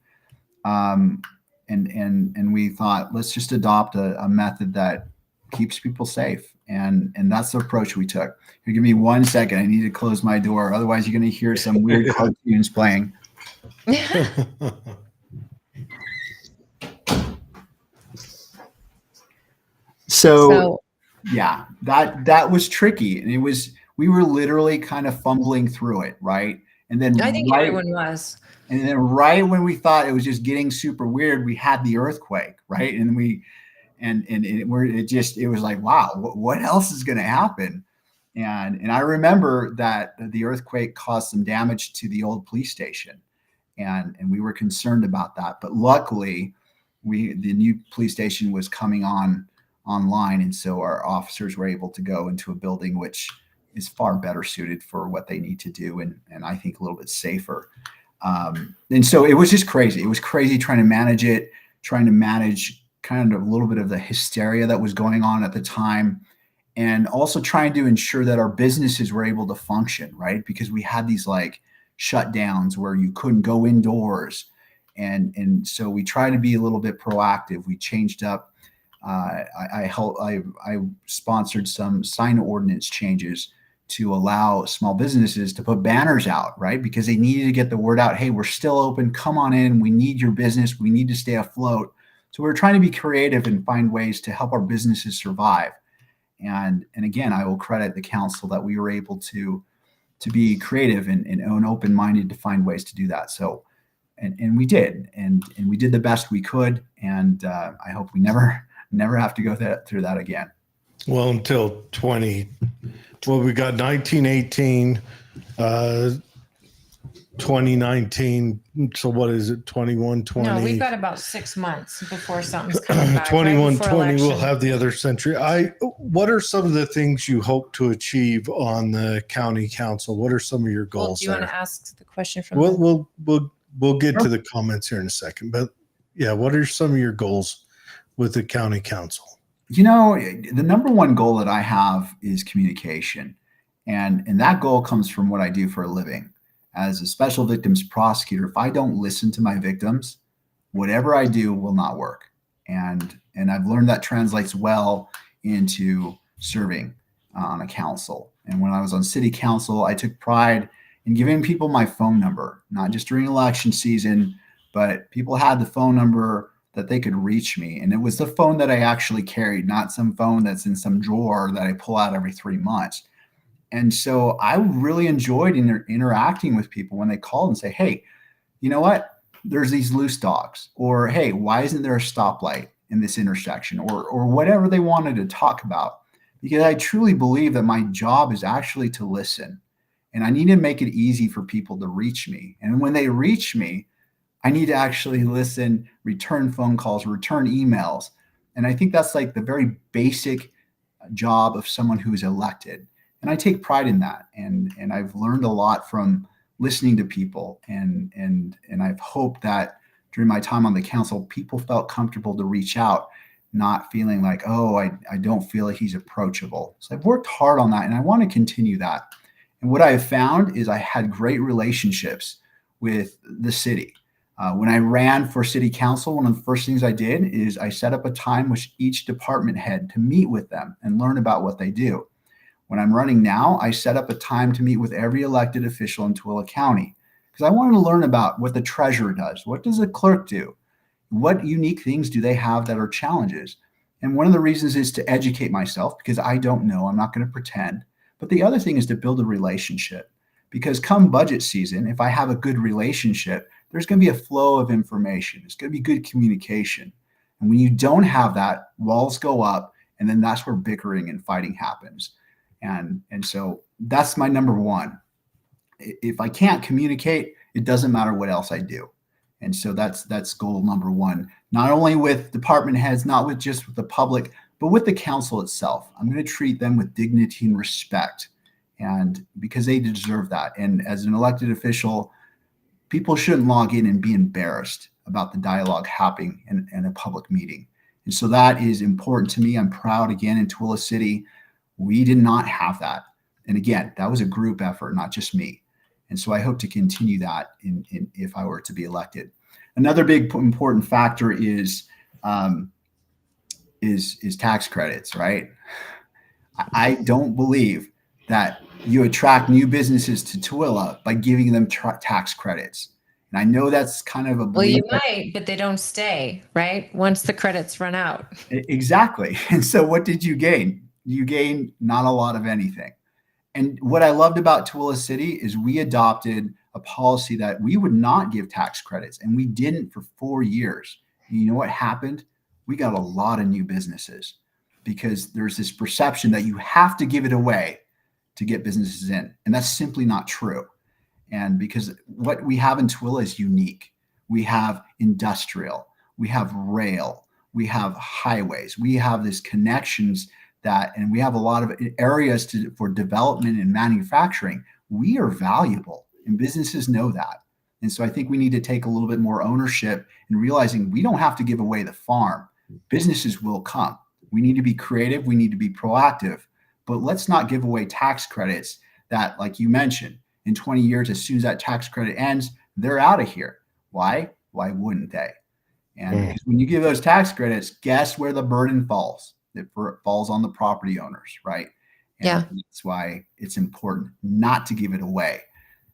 [SPEAKER 4] And we thought, let's just adopt a method that keeps people safe. And that's the approach we took. Here, give me 1 second. I need to close my door. Otherwise, you're going to hear some weird cartoons playing. So yeah, that was tricky. And we were literally kind of fumbling through it, right? And then
[SPEAKER 1] I think everyone was.
[SPEAKER 4] And then right when we thought it was just getting super weird, we had the earthquake, right? And it was like, wow, what else is going to happen? And I remember that the earthquake caused some damage to the old police station, and we were concerned about that. But luckily, the new police station was coming online, and so our officers were able to go into a building which is far better suited for what they need to do, and I think a little bit safer. And so it was just crazy. It was crazy trying to manage it, trying to manage kind of a little bit of the hysteria that was going on at the time, and also trying to ensure that our businesses were able to function, right? Because we had these like shutdowns where you couldn't go indoors. And so we tried to be a little bit proactive. We changed up. I sponsored some sign ordinance changes to allow small businesses to put banners out, right? Because they needed to get the word out. Hey, we're still open. Come on in. We need your business. We need to stay afloat. So we're trying to be creative and find ways to help our businesses survive. And again, I will credit the council that we were able to be creative and open-minded to find ways to do that. So, and we did, and we did the best we could. And I hope we never have to go through that again.
[SPEAKER 2] Well, until we got 1918, 2019. So what is it? 2120.
[SPEAKER 1] No, we've got about 6 months before something's coming back.
[SPEAKER 2] 2120, we'll have the other century. What are some of the things you hope to achieve on the county council? What are some of your goals?
[SPEAKER 1] Do you want to ask the question from?
[SPEAKER 2] We'll get to the comments here in a second, but yeah, what are some of your goals with the county council?
[SPEAKER 4] You know, the number one goal that I have is communication, and that goal comes from what I do for a living. As a special victims prosecutor, if I don't listen to my victims, whatever I do will not work. And I've learned that translates well into serving on a council. And when I was on city council, I took pride in giving people my phone number, not just during election season, but people had the phone number that they could reach me. And it was the phone that I actually carried, not some phone that's in some drawer that I pull out every 3 months. And so I really enjoyed interacting with people when they called and say, hey, you know what? There's these loose dogs, or, hey, why isn't there a stoplight in this intersection, or whatever they wanted to talk about. Because I truly believe that my job is actually to listen, and I need to make it easy for people to reach me. And when they reach me, I need to actually listen, return phone calls, return emails. And I think that's like the very basic job of someone who is elected. And I take pride in that. And I've learned a lot from listening to people. And I've hoped that during my time on the council, people felt comfortable to reach out, not feeling like, oh, I don't feel like he's approachable. So I've worked hard on that, and I want to continue that. And what I've found is I had great relationships with the city. When I ran for city council, one of the first things I did is I set up a time with each department head to meet with them and learn about what they do. When I'm running now, I set up a time to meet with every elected official in Tooele County, because I wanted to learn about what the treasurer does. What does the clerk do? What unique things do they have that are challenges? And one of the reasons is to educate myself, because I don't know. I'm not going to pretend. But the other thing is to build a relationship, because come budget season, if I have a good relationship, there's going to be a flow of information. It's going to be good communication. And when you don't have that, walls go up, and then that's where bickering and fighting happens. And so that's my number one. If I can't communicate, it doesn't matter what else I do. And so that's goal number one, not only with department heads, not with just with the public, but with the council itself. I'm going to treat them with dignity and respect, and because they deserve that. And as an elected official, people shouldn't log in and be embarrassed about the dialogue happening in a public meeting. And so that is important to me. I'm proud, again, in Tooele City, we did not have that. And again, that was a group effort, not just me. And so I hope to continue that if I were to be elected. Another big important factor is tax credits, right? I don't believe that you attract new businesses to Tooele by giving them tax credits. And I know that's kind of a belief.
[SPEAKER 1] Well, you might, but they don't stay, right? Once the credits run out.
[SPEAKER 4] Exactly. And so what did you gain? You gain not a lot of anything. And what I loved about Tooele City is we adopted a policy that we would not give tax credits, and we didn't for 4 years. And you know what happened? We got a lot of new businesses because there's this perception that you have to give it away to get businesses in. And that's simply not true. And because what we have in Tooele is unique. We have industrial, we have rail, we have highways, we have these connections and we have a lot of areas for development and manufacturing. We are valuable, and businesses know that. And so I think we need to take a little bit more ownership in realizing we don't have to give away the farm. Businesses will come. We need to be creative. We need to be proactive, but let's not give away tax credits that, like you mentioned, in 20 years, as soon as that tax credit ends, they're out of here. Why? Why wouldn't they? And because when you give those tax credits, guess where the burden falls? It falls on the property owners, right? And that's why it's important not to give it away.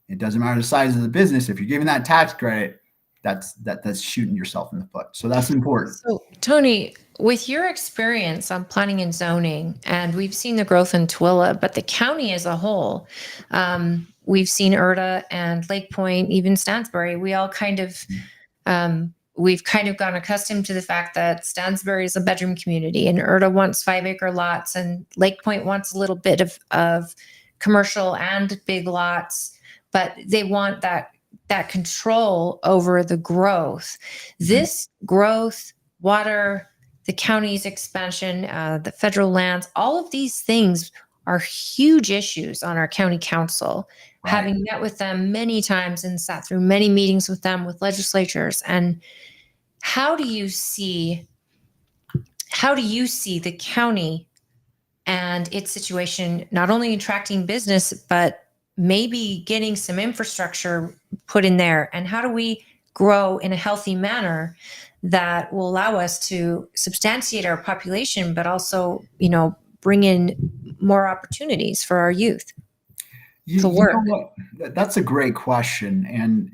[SPEAKER 4] It doesn't matter the size of the business. If you're giving that tax credit, that's shooting yourself in the foot. So that's important.
[SPEAKER 1] So Tony, with your experience on planning and zoning, and we've seen the growth in Tooele, but the county as a whole, we've seen Erta and Lake Point, even Stansbury. We all kind of, we've kind of gotten accustomed to the fact that Stansbury is a bedroom community and Erta wants 5-acre lots and Lake Point wants a little bit of commercial and big lots, but they want that control over the growth. This growth, water, the county's expansion, the federal lands, all of these things are huge issues on our county council. Right. Having met with them many times and sat through many meetings with them, with legislatures. And how do you see the county and its situation not only attracting business, but maybe getting some infrastructure put in there? And how do we grow in a healthy manner that will allow us to substantiate our population, but also, bring in more opportunities for our youth to work?
[SPEAKER 4] You know what? That's a great question. And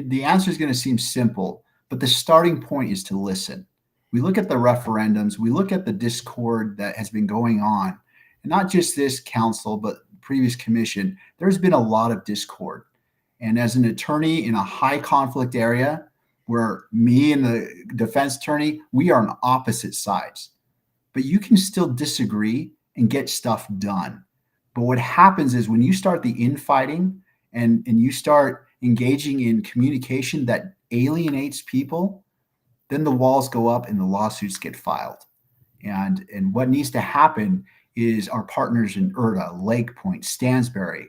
[SPEAKER 4] the answer is going to seem simple, but the starting point is to listen. We look at the referendums, we look at the discord that has been going on, and not just this council, but previous commission. There's been a lot of discord. And as an attorney in a high conflict area, where me and the defense attorney, we are on opposite sides, but you can still disagree and get stuff done. But what happens is when you start the infighting and you start engaging in communication that alienates people, then the walls go up and the lawsuits get filed. And what needs to happen is our partners in Erta, Lake Point, Stansbury,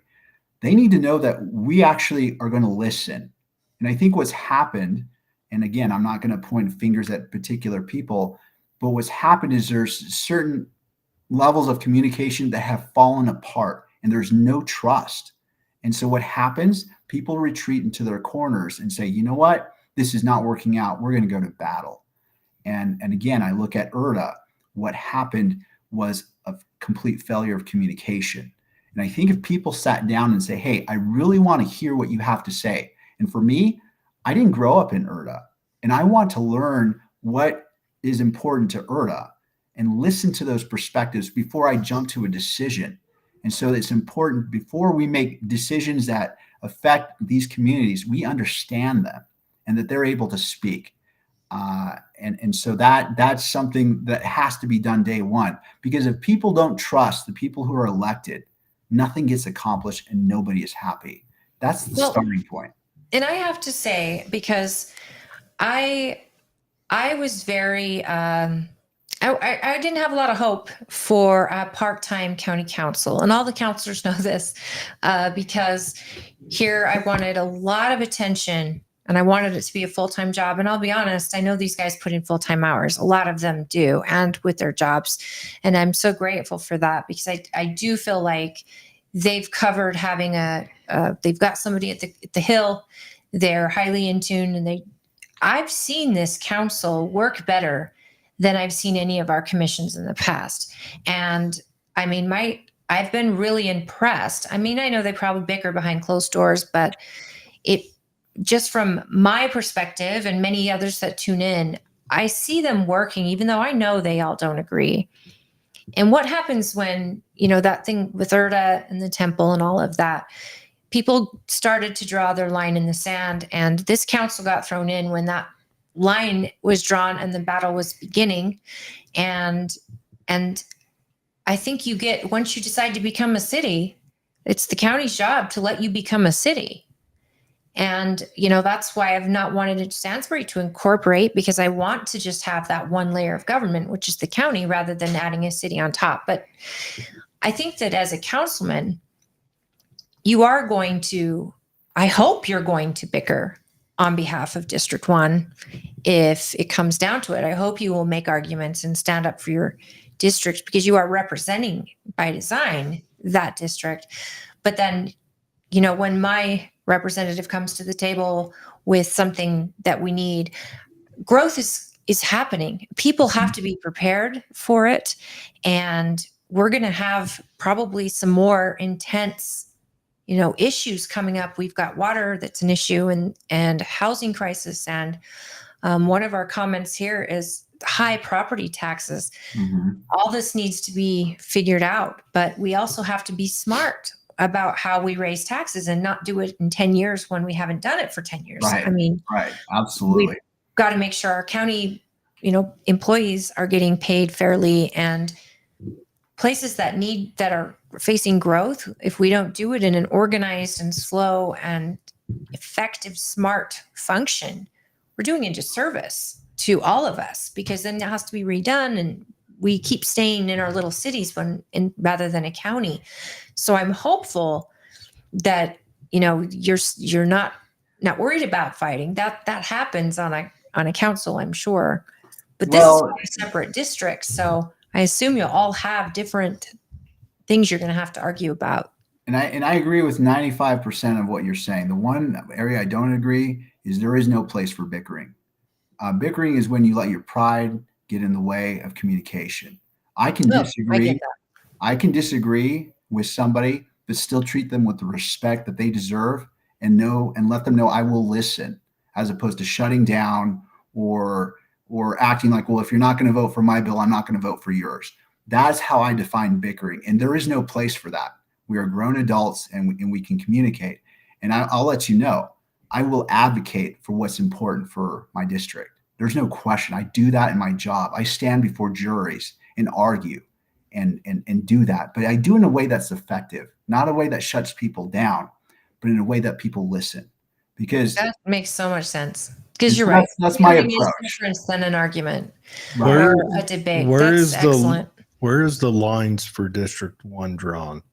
[SPEAKER 4] they need to know that we actually are going to listen. And I think what's happened, and again, I'm not going to point fingers at particular people, but what's happened is there's certain levels of communication that have fallen apart and there's no trust. And so what happens? People retreat into their corners and say, you know what? This is not working out. We're going to go to battle. And again, I look at Erta. What happened was a complete failure of communication. And I think if people sat down and say, hey, I really want to hear what you have to say. And for me, I didn't grow up in Erta, and I want to learn what is important to Erta and listen to those perspectives before I jump to a decision. And so it's important before we make decisions that affect these communities, we understand them and that they're able to speak. And so that's something that has to be done day one, because if people don't trust the people who are elected, nothing gets accomplished and nobody is happy. That's the starting point.
[SPEAKER 1] And I have to say, because I was very, I didn't have a lot of hope for a part-time county council, and all the councilors know this, because here I wanted a lot of attention and I wanted it to be a full-time job. And I'll be honest, I know these guys put in full-time hours. A lot of them do, and with their jobs. And I'm so grateful for that, because I do feel like they've covered having they've got somebody at the Hill. They're highly in tune, and I've seen this council work better than I've seen any of our commissions in the past. And I mean, I've been really impressed. I mean, I know they probably bicker behind closed doors, but just from my perspective and many others that tune in, I see them working, even though I know they all don't agree. And what happens when, that thing with Erta and the temple and all of that, people started to draw their line in the sand, and this council got thrown in when that line was drawn and the battle was beginning. And I think once you decide to become a city, it's the county's job to let you become a city. And, that's why I've not wanted Stansbury to incorporate, because I want to just have that one layer of government, which is the county, rather than adding a city on top. But I think that as a councilman, I hope you're going to bicker on behalf of District 1 if it comes down to it. I hope you will make arguments and stand up for your district, because you are representing by design that district. But then, when my representative comes to the table with something that we need, growth is happening. People have to be prepared for it. And we're going to have probably some more intense issues coming up. We've got water that's an issue, and housing crisis. And one of our comments here is high property taxes.
[SPEAKER 4] Mm-hmm.
[SPEAKER 1] All this needs to be figured out, but we also have to be smart about how we raise taxes and not do it in 10 years when we haven't done it for 10 years.
[SPEAKER 4] Right.
[SPEAKER 1] I mean,
[SPEAKER 4] right. Absolutely.
[SPEAKER 1] We've got to make sure our county, employees are getting paid fairly, and places that are facing growth, if we don't do it in an organized and slow and effective, smart function, we're doing a disservice to all of us, because then it has to be redone, and we keep staying in our little cities rather than a county. So I'm hopeful that you're not worried about fighting. That happens on a council, I'm sure, but this is a separate district, so I assume you'll all have different things you're going to have to argue about.
[SPEAKER 4] And I agree with 95% of what you're saying. The one area I don't agree is there is no place for bickering. Bickering is when you let your pride get in the way of communication. I can disagree. I can disagree with somebody, but still treat them with the respect that they deserve, and let them know I will listen, as opposed to shutting down or acting like, well, if you're not going to vote for my bill, I'm not going to vote for yours. That's how I define bickering. And there is no place for that. We are grown adults, and we can communicate. And I'll let you know, I will advocate for what's important for my district. There's no question. I do that in my job. I stand before juries and argue and do that. But I do it in a way that's effective, not a way that shuts people down, but in a way that people listen. Because
[SPEAKER 1] that makes so much sense. Because you're right.
[SPEAKER 4] That's my approach.
[SPEAKER 1] Is different than an argument
[SPEAKER 2] Right.
[SPEAKER 1] or a debate. That's excellent.
[SPEAKER 2] Where is the lines for District 1 drawn?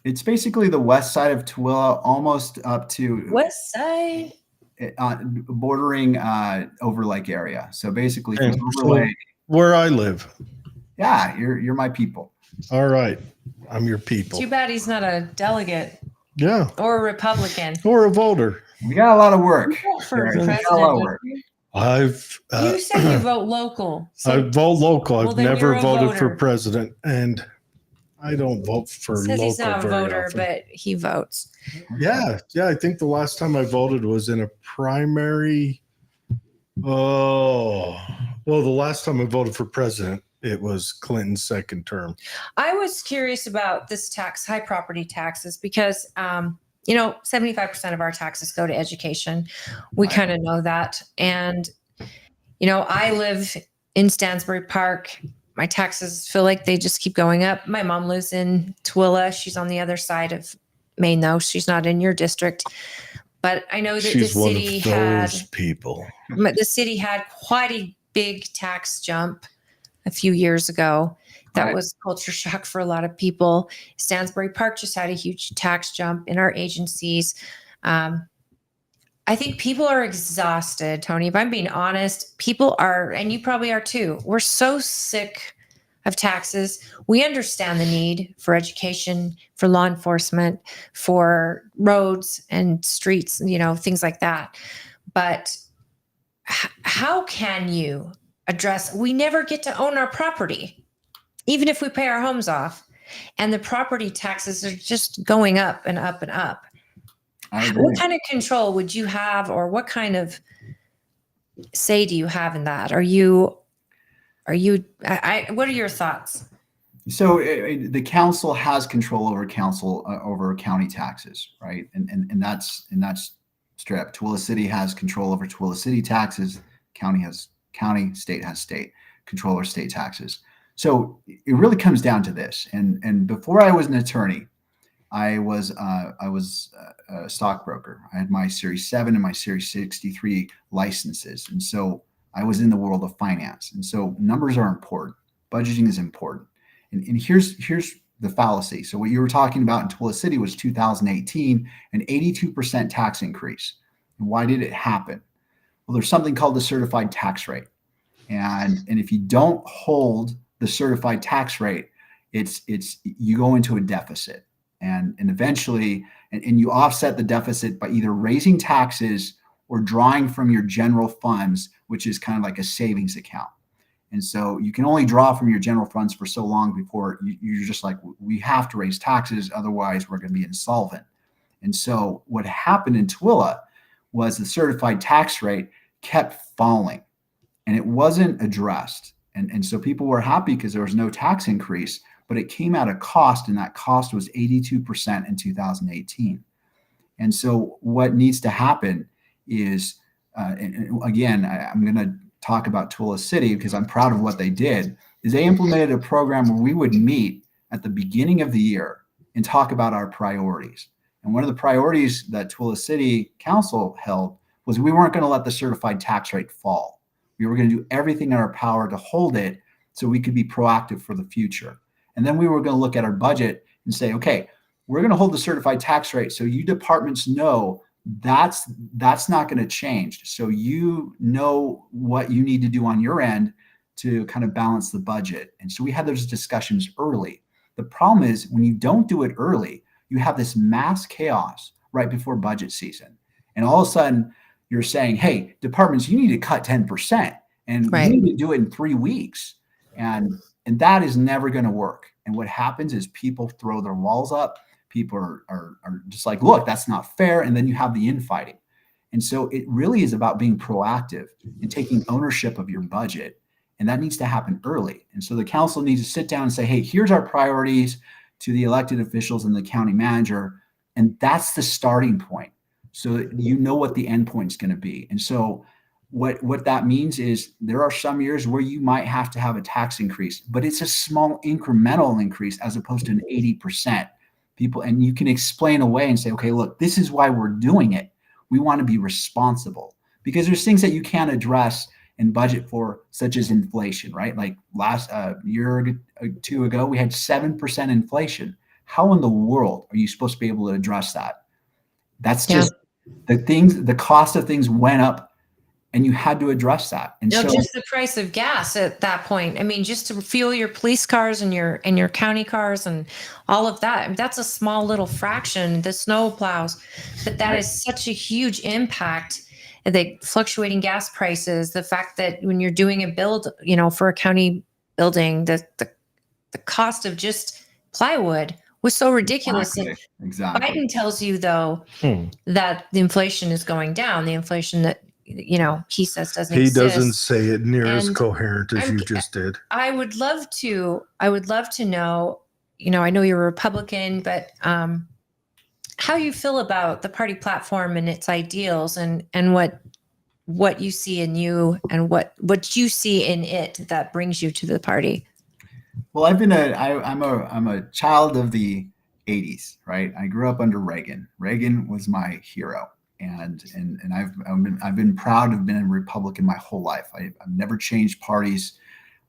[SPEAKER 4] It's basically the west side of Tooele, almost up to
[SPEAKER 1] west side,
[SPEAKER 4] bordering Overlake area. So basically,
[SPEAKER 2] Okay,
[SPEAKER 4] from Overlake,
[SPEAKER 2] where I live.
[SPEAKER 4] Yeah, you're my people.
[SPEAKER 2] All right, I'm your people.
[SPEAKER 1] Too bad he's not a delegate.
[SPEAKER 2] Yeah.
[SPEAKER 1] Or a Republican.
[SPEAKER 2] Or a voter.
[SPEAKER 4] We got a lot of work.
[SPEAKER 1] For
[SPEAKER 4] Jared.
[SPEAKER 1] president,
[SPEAKER 4] A lot of work.
[SPEAKER 1] You said you vote local. So,
[SPEAKER 2] I vote local. I've
[SPEAKER 1] then you're
[SPEAKER 2] never
[SPEAKER 1] a
[SPEAKER 2] voted for
[SPEAKER 1] voter.
[SPEAKER 2] president, and I don't vote for
[SPEAKER 1] says
[SPEAKER 2] local
[SPEAKER 1] he's not a
[SPEAKER 2] very
[SPEAKER 1] voter,
[SPEAKER 2] often.
[SPEAKER 1] but he votes.
[SPEAKER 2] Yeah. I think the last time I voted was in a primary. Oh, well, the last time I voted for president, it was Clinton's second term.
[SPEAKER 1] I was curious about this high property taxes, because 75% of our taxes go to education. We kind of know that. And, I live in Stansbury Park. My taxes feel like they just keep going up. My mom lives in Tooele. She's on the other side of Maine, though. She's not in your district. But I know that
[SPEAKER 2] She's
[SPEAKER 1] the
[SPEAKER 2] one
[SPEAKER 1] city
[SPEAKER 2] of
[SPEAKER 1] had
[SPEAKER 2] those people.
[SPEAKER 1] the city had quite a big tax jump a few years ago. That was culture shock for a lot of people. Stansbury Park just had a huge tax jump in our agencies. I think people are exhausted, Tony. If I'm being honest, people are, and you probably are too. We're so sick of taxes. We understand the need for education, for law enforcement, for roads and streets, things like that. But how can you address, we never get to own our property, even if we pay our homes off, and the property taxes are just going up and up and up. What kind of control would you have, or what kind of say do you have in that? What are your thoughts?
[SPEAKER 4] So the council has control over over county taxes, right? And that's straight up. Tooele City has control over Tooele City taxes. County has county. State has state control over state taxes. So it really comes down to this. And before I was an attorney, I was a stockbroker. I had my Series 7 and my Series 63 licenses, and so I was in the world of finance. And so numbers are important. Budgeting is important. And here's the fallacy. So what you were talking about in Tooele City was 2018, an 82% tax increase. And why did it happen? Well, there's something called the certified tax rate. And if you don't hold the certified tax rate, it's you go into a deficit. And eventually, and you offset the deficit by either raising taxes or drawing from your general funds, which is kind of like a savings account. And so you can only draw from your general funds for so long before you're just like, we have to raise taxes, otherwise we're going to be insolvent. And so what happened in Tooele was the certified tax rate kept falling and it wasn't addressed. And so people were happy because there was no tax increase, but it came at a cost, and that cost was 82% in 2018. And so what needs to happen is, and again, I'm going to talk about Tooele City because I'm proud of what they did, is they implemented a program where we would meet at the beginning of the year and talk about our priorities. And one of the priorities that Tooele City Council held was we weren't going to let the certified tax rate fall. We were going to do everything in our power to hold it so we could be proactive for the future. And then we were going to look at our budget and say, okay, we're going to hold the certified tax rate so you departments know that's not going to change. So you know what you need to do on your end to kind of balance the budget. And so we had those discussions early. The problem is when you don't do it early, you have this mass chaos right before budget season. And all of a sudden you're saying, hey, departments, you need to cut 10% and
[SPEAKER 1] Right.
[SPEAKER 4] you need to do it in 3 weeks. And that is never going to work. And what happens is people throw their walls up. People are just like, look, that's not fair. And then you have the infighting. And so it really is about being proactive and taking ownership of your budget. And that needs to happen early. And so the council needs to sit down and say, hey, here's our priorities to the elected officials and the county manager. And that's the starting point. So you know what the end point is going to be. And so what that means is there are some years where you might have to have a tax increase, but it's a small incremental increase as opposed to an 80%. People, and you can explain away and say, okay, look, this is why we're doing it. We want to be responsible because there's things that you can't address and budget for, such as inflation, right? Like last year or two ago, we had 7% inflation. How in the world are you supposed to be able to address that? That's just the cost of things went up and you had to address that. And
[SPEAKER 1] No,
[SPEAKER 4] so
[SPEAKER 1] just the price of gas at that point. I mean, just to fuel your police cars and your county cars and all of that. I mean, that's a small little fraction, the snow plows, but that is such a huge impact. The fluctuating gas prices, the fact that when you're doing a build, for a county building, the cost of just plywood was so ridiculous.
[SPEAKER 4] Exactly.
[SPEAKER 1] Biden tells you though that the inflation is going down, the inflation that he says doesn't exist.
[SPEAKER 2] He doesn't say it near as
[SPEAKER 1] And
[SPEAKER 2] coherent as you just did.
[SPEAKER 1] I would love to know, I know you're a Republican, but how you feel about the party platform and its ideals and what you see in you and what you see in it that brings you to the party.
[SPEAKER 4] Well, I'm a child of the 80s, right? I grew up under Reagan. Reagan was my hero. And I've been proud to have been a Republican my whole life. I've never changed parties.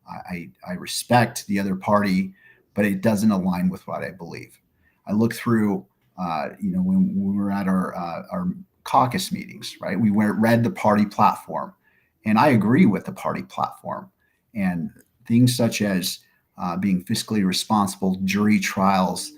[SPEAKER 4] I respect the other party, but it doesn't align with what I believe. I look through, when we were at our caucus meetings, right? We read the party platform, and I agree with the party platform. And things such as being fiscally responsible, jury trials,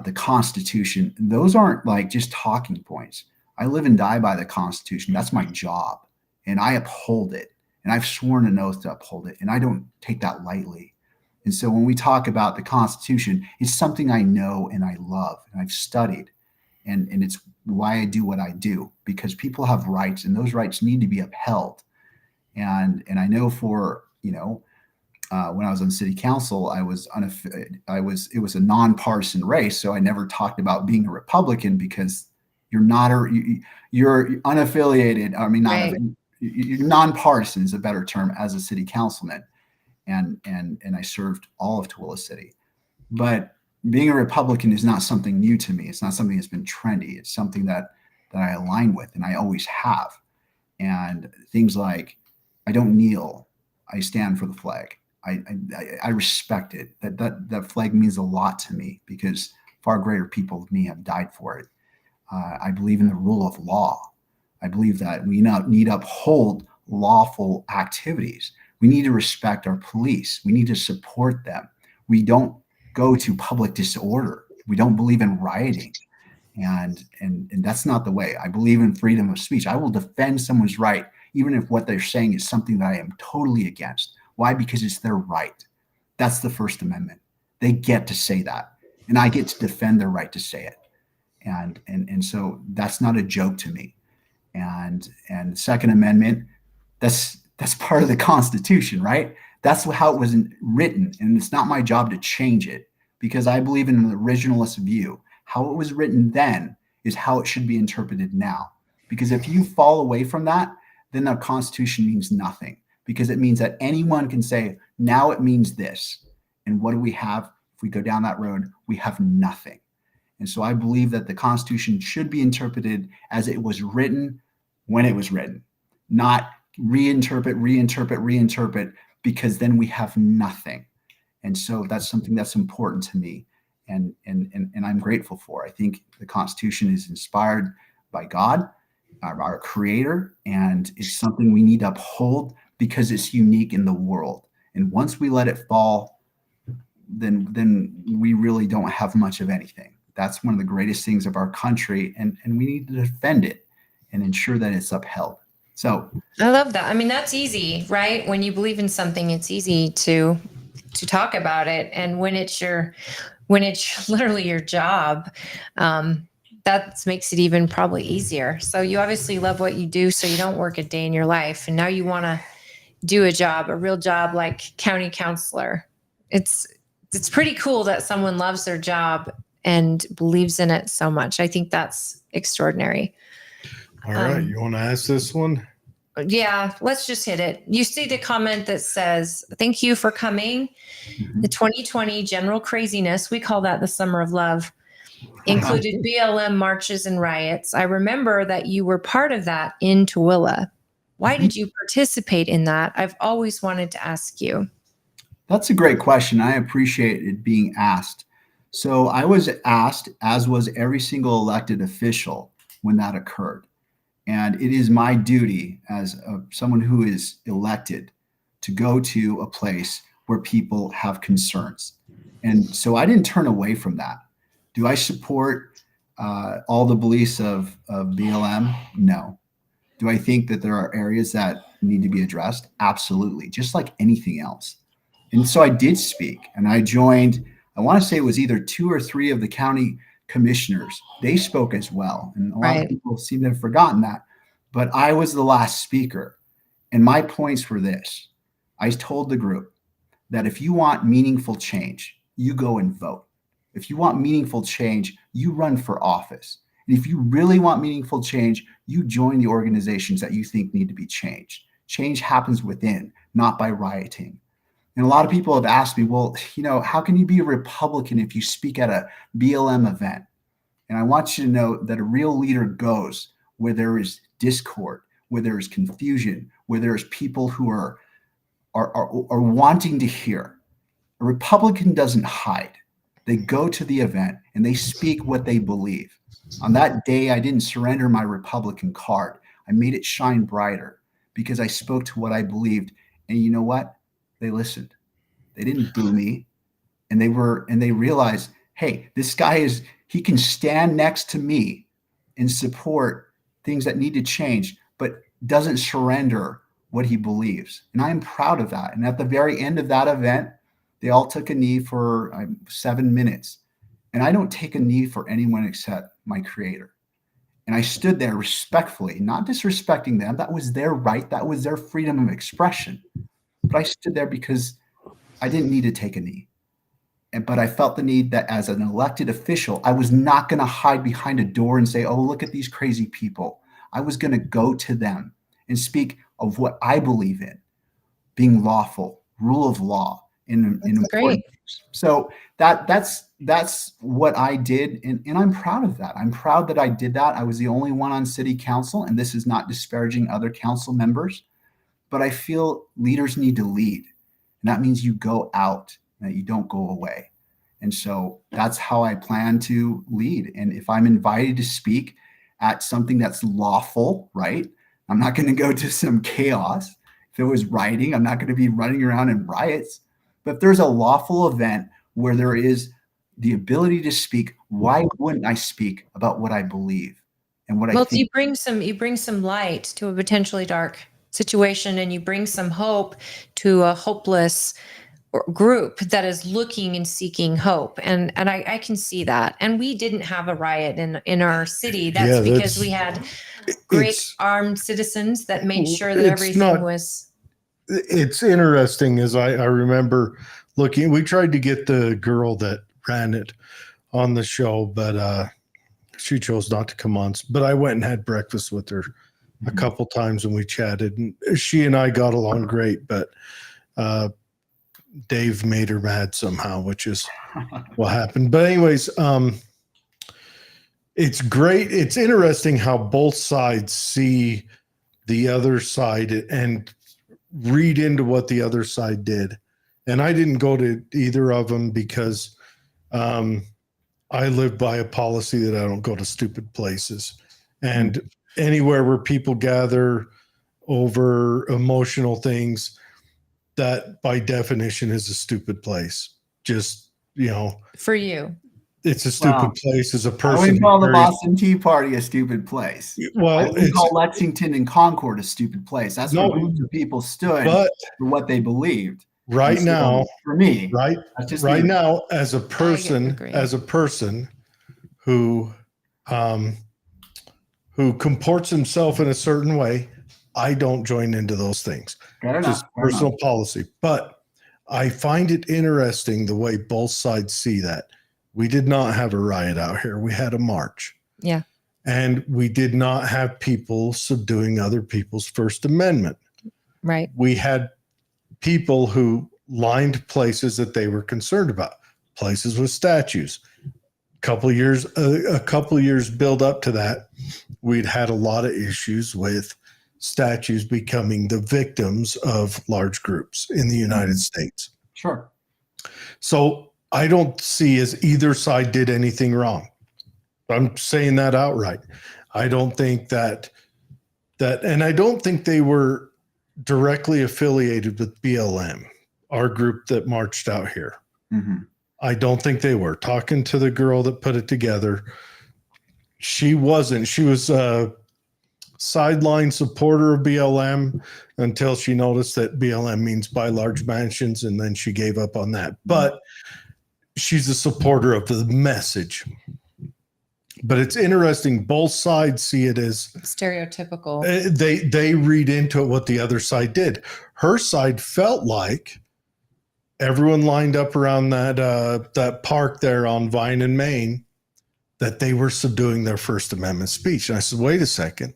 [SPEAKER 4] the Constitution, those aren't like just talking points. I live and die by the Constitution. That's my job. And I uphold it. And I've sworn an oath to uphold it. And I don't take that lightly. And so when we talk about the Constitution, it's something I know and I love and I've studied. And it's why I do what I do, because people have rights and those rights need to be upheld. And I know for, when I was on city council, it was a nonpartisan race. So I never talked about being a Republican because you're not you're unaffiliated. I mean,
[SPEAKER 1] Right.
[SPEAKER 4] you're nonpartisan is a better term as a city councilman. And I served all of Tooele City. But being a Republican is not something new to me. It's not something that's been trendy. It's something that I align with, and I always have. And things like, I don't kneel, I stand for the flag. I respect it. That flag means a lot to me because far greater people than me have died for it. I believe in the rule of law. I believe that we need to uphold lawful activities. We need to respect our police. We need to support them. We don't go to public disorder. We don't believe in rioting. And that's not the way. I believe in freedom of speech. I will defend someone's right, even if what they're saying is something that I am totally against. Why? Because it's their right. That's the First Amendment. They get to say that, and I get to defend their right to say it. And so that's not a joke to me. And the Second Amendment, that's part of the Constitution, right? That's how it was written, and it's not my job to change it because I believe in an originalist view. How it was written then is how it should be interpreted now. Because if you fall away from that, then the Constitution means nothing because it means that anyone can say, now it means this. And what do we have? If we go down that road, we have nothing. And so I believe that the Constitution should be interpreted as it was written when it was written, not reinterpret, because then we have nothing. And so that's something that's important to me. And I'm grateful for. I think the Constitution is inspired by God, our creator, and it's something we need to uphold because it's unique in the world. And once we let it fall, then we really don't have much of anything. That's one of the greatest things of our country, and we need to defend it and ensure that it's upheld. So
[SPEAKER 1] I love that. I mean, that's easy, right? When you believe in something, it's easy to talk about it. And when it's literally your job, that makes it even probably easier. So you obviously love what you do, so you don't work a day in your life. And now you want to do a real job like county councilor. It's pretty cool that someone loves their job and believes in it so much. I think that's extraordinary.
[SPEAKER 2] All right. You want to ask this one?
[SPEAKER 1] Yeah, let's just hit it. You see the comment that says, thank you for coming.
[SPEAKER 4] Mhm.
[SPEAKER 1] The 2020 general craziness, we call that the summer of love, included BLM marches and riots. I remember that you were part of that in Tooele. Why did you participate in that? I've always wanted to ask you.
[SPEAKER 4] That's a great question. I appreciate it being asked. So I was asked, as was every single elected official when that occurred. And it is my duty as someone who is elected to go to a place where people have concerns. And so I didn't turn away from that. Do I support all the beliefs of BLM? No. Do I think that there are areas that need to be addressed? Absolutely, just like anything else. And so I did speak, and I joined, I want to say it was either 2 or 3 of the county commissioners. They spoke as well. And a lot of people seem to have forgotten that. But I was the last speaker. And my points were this. I told the group that if you want meaningful change, you go and vote. If you want meaningful change, you run for office. And if you really want meaningful change, you join the organizations that you think need to be changed. Change happens within, not by rioting. And a lot of people have asked me, well, how can you be a Republican if you speak at a BLM event? And I want you to know that a real leader goes where there is discord, where there is confusion, where there's people who are wanting to hear. A Republican doesn't hide. They go to the event and they speak what they believe. On that day, I didn't surrender my Republican card. I made it shine brighter because I spoke to what I believed. And you know what? They listened. They didn't boo me. And they realized, hey, this guy he can stand next to me and support things that need to change, but doesn't surrender what he believes. And I'm proud of that. And at the very end of that event, they all took a knee for 7 minutes. And I don't take a knee for anyone except my creator. And I stood there respectfully, not disrespecting them. That was their right. That was their freedom of expression. But I stood there because I didn't need to take a knee. But I felt the need that as an elected official, I was not going to hide behind a door and say, oh, look at these crazy people. I was going to go to them and speak of what I believe in, being lawful, rule of law in
[SPEAKER 1] great.
[SPEAKER 4] So that's what I did. And I'm proud of that. I'm proud that I did that. I was the only one on city council, and this is not disparaging other council members, but I feel leaders need to lead. And that means you go out, that you don't go away. And so that's how I plan to lead. And if I'm invited to speak at something that's lawful, right? I'm not going to go to some chaos. If it was rioting, I'm not going to be running around in riots. But if there's a lawful event where there is the ability to speak, why wouldn't I speak about what I believe and what I think?
[SPEAKER 1] You bring some light to a potentially dark situation, and you bring some hope to a hopeless group that is looking and seeking hope. And I can see that. And we didn't have a riot in our city. That's because we had great armed citizens that made sure that everything was.
[SPEAKER 2] It's interesting, as I remember looking, we tried to get the girl that ran it on the show, but she chose not to come on. But I went and had breakfast with her a couple times and we chatted, and she and I got along great, but Dave made her mad somehow, which is what happened. But anyways, it's great. It's interesting how both sides see the other side and read into what the other side did. And I didn't go to either of them because I live by a policy that I don't go to stupid places. And anywhere where people gather over emotional things, that by definition is a stupid place. Just,
[SPEAKER 1] For you.
[SPEAKER 2] It's a stupid place as a person.
[SPEAKER 4] I wouldn't call the Boston Tea Party a stupid place.
[SPEAKER 2] Well,
[SPEAKER 4] I wouldn't call Lexington and Concord a stupid place. That's where groups of people stood for what they believed.
[SPEAKER 2] Right now,
[SPEAKER 4] for me,
[SPEAKER 2] right now, as a person who comports himself in a certain way, I don't join into those things. Just personal policy. But I find it interesting the way both sides see that. We did not have a riot out here. We had a march.
[SPEAKER 1] Yeah.
[SPEAKER 2] And we did not have people subduing other people's First Amendment.
[SPEAKER 1] Right.
[SPEAKER 2] We had people who lined places that they were concerned about, places with statues. A couple years build up to that, we'd had a lot of issues with statues becoming the victims of large groups in the United States.
[SPEAKER 4] Sure.
[SPEAKER 2] So I don't see as either side did anything wrong. I'm saying that outright. I don't think that, and I don't think they were directly affiliated with BLM, our group that marched out here.
[SPEAKER 4] Mm-hmm.
[SPEAKER 2] I don't think they were. Talking to the girl that put it together, she wasn't. She was a sideline supporter of BLM until she noticed that BLM means buy large mansions, and then she gave up on that. But she's a supporter of the message. But it's interesting. Both sides see it as
[SPEAKER 1] stereotypical.
[SPEAKER 2] They read into it what the other side did. Her side felt like everyone lined up around that park there on Vine and Main, that they were subduing their First Amendment speech. And I said, wait a second.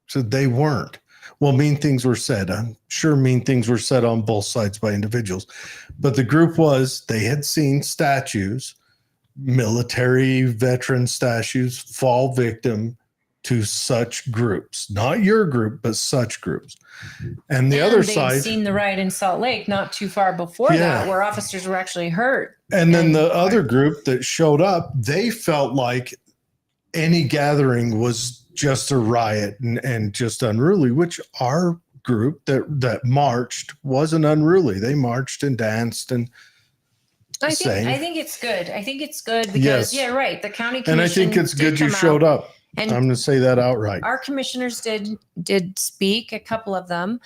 [SPEAKER 2] So they weren't. Well, mean things were said. I'm sure mean things were said on both sides by individuals. But the group they had seen statues, military veteran statues, fall victim to such groups. Not your group, but such groups. And the other side.
[SPEAKER 1] They'd seen the riot in Salt Lake not too far before that, where officers were actually hurt.
[SPEAKER 2] And then the other group that showed up, they felt like any gathering was just a riot and just unruly, which our group that marched wasn't unruly. They marched and danced and
[SPEAKER 1] I think it's good. I think it's good because right. The county commission,
[SPEAKER 2] and I think it's good you showed up. And I'm going to say that outright.
[SPEAKER 1] Our commissioners did speak, a couple of them,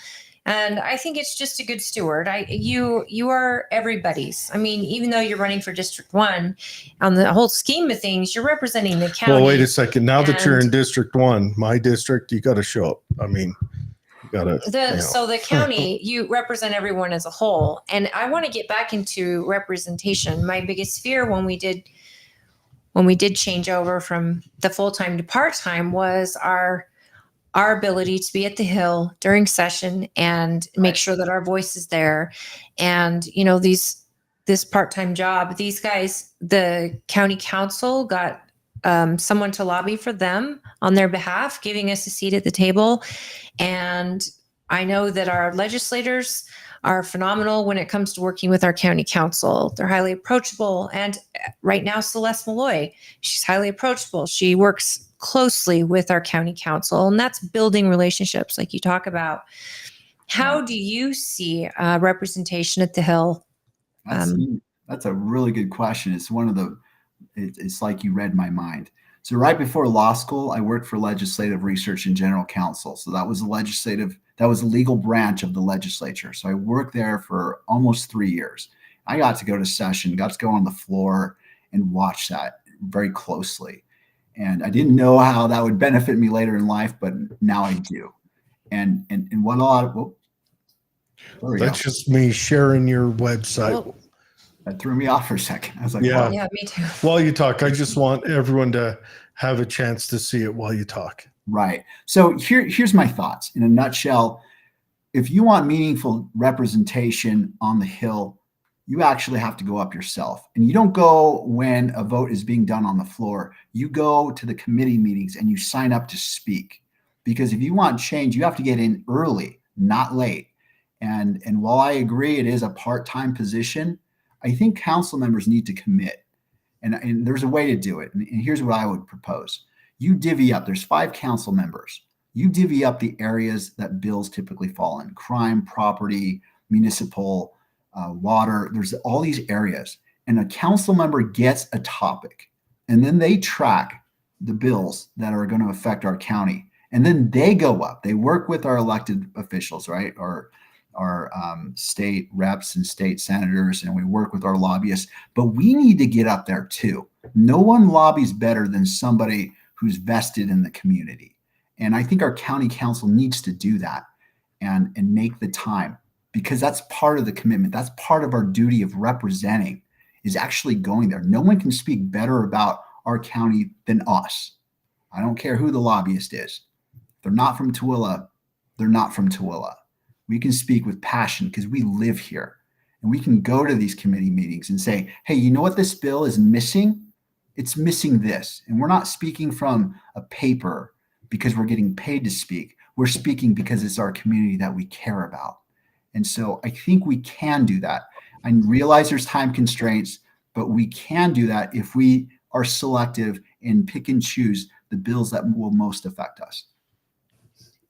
[SPEAKER 1] and I think it's just a good steward. You are everybody's. I mean, even though you're running for District 1, on the whole scheme of things, you're representing the county.
[SPEAKER 2] Well, wait a second. Now that you're in District 1, my district, you got to show up. I mean, Got it.
[SPEAKER 1] So the county, you represent everyone as a whole. And I want to get back into representation. My biggest fear when we did change over from the full-time to part-time was our ability to be at the Hill during session and make sure that our voice is there. And, this part-time job, these guys, the county council got someone to lobby for them on their behalf, giving us a seat at the table. And I know that our legislators are phenomenal when it comes to working with our county council. They're highly approachable. And right now, Celeste Malloy, she's highly approachable. She works closely with our county council, and that's building relationships like you talk about. How do you see representation at the Hill?
[SPEAKER 4] That's a really good question. It's it's like you read my mind. So right before law school, I worked for legislative research and general counsel. So that was a legal branch of the legislature. So I worked there for almost 3 years. I got to go to session, got to go on the floor and watch that very closely. And I didn't know how that would benefit me later in life, but now I do. And what a lot of,
[SPEAKER 2] that's just me sharing your website.
[SPEAKER 4] That threw me off for a second. I was like,
[SPEAKER 2] yeah,
[SPEAKER 1] yeah, me too.
[SPEAKER 2] While you talk, I just want everyone to have a chance to see it while you talk.
[SPEAKER 4] Right. So here's my thoughts in a nutshell. If you want meaningful representation on the Hill, you actually have to go up yourself. And you don't go when a vote is being done on the floor. You go to the committee meetings and you sign up to speak. Because if you want change, you have to get in early, not late. And while I agree it is a part-time position, I think council members need to commit. And there's a way to do it. And here's what I would propose. You divvy up, there's 5 council members. You divvy up the areas that bills typically fall in: crime, property, municipal, water. There's all these areas. And a council member gets a topic. And then they track the bills that are going to affect our county. And then they go up. They work with our elected officials, right? Or our state reps and state senators, and we work with our lobbyists, but we need to get up there too. No one lobbies better than somebody who's vested in the community. And I think our county council needs to do that and make the time, because that's part of the commitment. That's part of our duty of representing, is actually going there. No one can speak better about our county than us. I don't care who the lobbyist is. If they're not from Tooele, they're not from Tooele. We can speak with passion because we live here, and we can go to these committee meetings and say, hey, you know what this bill is missing? It's missing this. And we're not speaking from a paper because we're getting paid to speak. We're speaking because it's our community that we care about. And so I think we can do that. I realize there's time constraints, but we can do that if we are selective and pick and choose the bills that will most affect us.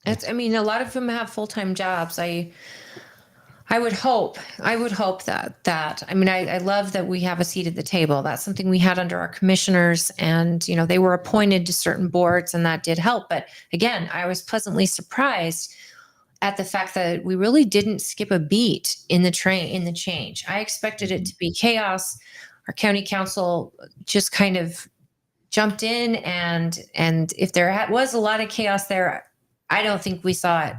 [SPEAKER 1] A lot of them have full-time jobs. I would hope that I love that we have a seat at the table. That's something we had under our commissioners, and, they were appointed to certain boards, and that did help. But again, I was pleasantly surprised at the fact that we really didn't skip a beat in the change. I expected it to be chaos. Our county council just kind of jumped in, and if there was a lot of chaos there, I don't think we saw it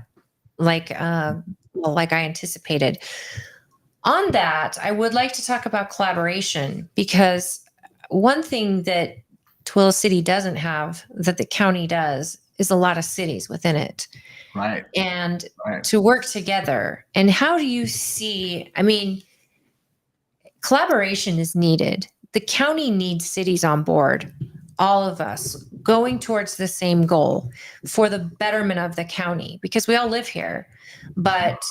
[SPEAKER 1] like I anticipated. On that, I would like to talk about collaboration, because one thing that Tooele City doesn't have that the county does is a lot of cities within it.
[SPEAKER 4] Right.
[SPEAKER 1] And to work together. And how do you see, collaboration is needed. The county needs cities on board, all of us going towards the same goal for the betterment of the county, because we all live here. But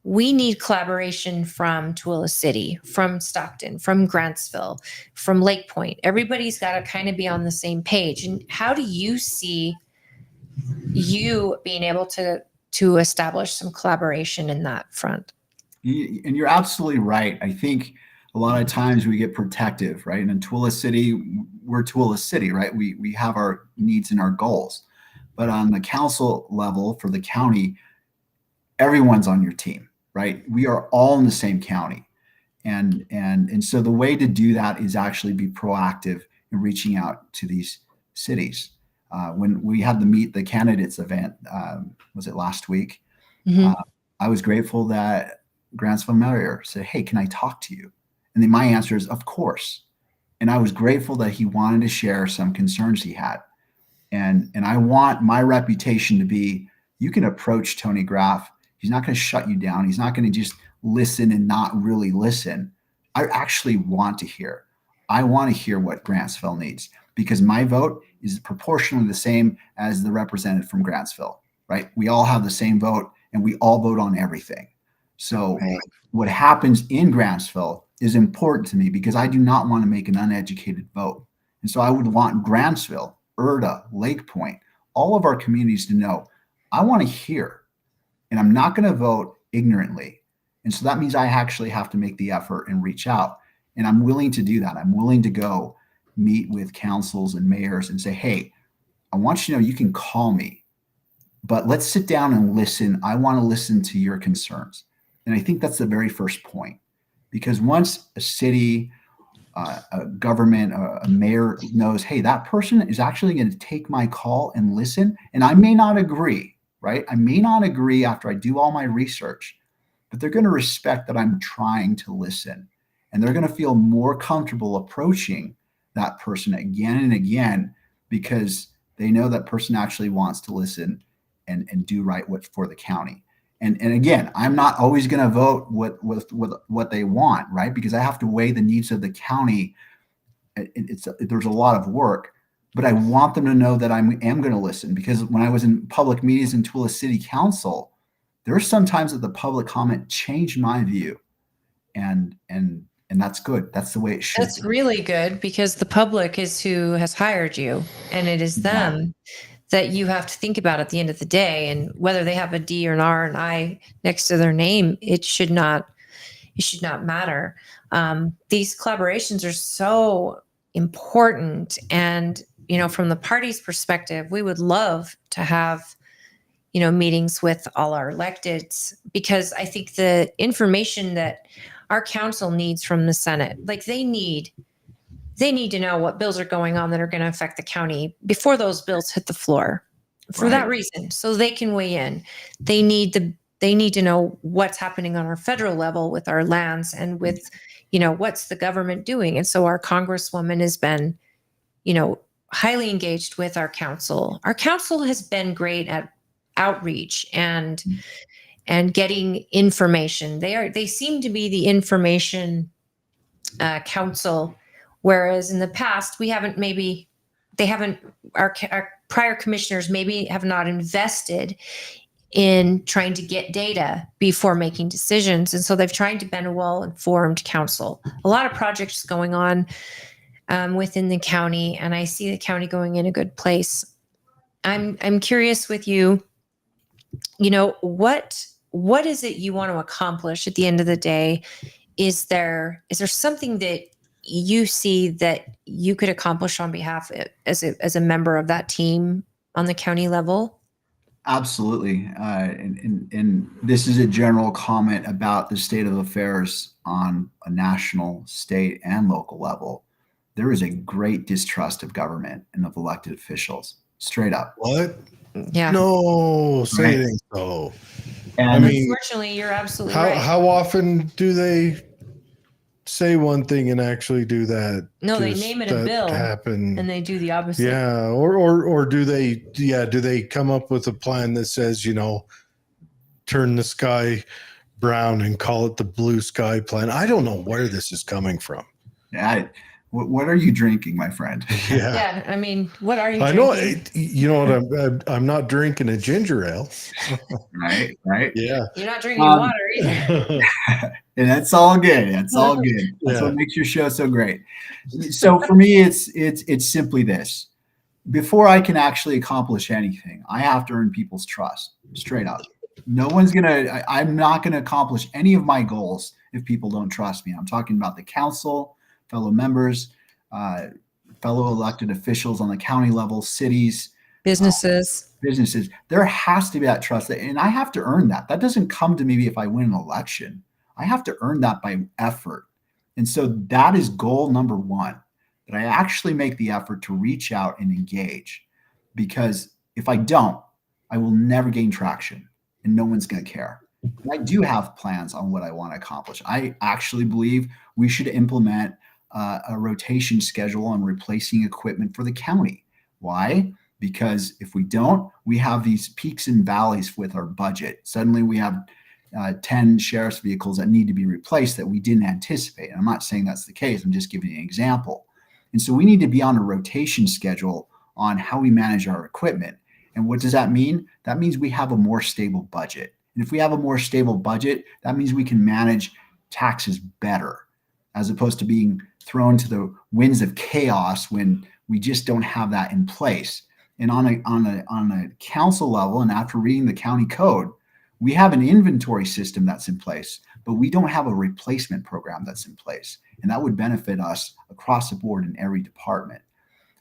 [SPEAKER 1] we need collaboration from Tooele City, from Stockton, from Grantsville, from Lake Point. Everybody's got to kind of be on the same page. And how do you see you being able to establish some collaboration in that front?
[SPEAKER 4] And you're absolutely right. I think a lot of times we get protective, right? And in Tooele City, we're Tooele City, right? We have our needs and our goals. But on the council level for the county, everyone's on your team, right? We are all in the same county. And so the way to do that is actually be proactive in reaching out to these cities. When we had the Meet the Candidates event, was it last week?
[SPEAKER 1] Mhm.
[SPEAKER 4] I was grateful that Grantsville Mayor said, "Hey, can I talk to you?" And then my answer is, "Of course." And I was grateful that he wanted to share some concerns he had. And I want my reputation to be, you can approach Tony Graff. He's not going to shut you down. He's not going to just listen and not really listen. I actually want to hear. I want to hear what Grantsville needs, because my vote is proportionally the same as the representative from Grantsville, right? We all have the same vote and we all vote on everything. So
[SPEAKER 1] Right.
[SPEAKER 4] what happens in Grantsville is important to me, because I do not want to make an uneducated vote. And so I would want Grantsville, Erda, Lake Point, all of our communities to know, I want to hear, and I'm not going to vote ignorantly. And so that means I actually have to make the effort and reach out. And I'm willing to do that. I'm willing to go meet with councils and mayors and say, hey, I want you to know you can call me, but let's sit down and listen. I want to listen to your concerns. And I think that's the very first point, because once a city, a government, a mayor knows, hey, that person is actually going to take my call and listen. And I may not agree, right? I may not agree after I do all my research, but they're going to respect that I'm trying to listen. And they're going to feel more comfortable approaching that person again and again, because they know that person actually wants to listen and do right for the county. And again, I'm not always going to vote with what they want, right? Because I have to weigh the needs of the county. There's a lot of work, but I want them to know that I am going to listen. Because when I was in public meetings in Tooele City Council, there are some times that the public comment changed my view, and that's good. That's the way it should
[SPEAKER 1] That's
[SPEAKER 4] be.
[SPEAKER 1] really good, because the public is who has hired you, and it is them that you have to think about at the end of the day. And whether they have a D or an R and I next to their name, it should not matter. These collaborations are so important. And, from the party's perspective, we would love to have, meetings with all our electeds, because I think the information that our council needs from the Senate, like they need to know what bills are going on that are going to affect the county before those bills hit the floor, for that reason, so they can weigh in. They need to know what's happening on our federal level with our lands and with, what's the government doing. And so our congresswoman has been, highly engaged with our council. Our council has been great at outreach and getting information. They seem to be the information council, whereas in the past our prior commissioners maybe have not invested in trying to get data before making decisions. And so they've tried to be a well-informed council. A lot of projects going on within the county, and I see the county going in a good place. I'm curious with you, what is it you want to accomplish at the end of the day? Is there something that you see that you could accomplish on behalf as a member of that team on the county level?
[SPEAKER 4] Absolutely. And this is a general comment about the state of affairs on a national, state, and local level. There is a great distrust of government and of elected officials, straight up.
[SPEAKER 2] What?
[SPEAKER 1] Yeah.
[SPEAKER 2] No, say it ain't so.
[SPEAKER 4] And
[SPEAKER 2] I mean,
[SPEAKER 1] unfortunately, you're absolutely right.
[SPEAKER 2] How often do they say one thing and actually do that?
[SPEAKER 1] No, they name it a bill
[SPEAKER 2] happen,
[SPEAKER 1] and they do the opposite.
[SPEAKER 2] Yeah, or do they come up with a plan that says, turn the sky brown and call it the blue sky plan? I don't know where this is coming from.
[SPEAKER 4] Yeah, what are you drinking, my friend?
[SPEAKER 1] Yeah, I mean, what are you
[SPEAKER 2] I
[SPEAKER 1] drinking?
[SPEAKER 2] know, you know what? I'm not drinking a ginger ale.
[SPEAKER 4] Right.
[SPEAKER 2] Yeah.
[SPEAKER 1] You're not drinking water either.
[SPEAKER 4] And that's all good. That's all good. That's what makes your show so great. So for me, it's simply this. Before I can actually accomplish anything, I have to earn people's trust, straight up. I'm not gonna accomplish any of my goals if people don't trust me. I'm talking about the council, fellow members, fellow elected officials on the county level, cities,
[SPEAKER 1] businesses.
[SPEAKER 4] There has to be that trust, and I have to earn that. That doesn't come to me if I win an election. I have to earn that by effort. And so that is goal number one, that I actually make the effort to reach out and engage. Because if I don't, I will never gain traction. and no one's going to care. And I do have plans on what I want to accomplish. I actually believe we should implement a rotation schedule on replacing equipment for the county. Why? Because if we don't, we have these peaks and valleys with our budget. Suddenly we have 10 sheriff's vehicles that need to be replaced that we didn't anticipate. I'm not saying that's the case. I'm just giving you an example. And so we need to be on a rotation schedule on how we manage our equipment. And what does that mean? That means we have a more stable budget. And if we have a more stable budget, that means we can manage taxes better, as opposed to being thrown to the winds of chaos when we just don't have that in place. And on a council level, and after reading the county code, we have an inventory system that's in place, but we don't have a replacement program that's in place. And that would benefit us across the board in every department.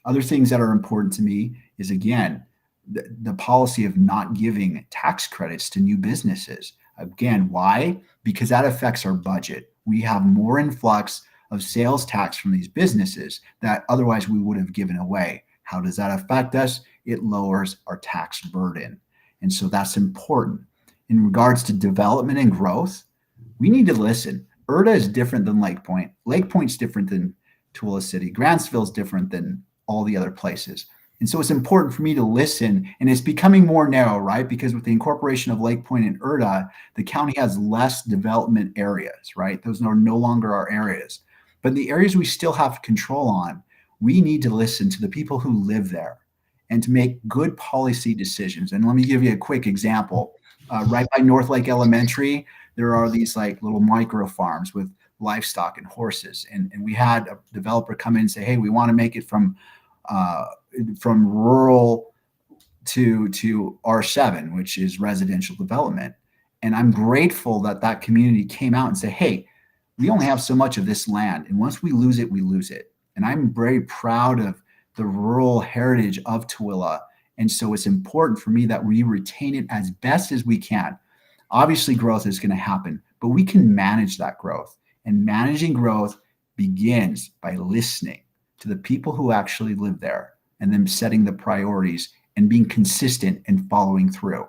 [SPEAKER 4] Other things that are important to me is, again, the policy of not giving tax credits to new businesses. Again, why? Because that affects our budget. We have more influx of sales tax from these businesses that otherwise we would have given away. How does that affect us? It lowers our tax burden. And so that's important. In regards to development and growth, we need to listen. IRTA is different than Lake Point. Lake Point's different than Tooele City. Grantsville's different than all the other places. And so it's important for me to listen, and it's becoming more narrow, right? Because with the incorporation of Lake Point and IRTA, the county has less development areas, right? Those are no longer our areas. But the areas we still have control on, we need to listen to the people who live there and to make good policy decisions. And let me give you a quick example. Right by North Lake Elementary, there are these like little micro farms with livestock and horses. And we had a developer come in and say, hey, we want to make it from rural to R7, which is residential development. And I'm grateful that that community came out and said, hey, we only have so much of this land. And once we lose it, we lose it. And I'm very proud of the rural heritage of Tooele. And so it's important for me that we retain it as best as we can. Obviously, growth is going to happen, but we can manage that growth. And managing growth begins by listening to the people who actually live there and then setting the priorities and being consistent and following through.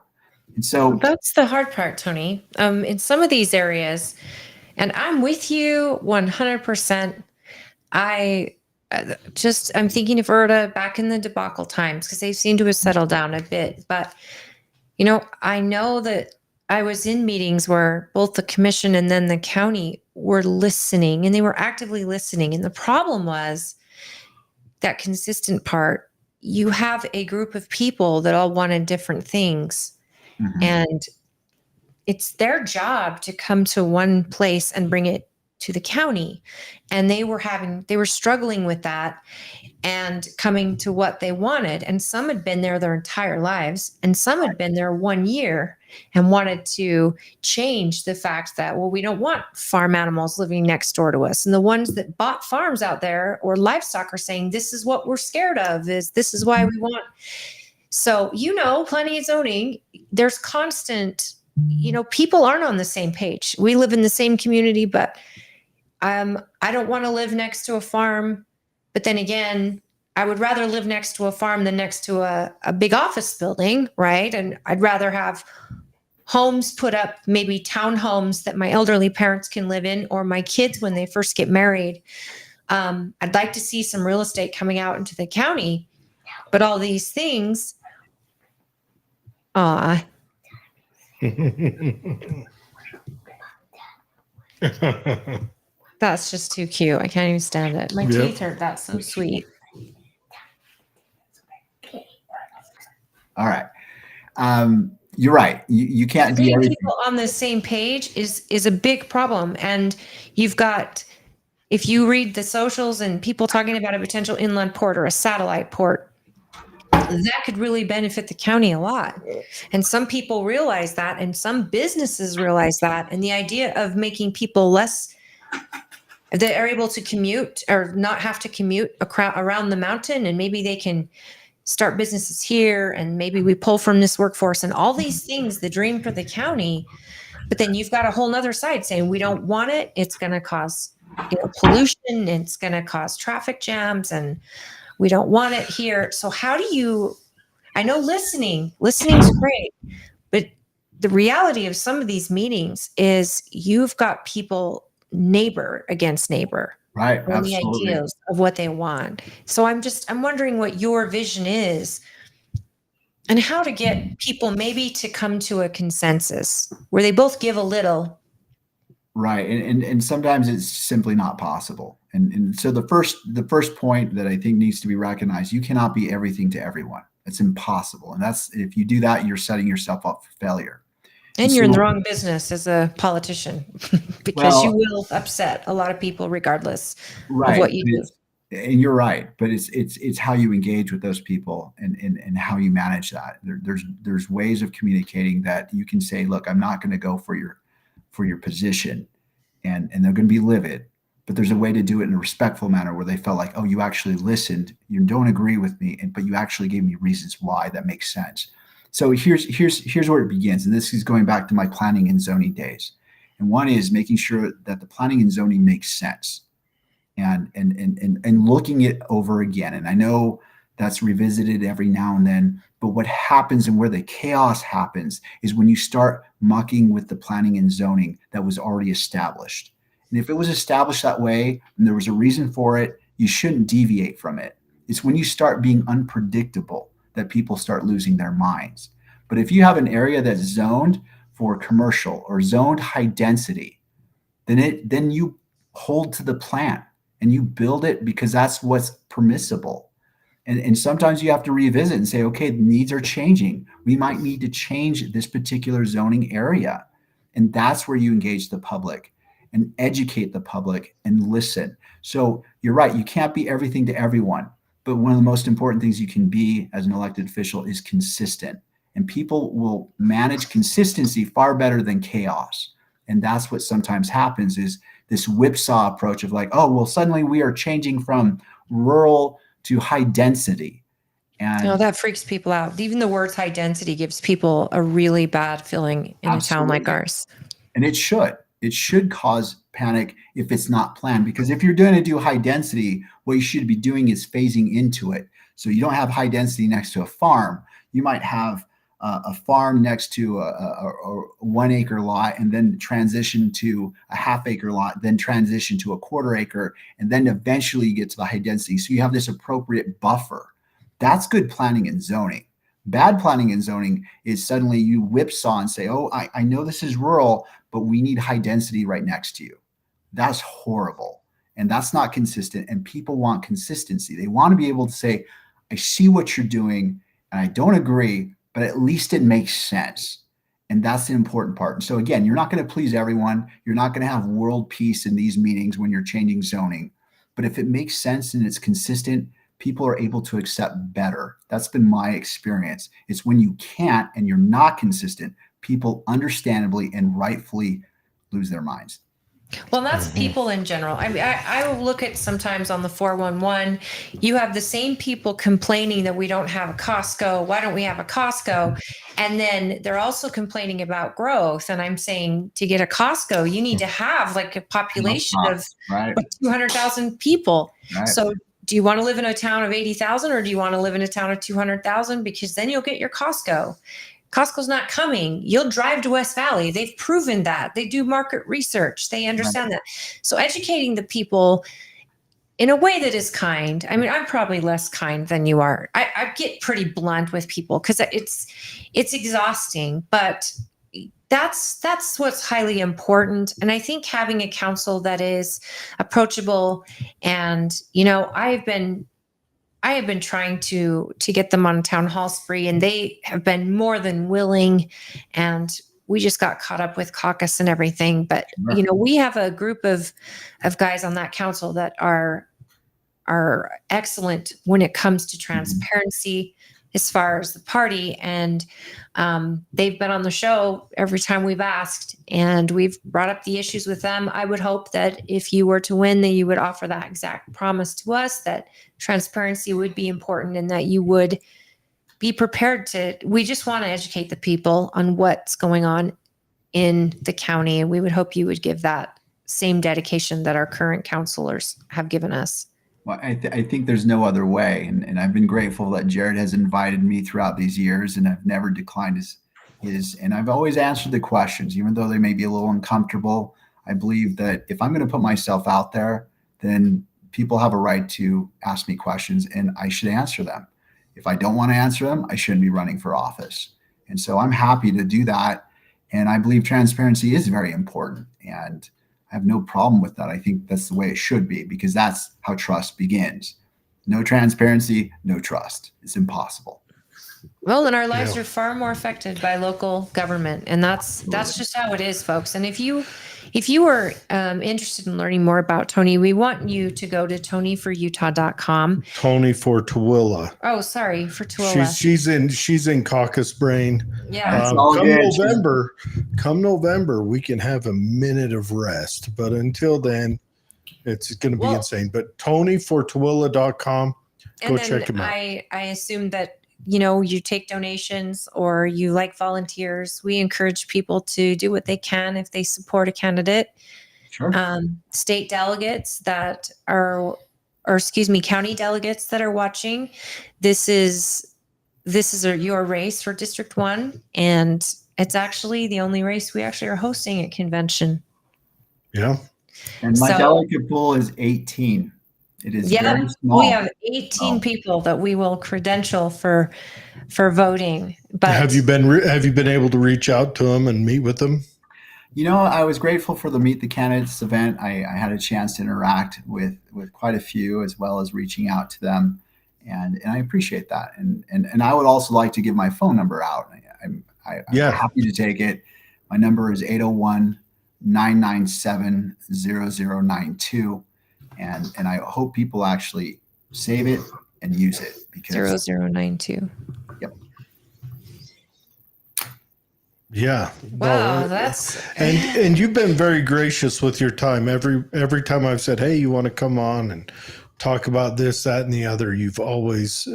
[SPEAKER 4] And so
[SPEAKER 1] that's the hard part, Tony. In some of these areas, and I'm with you 100%. I'm thinking of IRTA back in the debacle times because they seem to have settled down a bit. But, I know that I was in meetings where both the commission and then the county were listening, and they were actively listening. And the problem was that consistent part. You have a group of people that all wanted different things. Mm-hmm. And it's their job to come to one place and bring it to the county. And they were struggling with that and coming to what they wanted. And some had been there their entire lives, and some had been there 1 year and wanted to change the fact that, well, we don't want farm animals living next door to us. And the ones that bought farms out there or livestock are saying, this is what we're scared of, this is why we want. So, planning and zoning, there's constant, people aren't on the same page. We live in the same community, but I don't want to live next to a farm. But then again, I would rather live next to a farm than next to a big office building, right? And I'd rather have homes put up, maybe townhomes that my elderly parents can live in, or my kids when they first get married. I'd like to see some real estate coming out into the county, but all these things, that's just too cute. I can't even stand it. My teeth hurt. That's so sweet.
[SPEAKER 4] All right. You're right. You can't be everything.
[SPEAKER 1] People on the same page is a big problem. And you've got, if you read the socials and people talking about a potential inland port or a satellite port, that could really benefit the county a lot. And some people realize that, and some businesses realize that. And the idea of making people that are able to commute or not have to commute around the mountain, and maybe they can start businesses here, and maybe we pull from this workforce and all these things, the dream for the county. But then you've got a whole nother side saying, we don't want it. It's going to cause pollution. It's going to cause traffic jams, and we don't want it here. So how do you, I know listening is great, but the reality of some of these meetings is you've got people neighbor against neighbor
[SPEAKER 4] Right.
[SPEAKER 1] on the
[SPEAKER 4] Absolutely.
[SPEAKER 1] ideas of what they want. So I'm wondering what your vision is and how to get people maybe to come to a consensus where they both give a little.
[SPEAKER 4] Right. And sometimes it's simply not possible. And so the first point that I think needs to be recognized, you cannot be everything to everyone. It's impossible. And that's, if you do that, you're setting yourself up for failure.
[SPEAKER 1] And you're in the wrong business as a politician because you will upset a lot of people regardless of what you do.
[SPEAKER 4] And you're right, but it's how you engage with those people and how you manage that. There's ways of communicating that you can say, look, I'm not going to go for your position, and they're going to be livid, but there's a way to do it in a respectful manner where they felt like, oh, you actually listened, you don't agree with me, but you actually gave me reasons why that makes sense. So here's where it begins, and this is going back to my planning and zoning days. And one is making sure that the planning and zoning makes sense, and looking it over again. And I know that's revisited every now and then, but what happens and where the chaos happens is when you start mucking with the planning and zoning that was already established. And if it was established that way and there was a reason for it, you shouldn't deviate from it. It's when you start being unpredictable that people start losing their minds. But if you have an area that's zoned for commercial or zoned high density, then you hold to the plan and you build it because that's what's permissible. And sometimes you have to revisit and say, okay, the needs are changing. We might need to change this particular zoning area. And that's where you engage the public and educate the public and listen. So you're right, you can't be everything to everyone. But one of the most important things you can be as an elected official is consistent. And people will manage consistency far better than chaos. And that's what sometimes happens, is this whipsaw approach of like, oh, well, suddenly we are changing from rural to high density. And
[SPEAKER 1] that freaks people out. Even the words high density gives people a really bad feeling in a town like ours.
[SPEAKER 4] And it should cause panic if it's not planned, because if you're going to do high density, what you should be doing is phasing into it. So you don't have high density next to a farm. You might have a farm next to a 1 acre lot, and then transition to a half acre lot, then transition to a quarter acre, and then eventually you get to the high density. So you have this appropriate buffer. That's good planning and zoning. Bad planning and zoning is suddenly you whipsaw and say, oh, I know this is rural, but we need high density right next to you. That's horrible. And that's not consistent. And people want consistency. They want to be able to say, I see what you're doing and I don't agree, but at least it makes sense. And that's the important part. And so again, you're not going to please everyone. You're not going to have world peace in these meetings when you're changing zoning. But if it makes sense and it's consistent, people are able to accept better. That's been my experience. It's when you can't and you're not consistent, people understandably and rightfully lose their minds.
[SPEAKER 1] Well, that's people in general. I mean, I will look at sometimes on the 411, you have the same people complaining that we don't have a Costco. Why don't we have a Costco? And then they're also complaining about growth. And I'm saying, to get a Costco, you need to have like a population of 200,000 people. Right. So do you want to live in a town of 80,000 or do you want to live in a town of 200,000? Because then you'll get your Costco. Costco's not coming. You'll drive to West Valley. They've proven that. They do market research. They understand that. So educating the people in a way that is kind. I mean, I'm probably less kind than you are. I get pretty blunt with people because it's exhausting, but that's what's highly important. And I think having a council that is approachable, and I have been trying to get them on town hall spree, and they have been more than willing. And we just got caught up with caucus and everything. But, we have a group of guys on that council that are excellent when it comes to transparency as far as the party. And they've been on the show every time we've asked, and we've brought up the issues with them. I would hope that if you were to win, that you would offer that exact promise to us, that transparency would be important and that you would be prepared we just want to educate the people on what's going on in the county. And we would hope you would give that same dedication that our current councilors have given us.
[SPEAKER 4] Well, I think there's no other way. And I've been grateful that Jared has invited me throughout these years, and I've never declined and I've always answered the questions, even though they may be a little uncomfortable. I believe that if I'm going to put myself out there, then people have a right to ask me questions and I should answer them. If I don't want to answer them, I shouldn't be running for office. And so I'm happy to do that. And I believe transparency is very important. And I have no problem with that. I think that's the way it should be, because that's how trust begins. No transparency, no trust. It's impossible.
[SPEAKER 1] Well, and our lives are far more affected by local government, and that's just how it is, folks. And if you are interested in learning more about Tony, we want you to go to tonyforutah.com.
[SPEAKER 2] Tony for Tooele.
[SPEAKER 1] Oh, sorry, for Tooele.
[SPEAKER 2] She's in caucus brain.
[SPEAKER 1] Yeah.
[SPEAKER 2] Come November, we can have a minute of rest. But until then, it's going to be insane. But tonyfortooele.com. Go check him out.
[SPEAKER 1] I assume that you take donations or you like volunteers. We encourage people to do what they can if they support a candidate.
[SPEAKER 4] Sure.
[SPEAKER 1] State delegates that are, county delegates that are watching. This is your race for District 1, and it's actually the only race we actually are hosting at convention.
[SPEAKER 2] Yeah.
[SPEAKER 4] And my delegate pool is 18. It is very small.
[SPEAKER 1] We have 18 people that we will credential for voting. But
[SPEAKER 2] have you been able to reach out to them and meet with them?
[SPEAKER 4] I was grateful for the Meet the Candidates event. I had a chance to interact with quite a few, as well as reaching out to them, and I appreciate that. And I would also like to give my phone number out. I'm happy to take it. My number is 801-997-0092. And I hope people actually save it and use it, because
[SPEAKER 1] 0092.
[SPEAKER 4] Yep.
[SPEAKER 2] Yeah.
[SPEAKER 1] Wow, that's
[SPEAKER 2] and you've been very gracious with your time. Every time I've said, hey, you want to come on and talk about this, that, and the other, you've always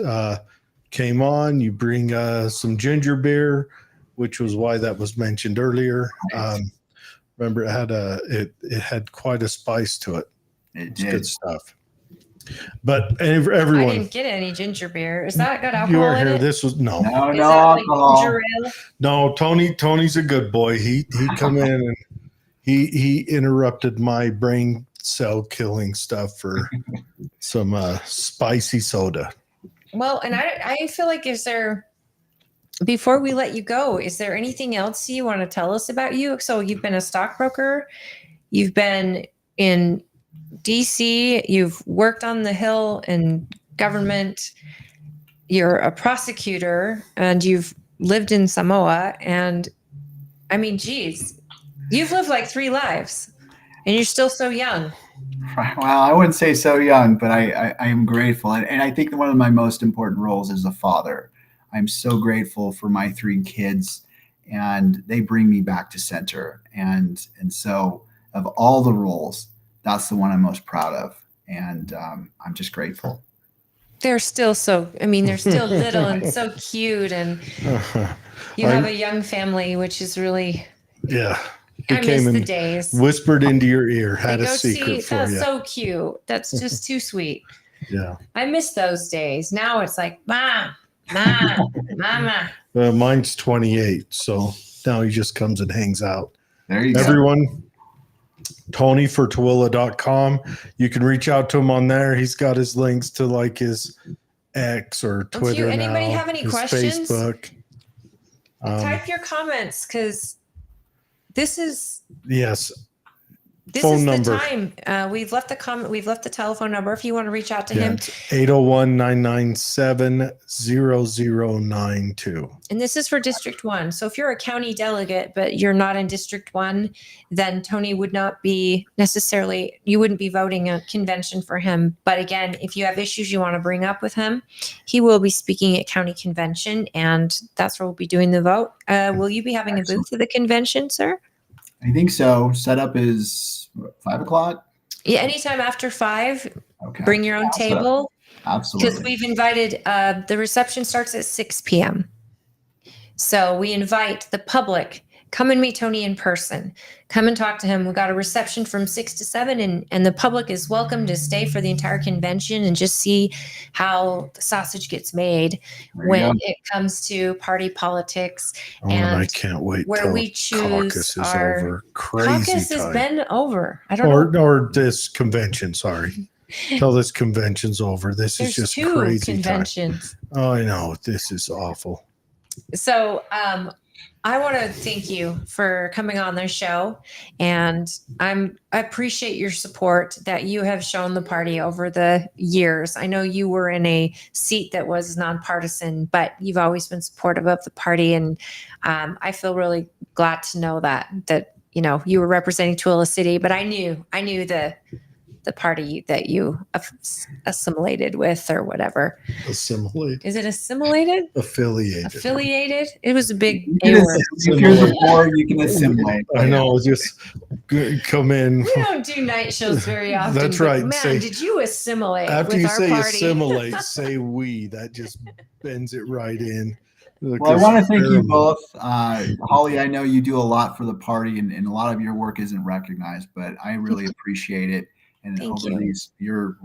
[SPEAKER 2] came on. You bring some ginger beer, which was why that was mentioned earlier. Remember, it had quite a spice to it. It's good stuff. But everyone,
[SPEAKER 1] I didn't get any ginger beer. Is that got alcohol
[SPEAKER 2] you were
[SPEAKER 1] in
[SPEAKER 2] here.
[SPEAKER 1] it?
[SPEAKER 2] This was no
[SPEAKER 4] alcohol.
[SPEAKER 1] Ginger ale?
[SPEAKER 2] No, Tony's a good boy. He come in and he interrupted my brain cell killing stuff for some spicy soda.
[SPEAKER 1] Well, and I feel like before we let you go, is there anything else you want to tell us about you? So you've been a stockbroker, you've been in DC, you've worked on the Hill in government, you're a prosecutor, and you've lived in Samoa. And I mean, geez, you've lived like 3 lives and you're still so young.
[SPEAKER 4] Well, I wouldn't say so young, but I am grateful. And I think one of my most important roles is a father. I'm so grateful for my 3 kids, and they bring me back to center. And so of all the roles, that's the one I'm most proud of. And I'm just grateful.
[SPEAKER 1] They're still they're still little and so cute. And you have a young family, which is really,
[SPEAKER 2] He
[SPEAKER 1] I
[SPEAKER 2] came
[SPEAKER 1] miss the
[SPEAKER 2] and
[SPEAKER 1] days.
[SPEAKER 2] whispered into your ear, had a secret for
[SPEAKER 1] That's
[SPEAKER 2] you.
[SPEAKER 1] so cute. That's just too sweet.
[SPEAKER 2] Yeah.
[SPEAKER 1] I miss those days. Now it's like, Mom, Mama.
[SPEAKER 2] Mine's 28, so now he just comes and hangs out.
[SPEAKER 4] There you go.
[SPEAKER 2] Everyone, tonyfortooele.com. You can reach out to him on there. He's got his links to like his X or Twitter.
[SPEAKER 1] Anybody
[SPEAKER 2] now,
[SPEAKER 1] have any
[SPEAKER 2] his
[SPEAKER 1] questions?
[SPEAKER 2] Facebook.
[SPEAKER 1] Type your comments, because this is
[SPEAKER 2] phone number.
[SPEAKER 1] the time. We've left the telephone number if you want to reach out to him.
[SPEAKER 2] 801-997-0092.
[SPEAKER 1] And this is for District 1. So if you're a county delegate, but you're not in District 1, then Tony would not be you wouldn't be voting a convention for him. But again, if you have issues you want to bring up with him, he will be speaking at county convention, and that's where we'll be doing the vote. Will you be having a booth at the convention, sir?
[SPEAKER 4] I think so. Setup is 5 o'clock.
[SPEAKER 1] Yeah, anytime after 5.
[SPEAKER 4] Okay.
[SPEAKER 1] Bring your own table.
[SPEAKER 4] Absolutely.
[SPEAKER 1] Because we've invited, the reception starts at 6 p.m. So we invite the public come and meet Tony in person. Come and talk to him. We got a reception from 6 to 7, and the public is welcome to stay for the entire convention and just see how the sausage gets made when it comes to party politics.
[SPEAKER 2] Oh, and I can't wait
[SPEAKER 1] where
[SPEAKER 2] till
[SPEAKER 1] we choose
[SPEAKER 2] caucus is
[SPEAKER 1] our
[SPEAKER 2] over. Crazy
[SPEAKER 1] caucus
[SPEAKER 2] time.
[SPEAKER 1] has been over. I don't know.
[SPEAKER 2] Or this convention, sorry. Till this convention's over. This
[SPEAKER 1] There's
[SPEAKER 2] is just
[SPEAKER 1] 2
[SPEAKER 2] crazy
[SPEAKER 1] conventions.
[SPEAKER 2] time. Oh, I know. This is awful.
[SPEAKER 1] So I want to thank you for coming on the show, and I appreciate your support that you have shown the party over the years. I know you were in a seat that was nonpartisan, but you've always been supportive of the party, and I feel really glad to know that you were representing Tooele City. But I knew the party that you assimilated with, or whatever.
[SPEAKER 2] Assimilate.
[SPEAKER 1] Is it assimilated?
[SPEAKER 2] Affiliated.
[SPEAKER 1] It was a big
[SPEAKER 4] A word. If you're the board, you can assimilate.
[SPEAKER 2] I know. Just come in.
[SPEAKER 1] We don't do night shows very often.
[SPEAKER 2] That's right.
[SPEAKER 1] Man, did you assimilate
[SPEAKER 2] After
[SPEAKER 1] with
[SPEAKER 2] you
[SPEAKER 1] our
[SPEAKER 2] say
[SPEAKER 1] party?
[SPEAKER 2] assimilate, say we. That just bends it right in.
[SPEAKER 4] Well, I want to thank you both. Holly, I know you do a lot for the party, and a lot of your work isn't recognized, but I really appreciate it. And
[SPEAKER 1] Thank
[SPEAKER 4] over
[SPEAKER 1] you.
[SPEAKER 4] your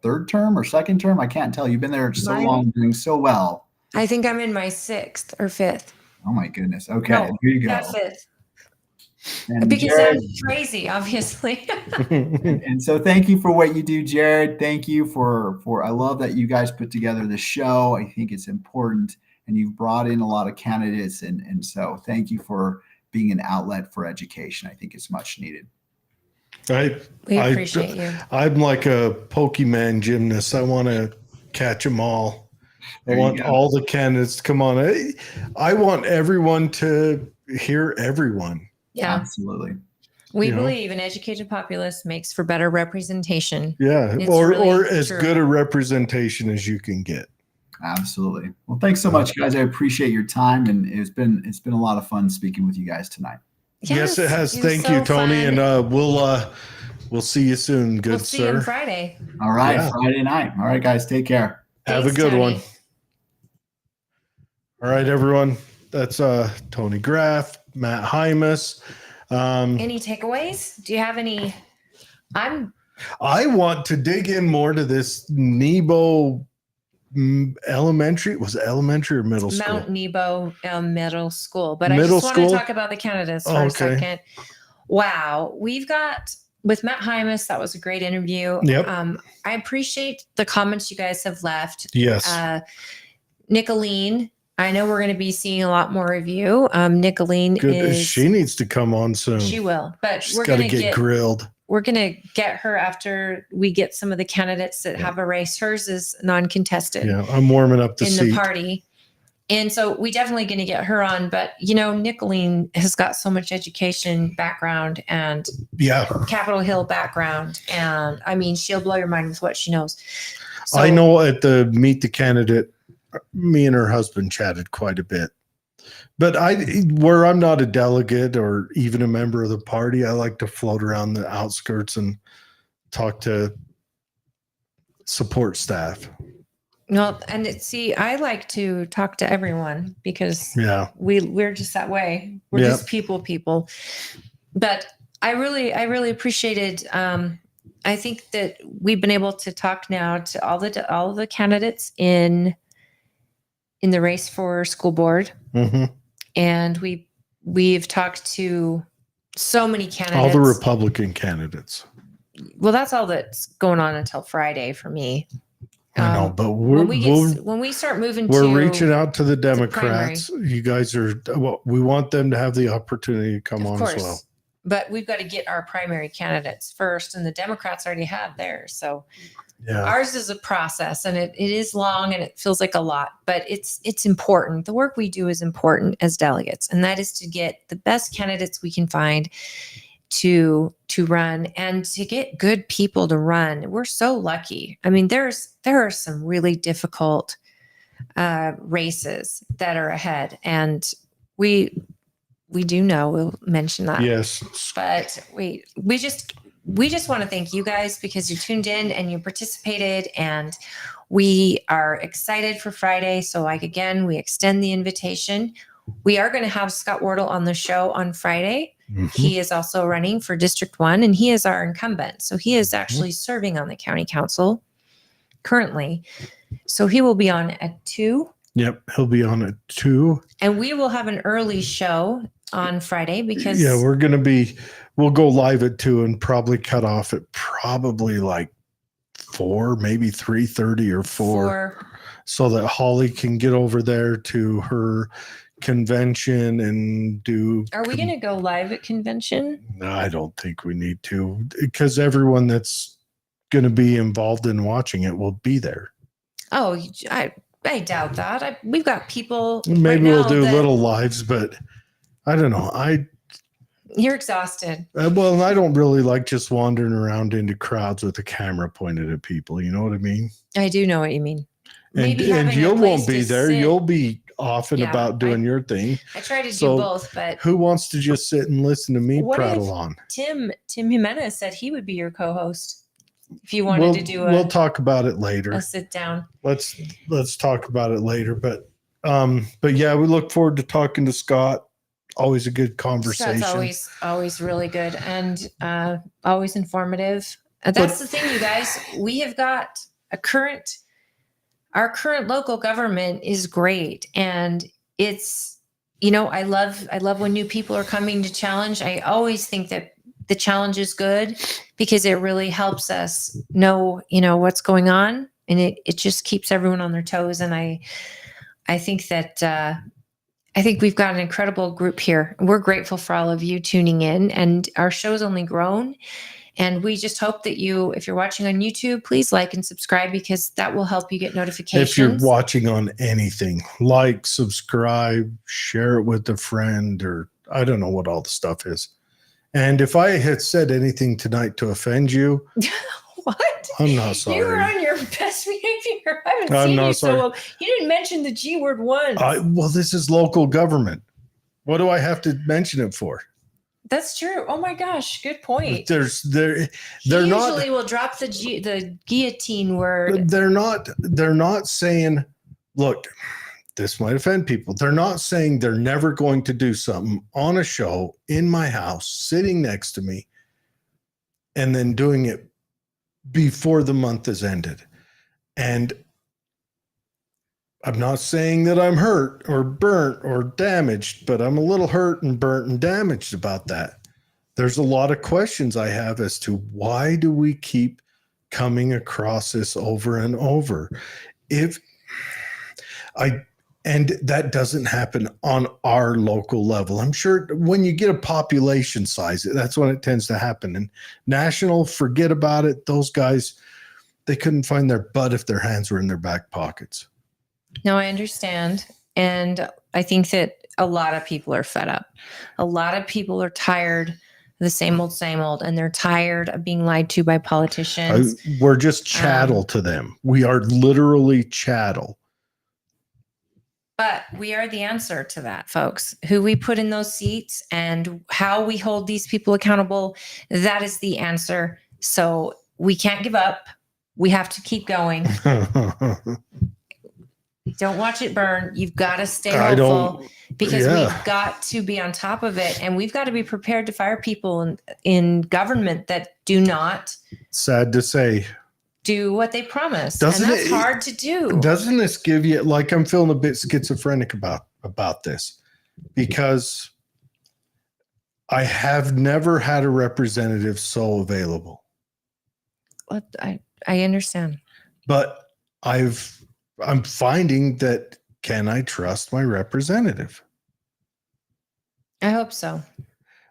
[SPEAKER 4] third term or second term? I can't tell. You've been there so long, doing so well.
[SPEAKER 1] I think I'm in my 6th or 5th.
[SPEAKER 4] Oh my goodness. Okay,
[SPEAKER 1] No,
[SPEAKER 4] here you go.
[SPEAKER 1] 5th.
[SPEAKER 4] And
[SPEAKER 1] Because
[SPEAKER 4] Jared,
[SPEAKER 1] I'm crazy, obviously.
[SPEAKER 4] and so thank you for what you do, Jared. Thank you for I love that you guys put together the show. I think it's important, and you've brought in a lot of candidates, and so thank you for being an outlet for education. I think it's much needed.
[SPEAKER 1] We appreciate you.
[SPEAKER 2] I'm like a Pokemon gymnast. I want to catch them all. I want all the candidates to come on. I want everyone to hear everyone.
[SPEAKER 1] Yeah,
[SPEAKER 4] absolutely.
[SPEAKER 1] We believe an educated populace makes for better representation.
[SPEAKER 2] Yeah,
[SPEAKER 1] It's
[SPEAKER 2] or
[SPEAKER 1] really
[SPEAKER 2] as
[SPEAKER 1] true.
[SPEAKER 2] good a representation as you can get.
[SPEAKER 4] Absolutely. Well, thanks so much, guys. I appreciate your time, and it's been a lot of fun speaking with you guys tonight.
[SPEAKER 2] Yes, it has.
[SPEAKER 1] was
[SPEAKER 2] Thank
[SPEAKER 1] so
[SPEAKER 2] you, Tony,
[SPEAKER 1] fun.
[SPEAKER 2] and we'll see you soon, good
[SPEAKER 1] We'll see you on
[SPEAKER 2] sir.
[SPEAKER 1] Friday.
[SPEAKER 4] All right,
[SPEAKER 2] Yeah.
[SPEAKER 4] Friday night. All right, guys, take care.
[SPEAKER 2] Have
[SPEAKER 1] Thanks,
[SPEAKER 2] a good
[SPEAKER 1] Tony.
[SPEAKER 2] one. All right, everyone. That's Tony Graff, Matt Hymas.
[SPEAKER 1] Any takeaways? Do you have any?
[SPEAKER 2] I want to dig in more to this Nebo elementary. Was it elementary or middle school?
[SPEAKER 1] Mount Nebo Middle School. But I
[SPEAKER 2] Middle
[SPEAKER 1] just want to
[SPEAKER 2] school?
[SPEAKER 1] talk about the candidates for a second. Wow. We've got, with Matt Hymas, that was a great interview.
[SPEAKER 2] Yep.
[SPEAKER 1] I appreciate the comments you guys have left.
[SPEAKER 2] Yes.
[SPEAKER 1] Nicolene, I know we're going to be seeing a lot more of you. Nicolene is.
[SPEAKER 2] She needs to come on soon.
[SPEAKER 1] She will. But
[SPEAKER 2] She's
[SPEAKER 1] we're
[SPEAKER 2] got
[SPEAKER 1] going
[SPEAKER 2] to
[SPEAKER 1] to
[SPEAKER 2] get grilled.
[SPEAKER 1] We're going to get her after we get some of the candidates that have a race. Hers is non-contested.
[SPEAKER 2] Yeah, I'm warming up the
[SPEAKER 1] in
[SPEAKER 2] seat.
[SPEAKER 1] the party. And so we definitely going to get her on. But, Nicolene has got so much education background and Capitol Hill background. And I mean, she'll blow your mind with what she knows. So,
[SPEAKER 2] I know at the Meet the Candidate, me and her husband chatted quite a bit. But where I'm not a delegate or even a member of the party, I like to float around the outskirts and talk to support staff.
[SPEAKER 1] Well, and I like to talk to everyone because we're just that way. We're just people. But I really appreciated. I think that we've been able to talk now to all the candidates in the race for school board.
[SPEAKER 2] Mm-hmm.
[SPEAKER 1] And we've talked to so many candidates.
[SPEAKER 2] All the Republican candidates.
[SPEAKER 1] Well, that's all that's going on until Friday for me.
[SPEAKER 2] I know, but
[SPEAKER 1] when we start moving,
[SPEAKER 2] we're reaching out to the Democrats. You guys are. Well, we want them to have the opportunity to come on as well.
[SPEAKER 1] But we've got to get our primary candidates first, and the Democrats already have theirs. So ours is a process, and it is long, and it feels like a lot, but it's important. The work we do is important as delegates, and that is to get the best candidates we can find to run and to get good people to run. We're so lucky. I mean, there are some really difficult races that are ahead, and we do know, we'll mention that.
[SPEAKER 2] Yes.
[SPEAKER 1] But we just want to thank you guys because you tuned in and you participated, and we are excited for Friday. So again, we extend the invitation. we are going to have Scott Wardle on the show on Friday.
[SPEAKER 2] Mhm.
[SPEAKER 1] He is also running for District 1, and he is our incumbent. So he is actually serving on the county council currently. So he will be on at 2.
[SPEAKER 2] Yep, he'll be on at 2.
[SPEAKER 1] And we will have an early show on Friday because
[SPEAKER 2] Yeah, we'll go live at 2 and probably cut off at probably like 4, maybe 3:30 or 4, so that Holly can get over there to her convention and do.
[SPEAKER 1] Are we going to go live at convention?
[SPEAKER 2] No, I don't think we need to, because everyone that's going to be involved in watching it will be there.
[SPEAKER 1] Oh, I doubt that. We've got people.
[SPEAKER 2] Maybe
[SPEAKER 1] right
[SPEAKER 2] we'll
[SPEAKER 1] now
[SPEAKER 2] do
[SPEAKER 1] that-
[SPEAKER 2] little lives, but I don't know.
[SPEAKER 1] You're exhausted.
[SPEAKER 2] Well, I don't really like just wandering around into crowds with a camera pointed at people. You know what I mean?
[SPEAKER 1] I do know what you mean.
[SPEAKER 2] And
[SPEAKER 1] having a
[SPEAKER 2] you
[SPEAKER 1] place
[SPEAKER 2] won't be
[SPEAKER 1] to
[SPEAKER 2] there.
[SPEAKER 1] sit.
[SPEAKER 2] You'll be off and
[SPEAKER 1] Yeah,
[SPEAKER 2] about doing your thing.
[SPEAKER 1] I try to
[SPEAKER 2] So
[SPEAKER 1] do both, but
[SPEAKER 2] who wants to just sit and listen to me
[SPEAKER 1] What
[SPEAKER 2] prattle
[SPEAKER 1] if-
[SPEAKER 2] on?
[SPEAKER 1] Tim Jimenez said he would be your co-host if you wanted to do
[SPEAKER 2] We'll talk about it later.
[SPEAKER 1] a sit down.
[SPEAKER 2] Let's talk about it later. But yeah, we look forward to talking to Scott. Always a good conversation.
[SPEAKER 1] That's always really good and always informative. That's the thing, you guys. We have got our current local government is great, and it's, I love when new people are coming to challenge. I always think that the challenge is good because it really helps us know what's going on, and it just keeps everyone on their toes. And I think that I think we've got an incredible group here. We're grateful for all of you tuning in, and our show's only grown. And we just hope that if you're watching on YouTube, please like and subscribe, because that will help you get notifications.
[SPEAKER 2] If you're watching on anything, like, subscribe, share it with a friend, or I don't know what all the stuff is. And if I had said anything tonight to offend you,
[SPEAKER 1] What?
[SPEAKER 2] I'm not sorry.
[SPEAKER 1] You were on your best behavior. I haven't
[SPEAKER 2] I'm
[SPEAKER 1] seen
[SPEAKER 2] not
[SPEAKER 1] you
[SPEAKER 2] sorry.
[SPEAKER 1] so well. You didn't mention the G word once.
[SPEAKER 2] Well, this is local government. What do I have to mention it for?
[SPEAKER 1] That's true. Oh my gosh, good point.
[SPEAKER 2] They're
[SPEAKER 1] He
[SPEAKER 2] not.
[SPEAKER 1] usually will drop the guillotine word.
[SPEAKER 2] They're not saying, look, this might offend people. They're not saying they're never going to do something on a show in my house, sitting next to me, and then doing it before the month is ended. And I'm not saying that I'm hurt or burnt or damaged, but I'm a little hurt and burnt and damaged about that. There's a lot of questions I have as to why do we keep coming across this over and over? And that doesn't happen on our local level. I'm sure when you get a population size, that's when it tends to happen. And national, forget about it. Those guys, they couldn't find their butt if their hands were in their back pockets.
[SPEAKER 1] No, I understand. And I think that a lot of people are fed up. A lot of people are tired of the same old, and they're tired of being lied to by politicians.
[SPEAKER 2] We're just chattel to them. We are literally chattel.
[SPEAKER 1] But we are the answer to that, folks. Who we put in those seats and how we hold these people accountable, that is the answer. So we can't give up. We have to keep going. Don't watch it burn. You've got to stay hopeful, because we've got to be on top of it, and we've got to be prepared to fire people in government that do not,
[SPEAKER 2] sad to say,
[SPEAKER 1] do what they promise.
[SPEAKER 2] And that's
[SPEAKER 1] hard to do.
[SPEAKER 2] Doesn't this give you, like, I'm feeling a bit schizophrenic about this, because I have never had a representative so available.
[SPEAKER 1] I understand.
[SPEAKER 2] But I'm finding that, can I trust my representative?
[SPEAKER 1] I hope so.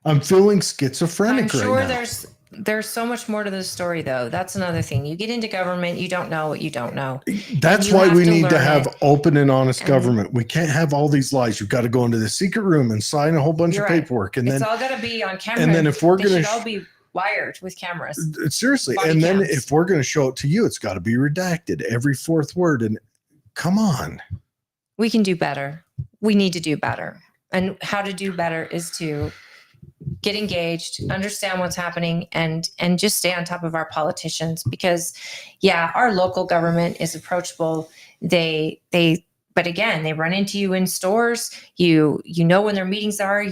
[SPEAKER 2] I'm feeling schizophrenic
[SPEAKER 1] I'm sure
[SPEAKER 2] right now.
[SPEAKER 1] there's so much more to the story, though. That's another thing. You get into government, you don't know what you don't know.
[SPEAKER 2] That's
[SPEAKER 1] you
[SPEAKER 2] why
[SPEAKER 1] have
[SPEAKER 2] we
[SPEAKER 1] to
[SPEAKER 2] need to
[SPEAKER 1] learn
[SPEAKER 2] have
[SPEAKER 1] it.
[SPEAKER 2] open and honest
[SPEAKER 1] And-
[SPEAKER 2] government. We can't have all these lies. You've got to go into the secret room and sign a whole bunch
[SPEAKER 1] You're
[SPEAKER 2] of
[SPEAKER 1] right.
[SPEAKER 2] paperwork, and
[SPEAKER 1] It's
[SPEAKER 2] then
[SPEAKER 1] all got to be on camera.
[SPEAKER 2] and then if we're
[SPEAKER 1] They
[SPEAKER 2] gonna
[SPEAKER 1] should all be wired with cameras.
[SPEAKER 2] seriously,
[SPEAKER 1] body
[SPEAKER 2] and then
[SPEAKER 1] cams.
[SPEAKER 2] if we're going to show it to you, it's got to be redacted, every fourth word. And come on.
[SPEAKER 1] We can do better. We need to do better. And how to do better is to get engaged, understand what's happening, and just stay on top of our politicians, because our local government is approachable. They but again, they run into you in stores. You know when their meetings are.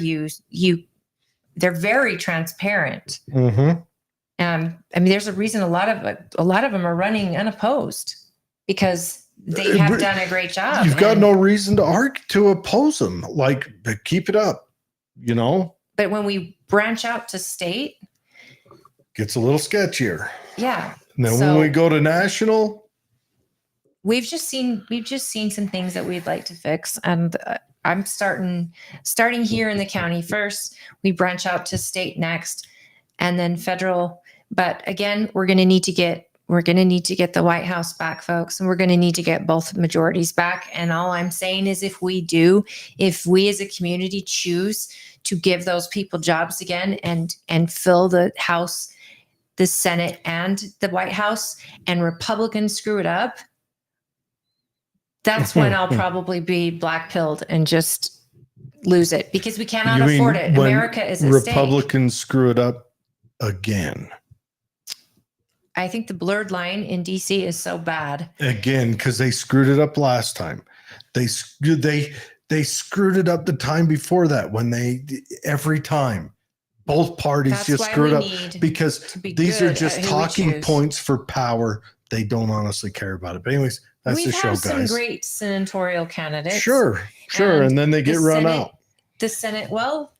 [SPEAKER 1] They're very transparent.
[SPEAKER 2] Mm-hmm.
[SPEAKER 1] I mean, there's a reason a lot of them are running unopposed because they have done a great job.
[SPEAKER 2] You've got no reason to argue to oppose them. Like, keep it up, you know.
[SPEAKER 1] But when we branch out to state,
[SPEAKER 2] gets a little sketchier.
[SPEAKER 1] Yeah.
[SPEAKER 2] And then when we go to national,
[SPEAKER 1] we've just seen some things that we'd like to fix, and I'm starting here in the county first. We branch out to state next, and then federal. But again, we're going to need to get the White House back, folks, and we're going to need to get both majorities back. And all I'm saying is, if we as a community choose to give those people jobs again and fill the House, the Senate, and the White House, and Republicans screw it up, that's when I'll probably be black-pilled and just lose it, because we cannot afford it. America is at stake.
[SPEAKER 2] Republicans screw it up again.
[SPEAKER 1] I think the blurred line in DC is so bad.
[SPEAKER 2] Again, because they screwed it up last time. They screwed it up the time before that every time. Both parties
[SPEAKER 1] That's
[SPEAKER 2] just screwed up because these are just talking points for power. They don't honestly care about it. But anyways, that's the show, guys.
[SPEAKER 1] We have some great senatorial candidates.
[SPEAKER 2] Sure. And then they get run out.
[SPEAKER 1] The Senate, well,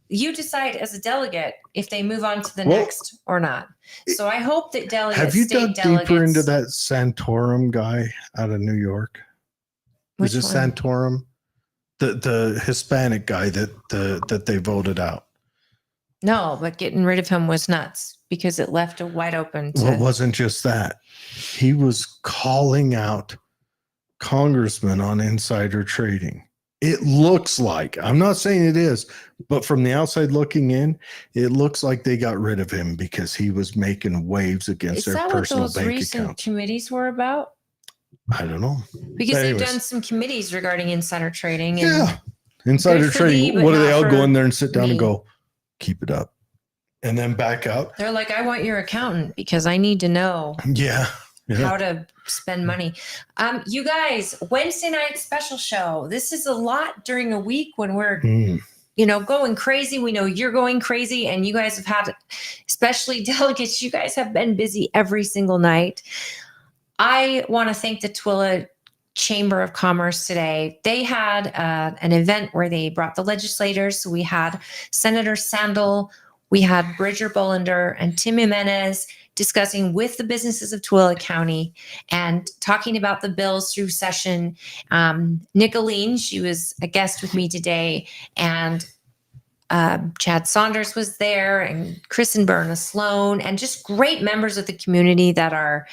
[SPEAKER 1] you decide as a delegate if they move on to the next or not. So I hope that delegates,
[SPEAKER 2] have you dug deeper into that Santorum guy out of New York? Is it Santorum? The Hispanic guy that they voted out.
[SPEAKER 1] No, but getting rid of him was nuts because it left a wide open.
[SPEAKER 2] Well, it wasn't just that. He was calling out congressmen on insider trading. It looks like, I'm not saying it is, but from the outside looking in, it looks like they got rid of him because he was making waves against their personal bank accounts. Is that what those recent
[SPEAKER 1] committees were about?
[SPEAKER 2] I don't know.
[SPEAKER 1] Because they've done some committees regarding insider trading. And
[SPEAKER 2] yeah. Insider trading. What do they all go in there and sit down and go, keep it up, and then back out?
[SPEAKER 1] They're like, I want your accountant because I need to know how to spend money. You guys, Wednesday night special show. This is a lot during a week when we're going crazy. We know you're going crazy, and you guys have had, especially delegates, you guys have been busy every single night. I want to thank the Tooele Chamber of Commerce today. They had an event where they brought the legislators. So we had Senator Sandel, we had Bridger Bollinger, and Tim Jimenez discussing with the businesses of Tooele County and talking about the bills through session. Nicolene, she was a guest with me today, and Chad Saunders was there, and Chris and Berna Sloan, and just great members of the community that are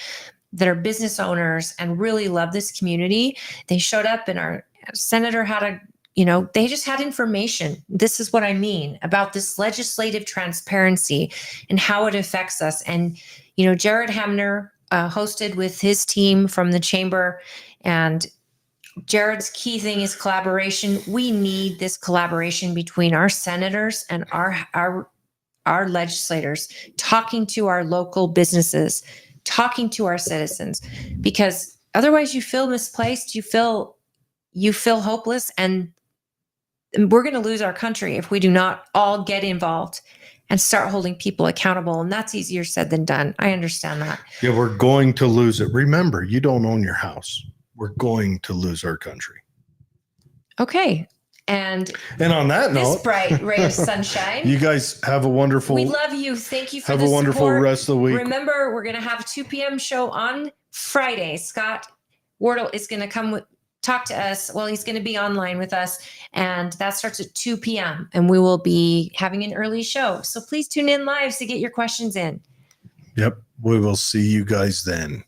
[SPEAKER 1] business owners and really love this community. They showed up, and our senator had they just had information. This is what I mean about this legislative transparency and how it affects us. And, Jared Hamner hosted with his team from the chamber, and Jared's key thing is collaboration. We need this collaboration between our senators and our legislators, talking to our local businesses, talking to our citizens, because otherwise you feel misplaced, you feel hopeless, and we're going to lose our country if we do not all get involved and start holding people accountable. And that's easier said than done. I understand that. Yeah,
[SPEAKER 2] we're going to lose it. Remember, you don't own your house. We're going to lose our country.
[SPEAKER 1] Okay. And
[SPEAKER 2] on that note,
[SPEAKER 1] this bright ray of sunshine.
[SPEAKER 2] You guys have a wonderful.
[SPEAKER 1] We love you. Thank you for
[SPEAKER 2] have a wonderful
[SPEAKER 1] support.
[SPEAKER 2] Rest of the week.
[SPEAKER 1] Remember, we're going to have a 2 p.m. show on Friday. Scott Wardle is going to talk to us. Well, he's going to be online with us, and that starts at 2 p.m. and we will be having an early show. So please tune in live to get your questions in.
[SPEAKER 2] Yep. We will see you guys then.